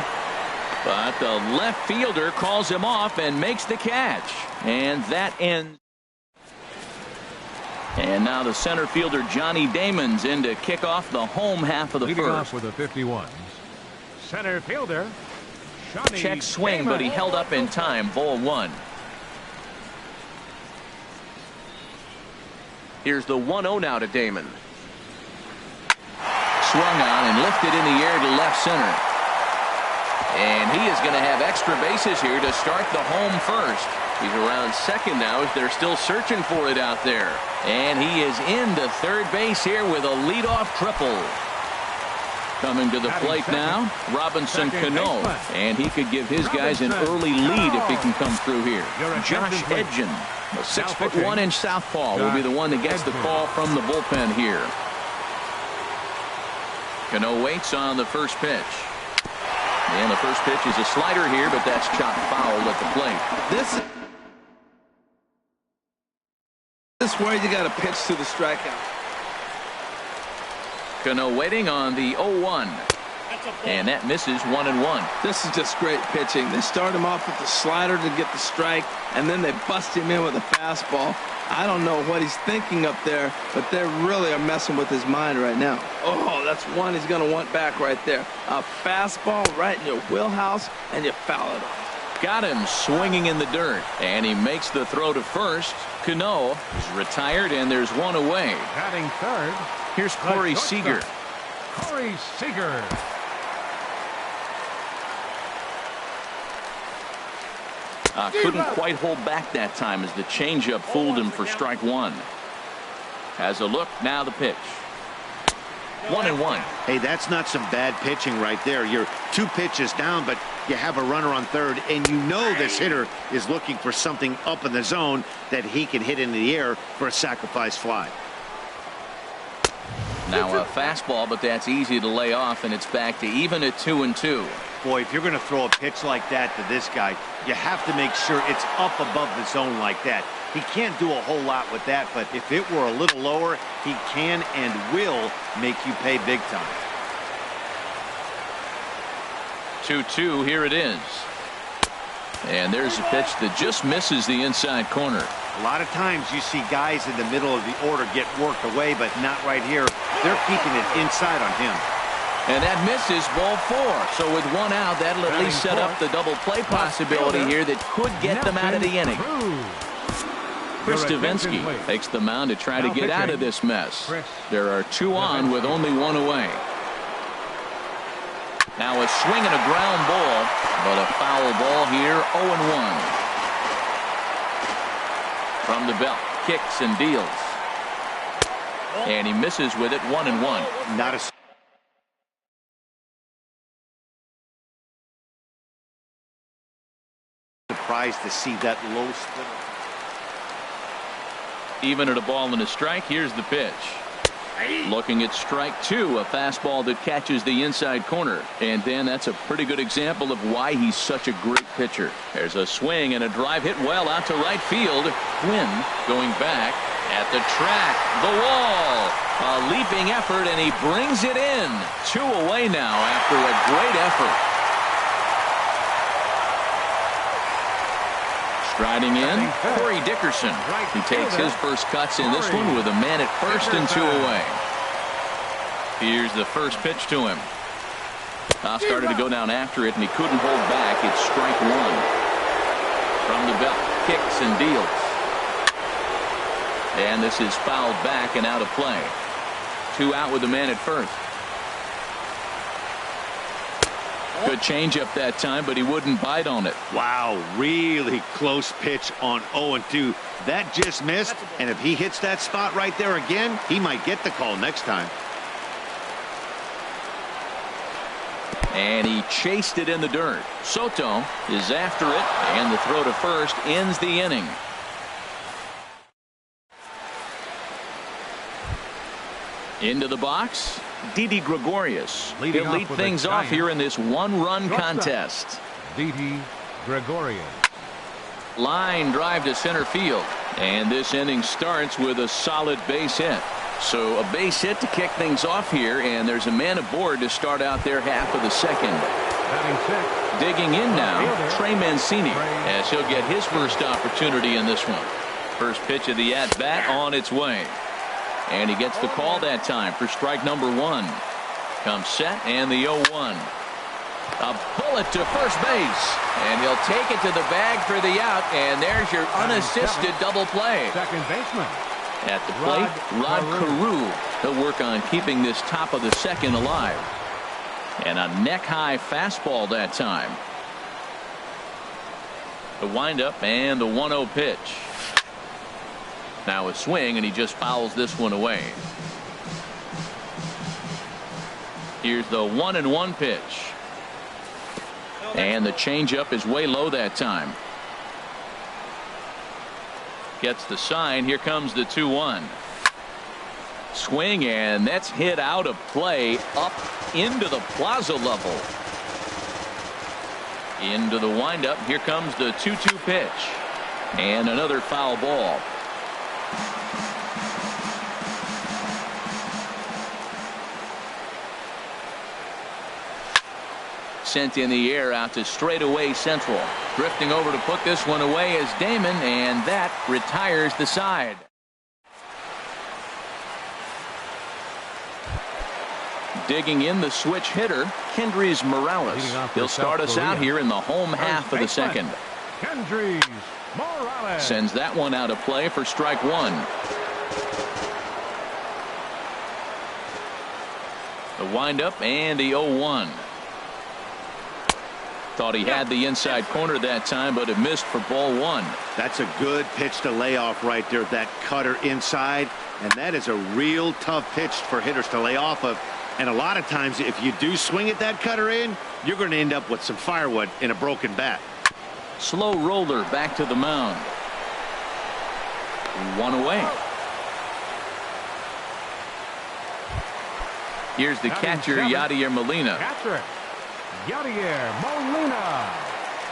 But the left fielder calls him off and makes the catch. And that ends. And now the center fielder, Johnny Damon's in to kick off the home half of the Leading first. off with the 51. Center fielder, Johnny Check swing, Damon. but he held up in time. Ball one. Here's the 1-0 now to Damon. Swung on and lifted in the air to left center. And he is going to have extra bases here to start the home first. He's around second now as they're still searching for it out there. And he is into third base here with a leadoff triple. Coming to the plate now, Robinson Cano. And he could give his guys an early lead if he can come through here. Josh Edgen, a 6'1" southpaw, will be the one that gets the call from the bullpen here. Cano waits on the first pitch. And the first pitch is a slider here, but that's chopped foul at the plate. This is where you got to pitch to the strikeout. Cano waiting on the 0-1. And that misses 1-1. This is just great pitching. They start him off with the slider to get the strike, and then they bust him in with a fastball. I don't know what he's thinking up there, but they really are messing with his mind right now. Oh, that's one he's going to want back right there. A fastball right in your wheelhouse, and you foul it off. Got him swinging in the dirt, and he makes the throw to first. Cano is retired, and there's one away. Batting third, Here's Corey Seager. Corey Seager. Couldn't quite hold back that time as the changeup fooled him for strike one. Has a look, now the pitch. 1-1. Hey, that's not some bad pitching right there. You're 2 pitches down, but you have a runner on third, and you know this hitter is looking for something up in the zone that he can hit into the air for a sacrifice fly. Now a fastball, but that's easy to lay off, and it's back to even at 2-2. Boy, if you're going to throw a pitch like that to this guy, you have to make sure it's up above the zone like that. He can't do a whole lot with that, but if it were a little lower, he can and will make you pay big time. 2-2, here it is. And there's a pitch that just misses the inside corner. A lot of times you see guys in the middle of the order get worked away, but not right here. They're keeping it inside on him. And that misses, ball 4. So with 1 out, that'll at least set up the double play possibility here that could get them out of the inning. Chris Davinsky takes the mound to try to get out of this mess. There are 2 on with only 1 away. Now a swing and a ground ball, but a foul ball here, 0-1. From the belt, kicks and deals. And he misses with it, 1-1. Not a surprised to see that low split. Even at a ball and a strike, here's the pitch. Looking at strike 2, a fastball that catches the inside corner. And then that's a pretty good example of why he's such a great pitcher. There's a swing and a drive hit well out to right field. Quinn going back at the track, the wall. A leaping effort, and he brings it in. 2 away now after a great effort. Striding in, Corey Dickerson. He takes his first cuts in this one with a man at first and 2 away. Here's the first pitch to him. Tough started to go down after it, and he couldn't hold back. It's strike 1. From the belt, kicks and deals. And this is fouled back and out of play. 2 out with the man at first. Good changeup that time, but he wouldn't bite on it. Wow, really close pitch on 0-2. That just missed, and if he hits that spot right there again, he might get the call next time. And he chased it in the dirt. Soto is after it, and the throw to first ends the inning. Into the box, Didi Gregorius. He'll lead things off here in this 1-run contest. Didi Gregorius. Line drive to center field. And this inning starts with a solid base hit. So a base hit to kick things off here, and there's a man aboard to start out their half of the second. Digging in now, Trey Mancini, as he'll get his first opportunity in this one. First pitch of the at-bat on its way. And he gets the call that time for strike number 1. Comes set, and the 0-1. A bullet to first base, and he'll take it to the bag for the out, and there's your unassisted double play. Second baseman. At the plate, Rod Carew. He'll work on keeping this top of the second alive. And a neck-high fastball that time. The windup and the 1-0 pitch. Now a swing, and he just fouls this one away. Here's the 1-1 pitch. And the changeup is way low that time. Gets the sign. Here comes the 2-1. Swing, and that's hit out of play up into the plaza level. Into the windup. Here comes the 2-2 pitch. And another foul ball. Sent in the air out to straightaway central. Drifting over to put this one away is Damon, and that retires the side. Digging in the switch hitter, Kendrys Morales. He'll start us out here in the home half of the second. Kendrys Morales sends that one out of play for strike 1. The windup and the 0-1. Thought he had the inside corner that time, but it missed for ball one. That's a good pitch to lay off right there, that cutter inside. And that is a real tough pitch for hitters to lay off of. And a lot of times, if you do swing at that cutter in, you're going to end up with some firewood in a broken bat. Slow roller back to the mound. One away. Here's the catcher, Yadier Molina. Catcher, Yadier Molina.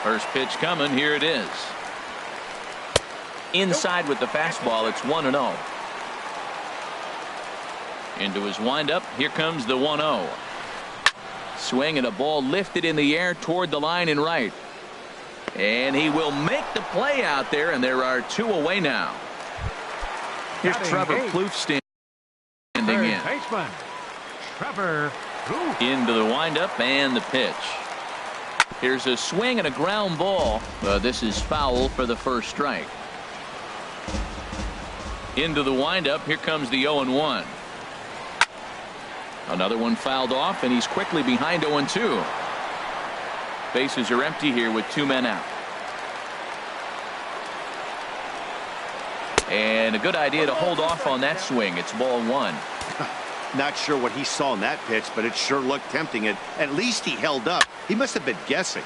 First pitch coming. Here it is. Inside with the fastball. It's 1-0. Into his windup. Here comes the 1-0. Swing and a ball lifted in the air toward the line in right. And he will make the play out there, and there are two away now. Here's Trevor Plouffe standing in. Baseman, Trevor Plouffe. Into the windup and the pitch. Here's a swing and a ground ball. This is foul for the first strike. Into the windup. Here comes the 0-1. Another one fouled off, and he's quickly behind 0-2. Bases are empty here with two men out. And a good idea to hold off on that swing. It's ball one. Not sure what he saw in that pitch, but it sure looked tempting. And at least he held up. He must have been guessing.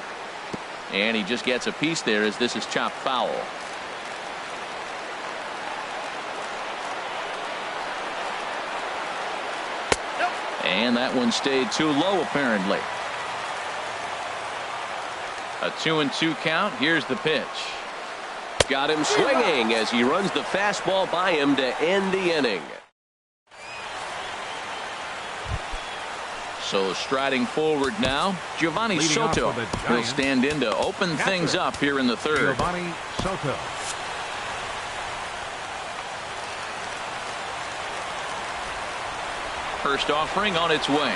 And he just gets a piece there as this is chopped foul. And that one stayed too low, apparently. A 2-2 count. Here's the pitch. Got him swinging as he runs the fastball by him to end the inning. So striding forward now, Giovanni Soto will stand in to open things up here in the third. Giovanni Soto. First offering on its way.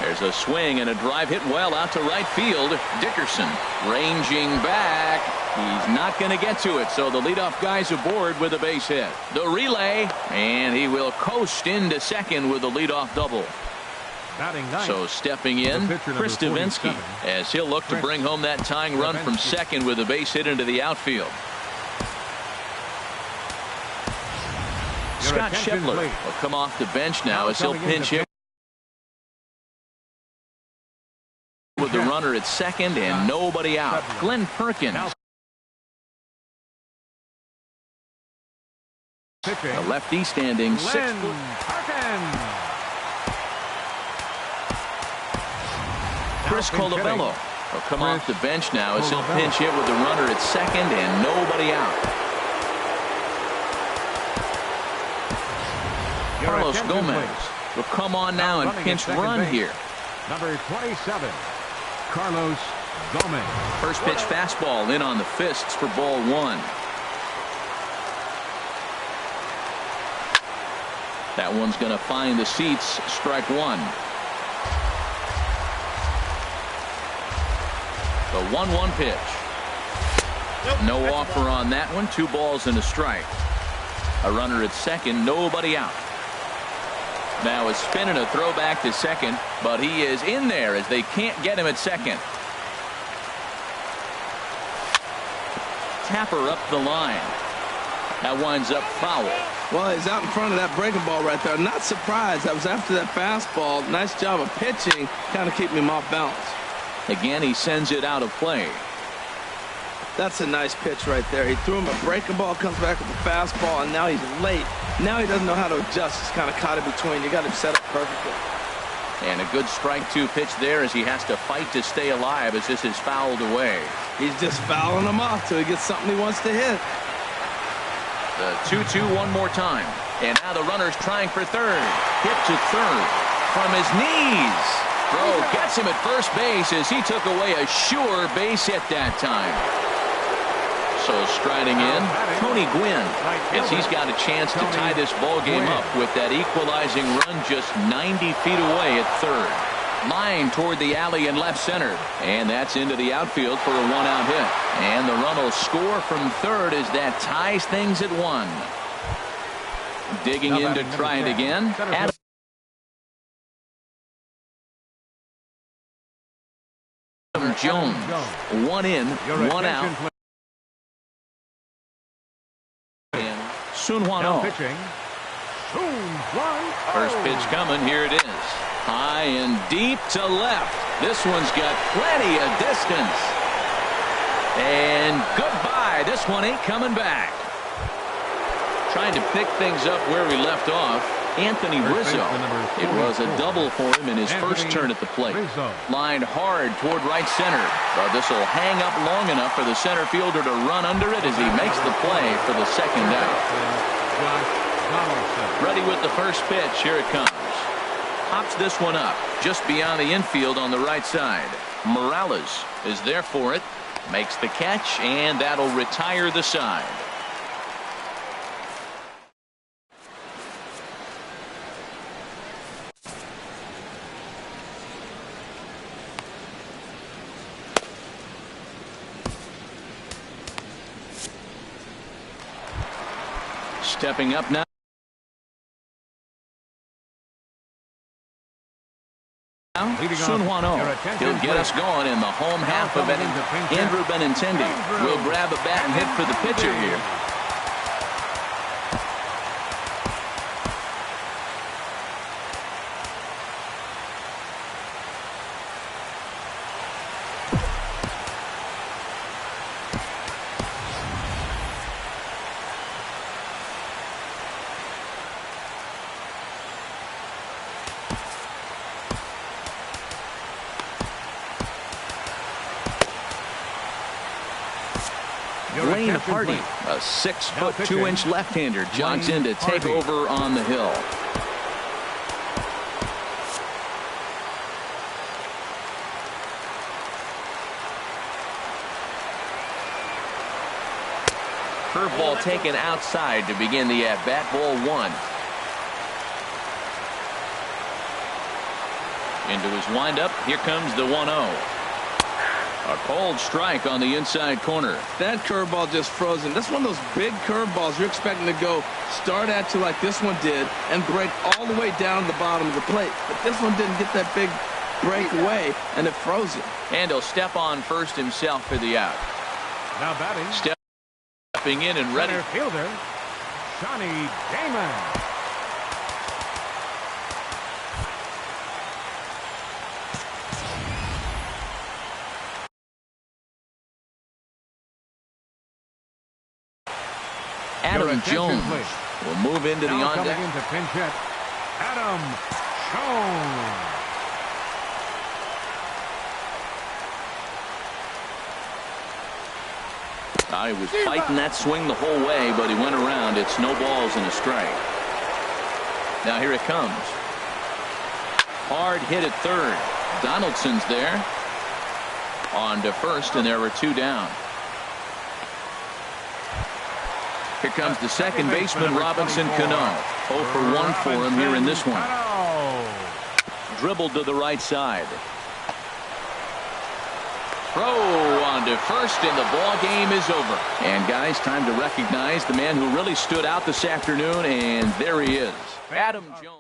There's a swing and a drive hit well out to right field. Dickerson ranging back. He's not going to get to it, so the leadoff guy's aboard with a base hit. The relay, and he will coast into second with a leadoff double. So stepping in, Chris Davinsky, as he'll look to bring home that tying run from second with a base hit into the outfield. Scott Scheffler will come off the bench now as he'll pinch hit with the runner at second and nobody out. Glenn Perkins, the lefty, standing 6 foot. Chris Colabello will come off the bench now as he'll pinch hit with the runner at second and nobody out. Carlos Gomez will come on now and pinch run here. Number 27, Carlos Gomez. First pitch fastball in on the fists for ball one. That one's going to find the seats. Strike one. The 1-1 pitch. No offer on that one. 2 balls and a strike. A runner at second. Nobody out. Now is spinning a throw back to second, but he is in there as they can't get him at second. Tapper up the line. That winds up foul. Well, he's out in front of that breaking ball right there. Not surprised. That was after that fastball. Nice job of pitching, kind of keeping him off balance. Again, he sends it out of play. That's a nice pitch right there. He threw him a breaking ball, comes back with a fastball, and now he's late. Now he doesn't know how to adjust. He's kind of caught in between. You got him set up perfectly. And a good strike two pitch there as he has to fight to stay alive as this is fouled away. He's just fouling him off till he gets something he wants to hit. The 2-2 one more time. And now the runner's trying for third. Hit to third from his knees. Throw gets him at first base as he took away a sure base hit that time. So striding in, Tony Gwynn, as he's got a chance to tie this ball game up with that equalizing run just 90 feet away at third. Line toward the alley in left center, and that's into the outfield for a one-out hit. And the run will score from third as that ties things at 1. Digging in to try it again. Jones. One in, one out. And Soon-Hwan-Oh. First pitch coming. Here it is. High and deep to left. This one's got plenty of distance. And goodbye. This one ain't coming back. Trying to pick things up where we left off. Anthony Rizzo. It was a double for him in his first turn at the plate. Lined hard toward right center. But this will hang up long enough for the center fielder to run under it as he makes the play for the second out. Ready with the first pitch. Here it comes. Pops this one up just beyond the infield on the right side. Morales is there for it. Makes the catch, and that'll retire the side. Stepping up now. Soon-Hwan-Oh. He'll get us going in the home half of it. Andrew Benintendi will grab a bat and hit for the pitcher here. Lane Hardy, a 6'2" left-hander, jogs in to take over on the hill. Curveball taken outside to begin the at-bat. Ball one. Into his windup. Here comes the 1-0. A cold strike on the inside corner. That curveball just frozen. That's one of those big curveballs you're expecting to go start at you like this one did and break all the way down to the bottom of the plate. But this one didn't get that big breakaway, and it froze it. And he'll step on first himself for the out. Now batting. Stepping in and ready. Center fielder, Johnny Damon. Adam Jones will move into the on deck. Into pinch hit, Adam Jones. He was fighting that swing the whole way, but he went around. It's no balls and a strike. Now here it comes. Hard hit at third. Donaldson's there. On to first, and there were two down. Here comes the second baseman, Robinson Cano. 0 for 1 for him here in this one. Dribbled to the right side. Throw on to first, and the ball game is over. And guys, time to recognize the man who really stood out this afternoon, and there he is, Adam Jones.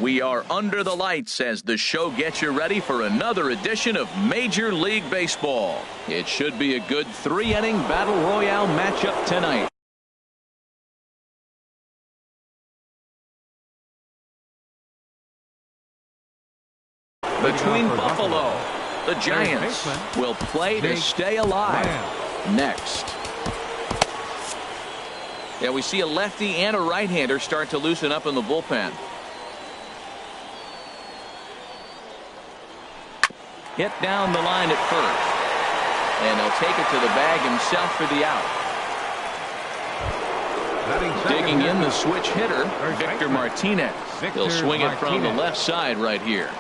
We are under the lights as the show gets you ready for another edition of Major League Baseball. It should be a good 3-inning battle royale matchup tonight. Between Buffalo, the Giants will play to stay alive. Next. Yeah, we see a lefty and a right-hander start to loosen up in the bullpen. Hit down the line at first. And he'll take it to the bag himself for the out. Digging in the switch hitter, Victor Martinez. He'll swing it from the left side right here.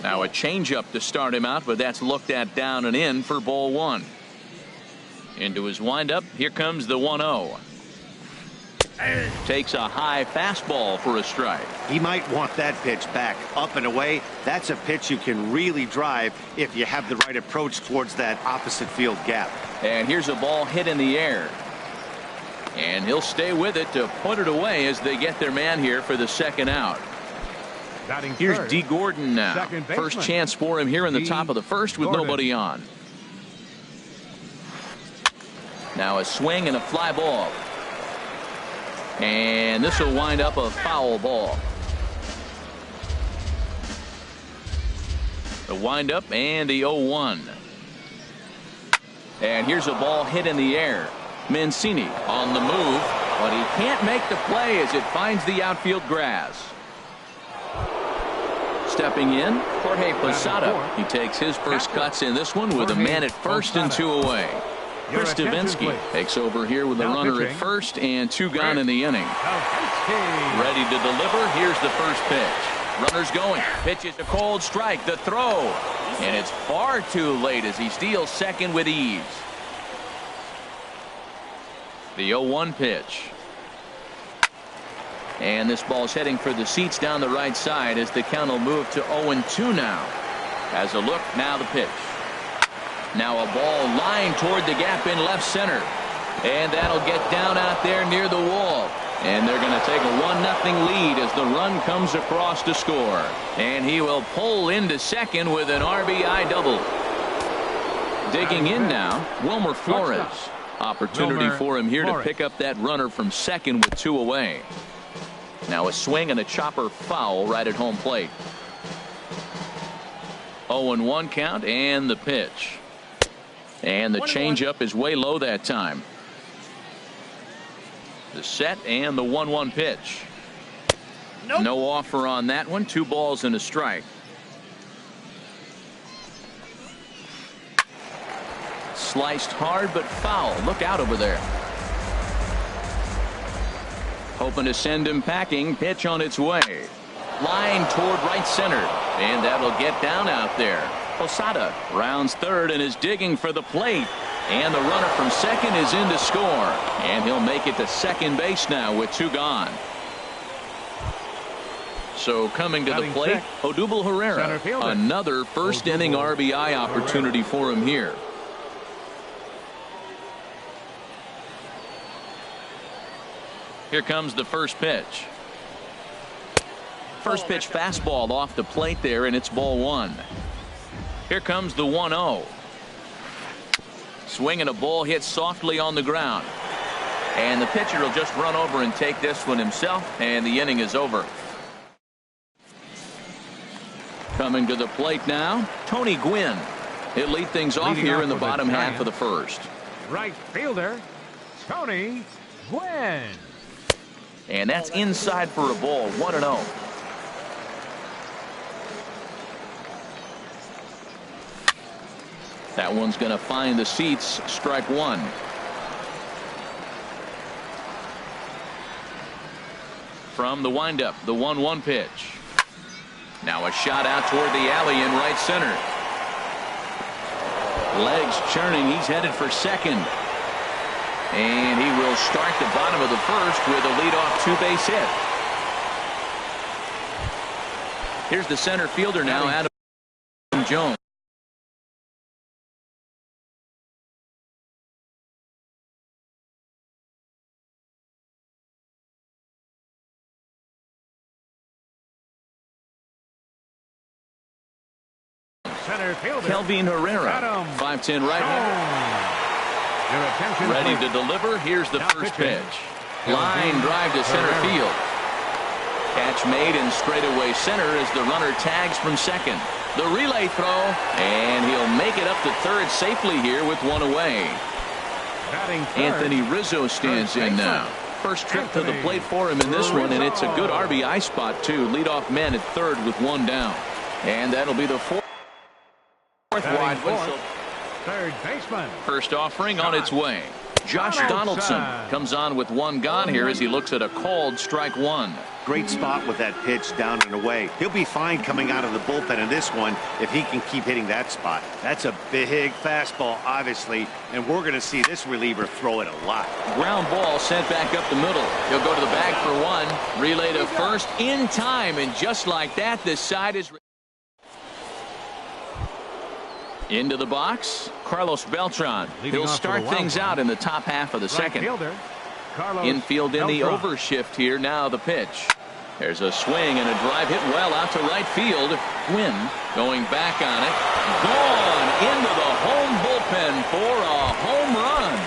Now a changeup to start him out, but that's looked at down and in for ball one. Into his windup, here comes the 1-0. Takes a high fastball for a strike. He might want that pitch back, up and away. That's a pitch you can really drive if you have the right approach towards that opposite field gap. And here's a ball hit in the air. And he'll stay with it to put it away as they get their man here for the second out. Here's D. Gordon now. First chance for him here in the top of the first with nobody on. Now a swing and a fly ball. And this will wind up a foul ball. The windup and the 0-1. And here's a ball hit in the air. Mancini on the move, but he can't make the play as it finds the outfield grass. Stepping in, Jorge Posada. He takes his first cuts in this one with a man at first and 2 away. Chris Davinsky takes over here with a runner at first and 2 gone in the inning. Ready to deliver. Here's the first pitch. Runners going. Pitches a cold strike. The throw. And it's far too late as he steals second with ease. The 0-1 pitch. And this ball's heading for the seats down the right side as the count will move to 0-2 now. As a look, now the pitch. Now a ball lined toward the gap in left center. And that'll get down out there near the wall. And they're going to take a 1-0 lead as the run comes across to score. And he will pull into second with an RBI double. Digging in now, Wilmer Flores. Opportunity for him here to pick up that runner from second with 2 away. Now a swing and a chopper foul right at home plate. 0-1 count and the pitch. And the changeup is way low that time. The set and the 1-1 pitch. Nope. No offer on that one. 2 balls and a strike. Sliced hard but foul. Look out over there. Hoping to send him packing. Pitch on its way. Line toward right center. And that'll get down out there. Posada rounds third and is digging for the plate. And the runner from second is in to score. And he'll make it to second base now with 2 gone. So coming to the plate, Odubel Herrera. Another first inning RBI opportunity for him here. Here comes the first pitch. First pitch fastball off the plate there, and it's ball 1. Here comes the 1-0. Swinging a ball hit softly on the ground. And the pitcher will just run over and take this one himself, and the inning is over. Coming to the plate now, Tony Gwynn. He'll lead things off here in the bottom half of the first. Right fielder, Tony Gwynn. And that's inside for a ball, 1-0. That one's going to find the seats, strike 1. from the windup, the 1-1 pitch. Now a shot out toward the alley in right center. Legs churning. He's headed for second. And he will start the bottom of the first with a leadoff two-base hit. Here's the center fielder now, Adam Jones. Center fielder Kelvin Herrera, 5'10" right hand. Ready to deliver. Here's the first pitch. Line drive to center field. Catch made in straightaway center as the runner tags from second. The relay throw, and he'll make it up to third safely here with one away. Anthony Rizzo stands in now. First trip to the plate for him in this one, and it's a good RBI spot too. Leadoff man at third with one down. And that'll be the fourth wide whistle. Third baseman. First offering on its way. Josh Donaldson comes on with one gone here as he looks at a called strike one. Great spot with that pitch down and away. He'll be fine coming out of the bullpen in this one if he can keep hitting that spot. That's a big fastball, obviously, and we're going to see this reliever throw it a lot. Ground ball sent back up the middle. He'll go to the bag for one. Relay to first in time, and just like that, this side is into the box. Carlos Beltran. He'll start things out in the top half of the second. Infield in the overshift here. Now the pitch. There's a swing and a drive hit well out to right field. Gwynn going back on it. Gone into the home bullpen for a home run.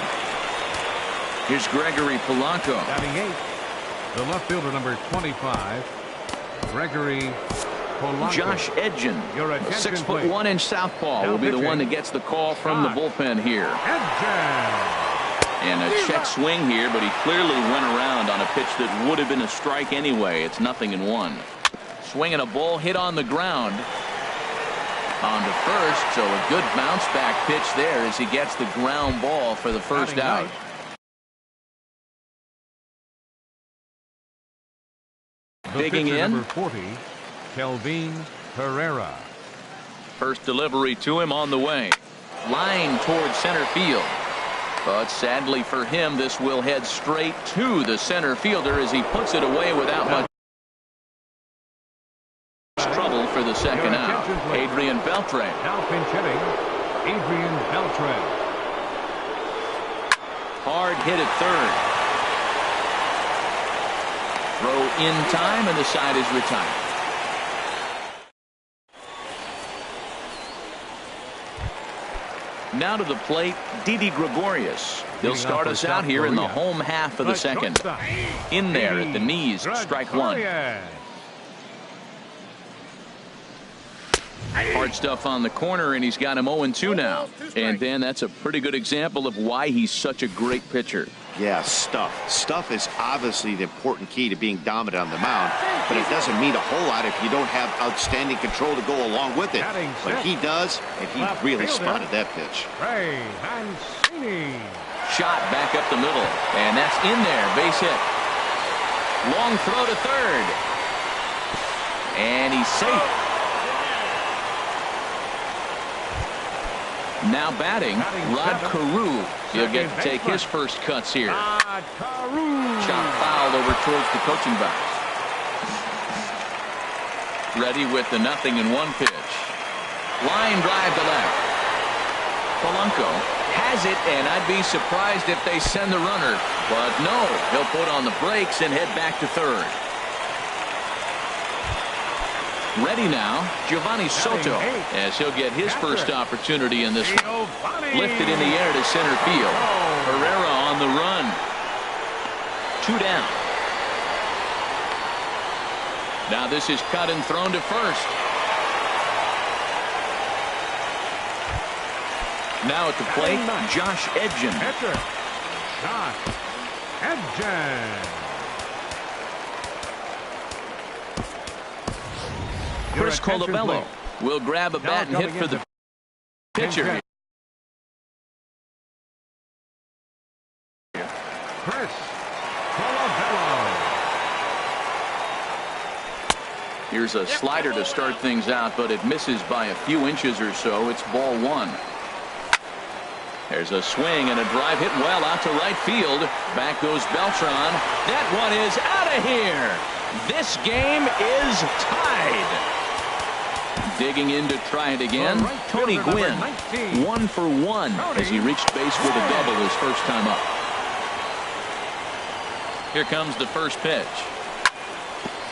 Here's Gregory Polanco. Batting eighth, the left fielder, number 25, Gregory Polanco. Josh Edgen, a 6'1" southpaw, will be the one that gets the call from the bullpen here. And a check swing here, but he clearly went around on a pitch that would have been a strike anyway. It's 0-1. Swinging a ball hit on the ground. On to first, so a good bounce back pitch there as he gets the ground ball for the first out. Digging in. Number 40, Kelvin Herrera. First delivery to him on the way. Line towards center field. But sadly for him, this will head straight to the center fielder as he puts it away without much trouble for the second out. Adrian Beltre. Now pinch hitting, Adrian Beltre. Hard hit at third. Throw in time, and the side is retired. Now to the plate, Didi Gregorius. He'll start us out here in the home half of the second. In there at the knees, strike one. Hard stuff on the corner, and he's got him 0-2 now. And then that's a pretty good example of why he's such a great pitcher. Yeah, stuff. Stuff is obviously the important key to being dominant on the mound, but it doesn't mean a whole lot if you don't have outstanding control to go along with it. But he does, and he really spotted that pitch. Shot back up the middle, and that's in there. Base hit. Long throw to third. And he's safe. Now batting, Rod Carew. He'll get to take his first cuts here. Shot fouled over towards the coaching box. Ready with the 0-1 pitch. Line drive to left. Polanco has it, and I'd be surprised if they send the runner. But no, he'll put on the brakes and head back to third. Ready now, Giovanni Soto, as he'll get his first opportunity in this one. Lifted in the air to center field. Herrera on the run. 2 down. Now this is cut and thrown to first. Now at the plate, Josh Edgen. Josh Edgen. Chris Colabello will grab a bat and hit for the pitcher. Chris Colabello. Here's a slider to start things out, but it misses by a few inches or so. It's ball one. There's a swing and a drive hit well out to right field. Back goes Beltran. That one is out of here. This game is tied. Digging in to try it again. Tony Gwynn, 1 for 1 as he reached base with a double his first time up. Here comes the first pitch.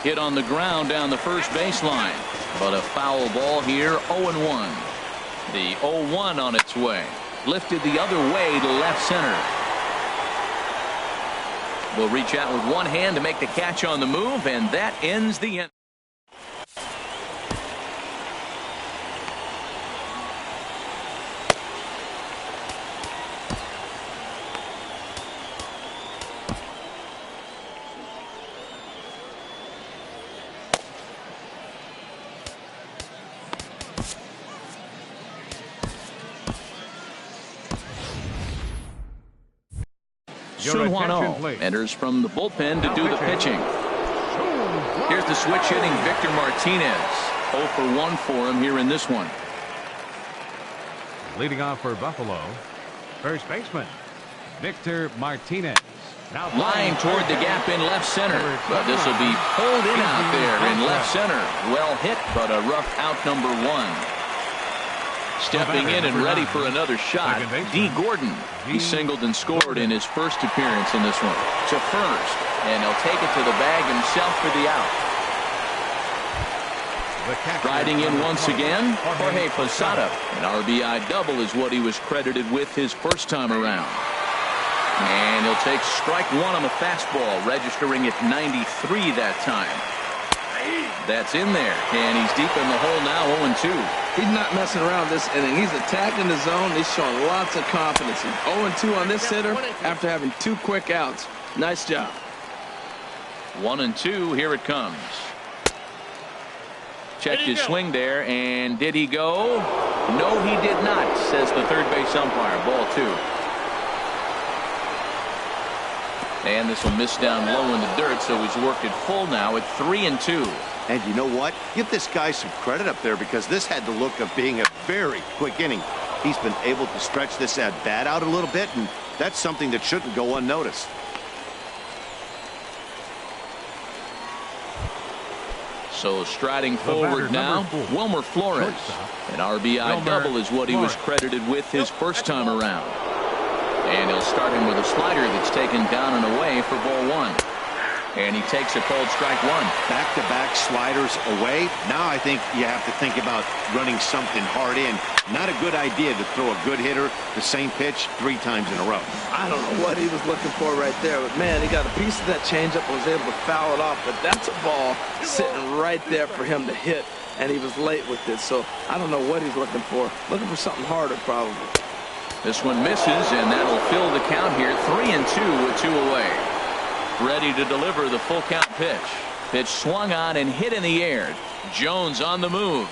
Hit on the ground down the first baseline, but a foul ball here. 0-1. The 0-1 on its way. Lifted the other way to left center. Will reach out with one hand to make the catch on the move, and that ends the inning. Enters from the bullpen to do the pitching. Here's the switch hitting Victor Martinez. 0 for 1 for him here in this one. Leading off for Buffalo, first baseman Victor Martinez. Now lying toward the gap in left center, but this will be pulled in out there in left center. Well hit, but a rough out number 1. Stepping in and ready for another shot, D. Gordon. He singled and scored in his first appearance in this one. To first, and he'll take it to the bag himself for the out. Riding in once again, Jorge Posada. An RBI double is what he was credited with his first time around. And he'll take strike 1 on the fastball, registering at 93 that time. That's in there, and he's deep in the hole now. 0-2. He's not messing around this inning. He's attacking the zone. He's showing lots of confidence. He's 0-2 on this hitter after having 2 quick outs. Nice job. 1-2. Here it comes. Checked his swing there, and did he go? No, he did not, says the third base umpire. Ball 2. And this will miss down low in the dirt, so he's worked it full now at 3-2. And you know what? Give this guy some credit up there, because this had the look of being a very quick inning. He's been able to stretch this at bat out a little bit, and that's something that shouldn't go unnoticed. So striding forward now, Wilmer Flores. An RBI double is what he was credited with his first time around. And he'll start him with a slider that's taken down and away for ball 1. And he takes a cold strike 1. Back-to-back sliders away. Now I think you have to think about running something hard in. Not a good idea to throw a good hitter the same pitch 3 times in a row. I don't know what he was looking for right there, but man, he got a piece of that changeup and was able to foul it off. But that's a ball sitting right there for him to hit, and he was late with it. So I don't know what he's looking for. Looking for something harder, probably. This one misses, and that'll fill the count here. 3-2 with 2 away. Ready to deliver the full count pitch. Pitch swung on and hit in the air. Jones on the move.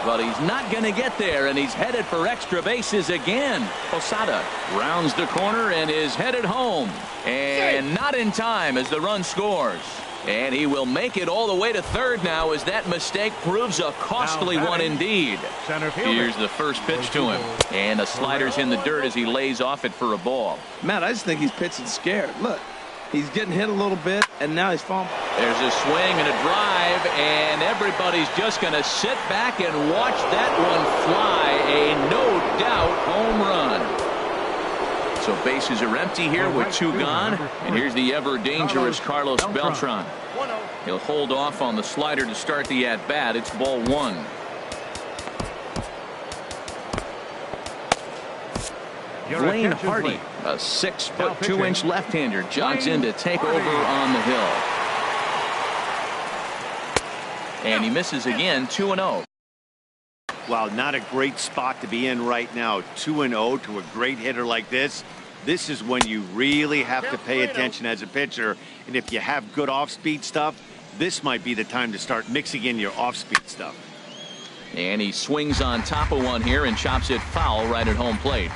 But he's not going to get there, and he's headed for extra bases again. Posada rounds the corner and is headed home. And not in time as the run scores. And he will make it all the way to third now as that mistake proves a costly one indeed. Here's the first pitch to him. And the slider's in the dirt as he lays off it for a ball. Man, I just think he's pitching scared. Look, he's getting hit a little bit, and now he's falling. There's a swing and a drive, and everybody's just going to sit back and watch that one fly. A no-doubt home run. So bases are empty here with 2 gone. And here's the ever-dangerous Carlos Beltran. He'll hold off on the slider to start the at-bat. It's ball 1. Blaine Hardy, a 6-foot 2-inch left-hander, jogs in to take over on the hill. And he misses again. 2-0. Wow, not a great spot to be in right now. 2-0 to a great hitter like this. This is when you really have to pay attention as a pitcher. And if you have good off-speed stuff, this might be the time to start mixing in your off-speed stuff. And he swings on top of one here and chops it foul right at home plate.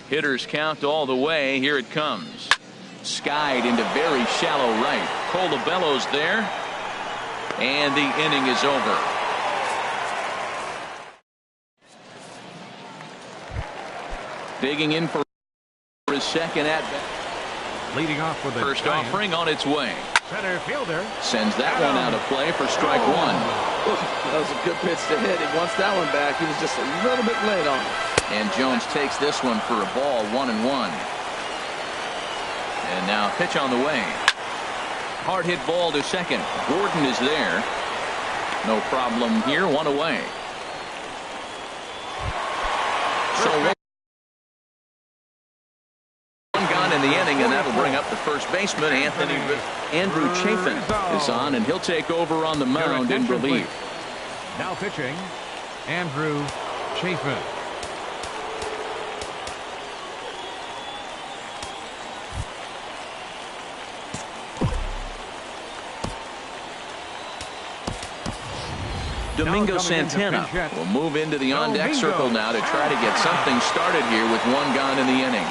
Hitters count all the way. Here it comes. Skied into very shallow right. Colabello's there. And the inning is over. Digging in for his second at bat. Leading off with the First Giants. offering on its way. Center fielder. Sends that one out of play for strike one. That was a good pitch to hit. He wants that one back. He was just a little bit late on it. And Jones takes this one for a ball, 1-1. And now pitch on the way. Hard hit ball to second. Gordon is there. No problem here. One away. So one gone in the inning, and that'll bring up the first baseman. Andrew Chafin is on, and he'll take over on the mound in relief. Now pitching, Andrew Chafin. Domingo Santana will move into the on-deck circle now to try to get something started here with one gone in the inning.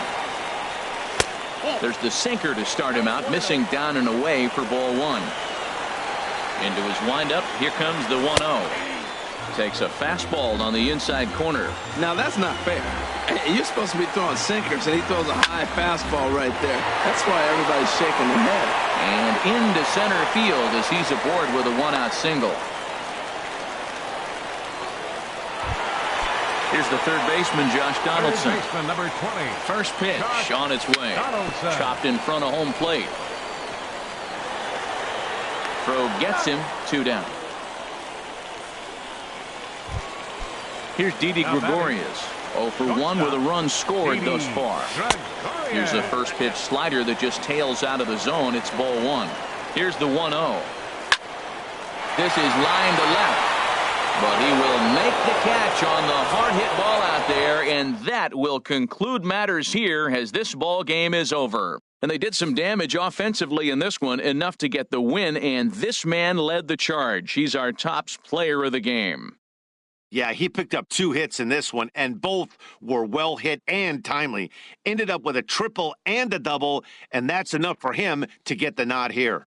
There's the sinker to start him out, missing down and away for ball one. Into his windup, here comes the 1-0. Takes a fastball on the inside corner. Now that's not fair. You're supposed to be throwing sinkers, and he throws a high fastball right there. That's why everybody's shaking their head. And into center field as he's aboard with a one-out single. Here's the third baseman, Josh Donaldson. Third baseman, number 20. First pitch on its way. Donaldson. Chopped in front of home plate. Throw gets him, 2 down. Here's Didi Gregorius. 0 for 1 with a run scored thus far. Here's the first pitch slider that just tails out of the zone. It's ball one. Here's the 1-0. This is line to left. But he will make the catch on the hard hit ball out there, and that will conclude matters here as this ball game is over. And they did some damage offensively in this one, enough to get the win, and this man led the charge. He's our top player of the game. Yeah, he picked up 2 hits in this one, and both were well hit and timely. Ended up with a triple and a double, and that's enough for him to get the nod here.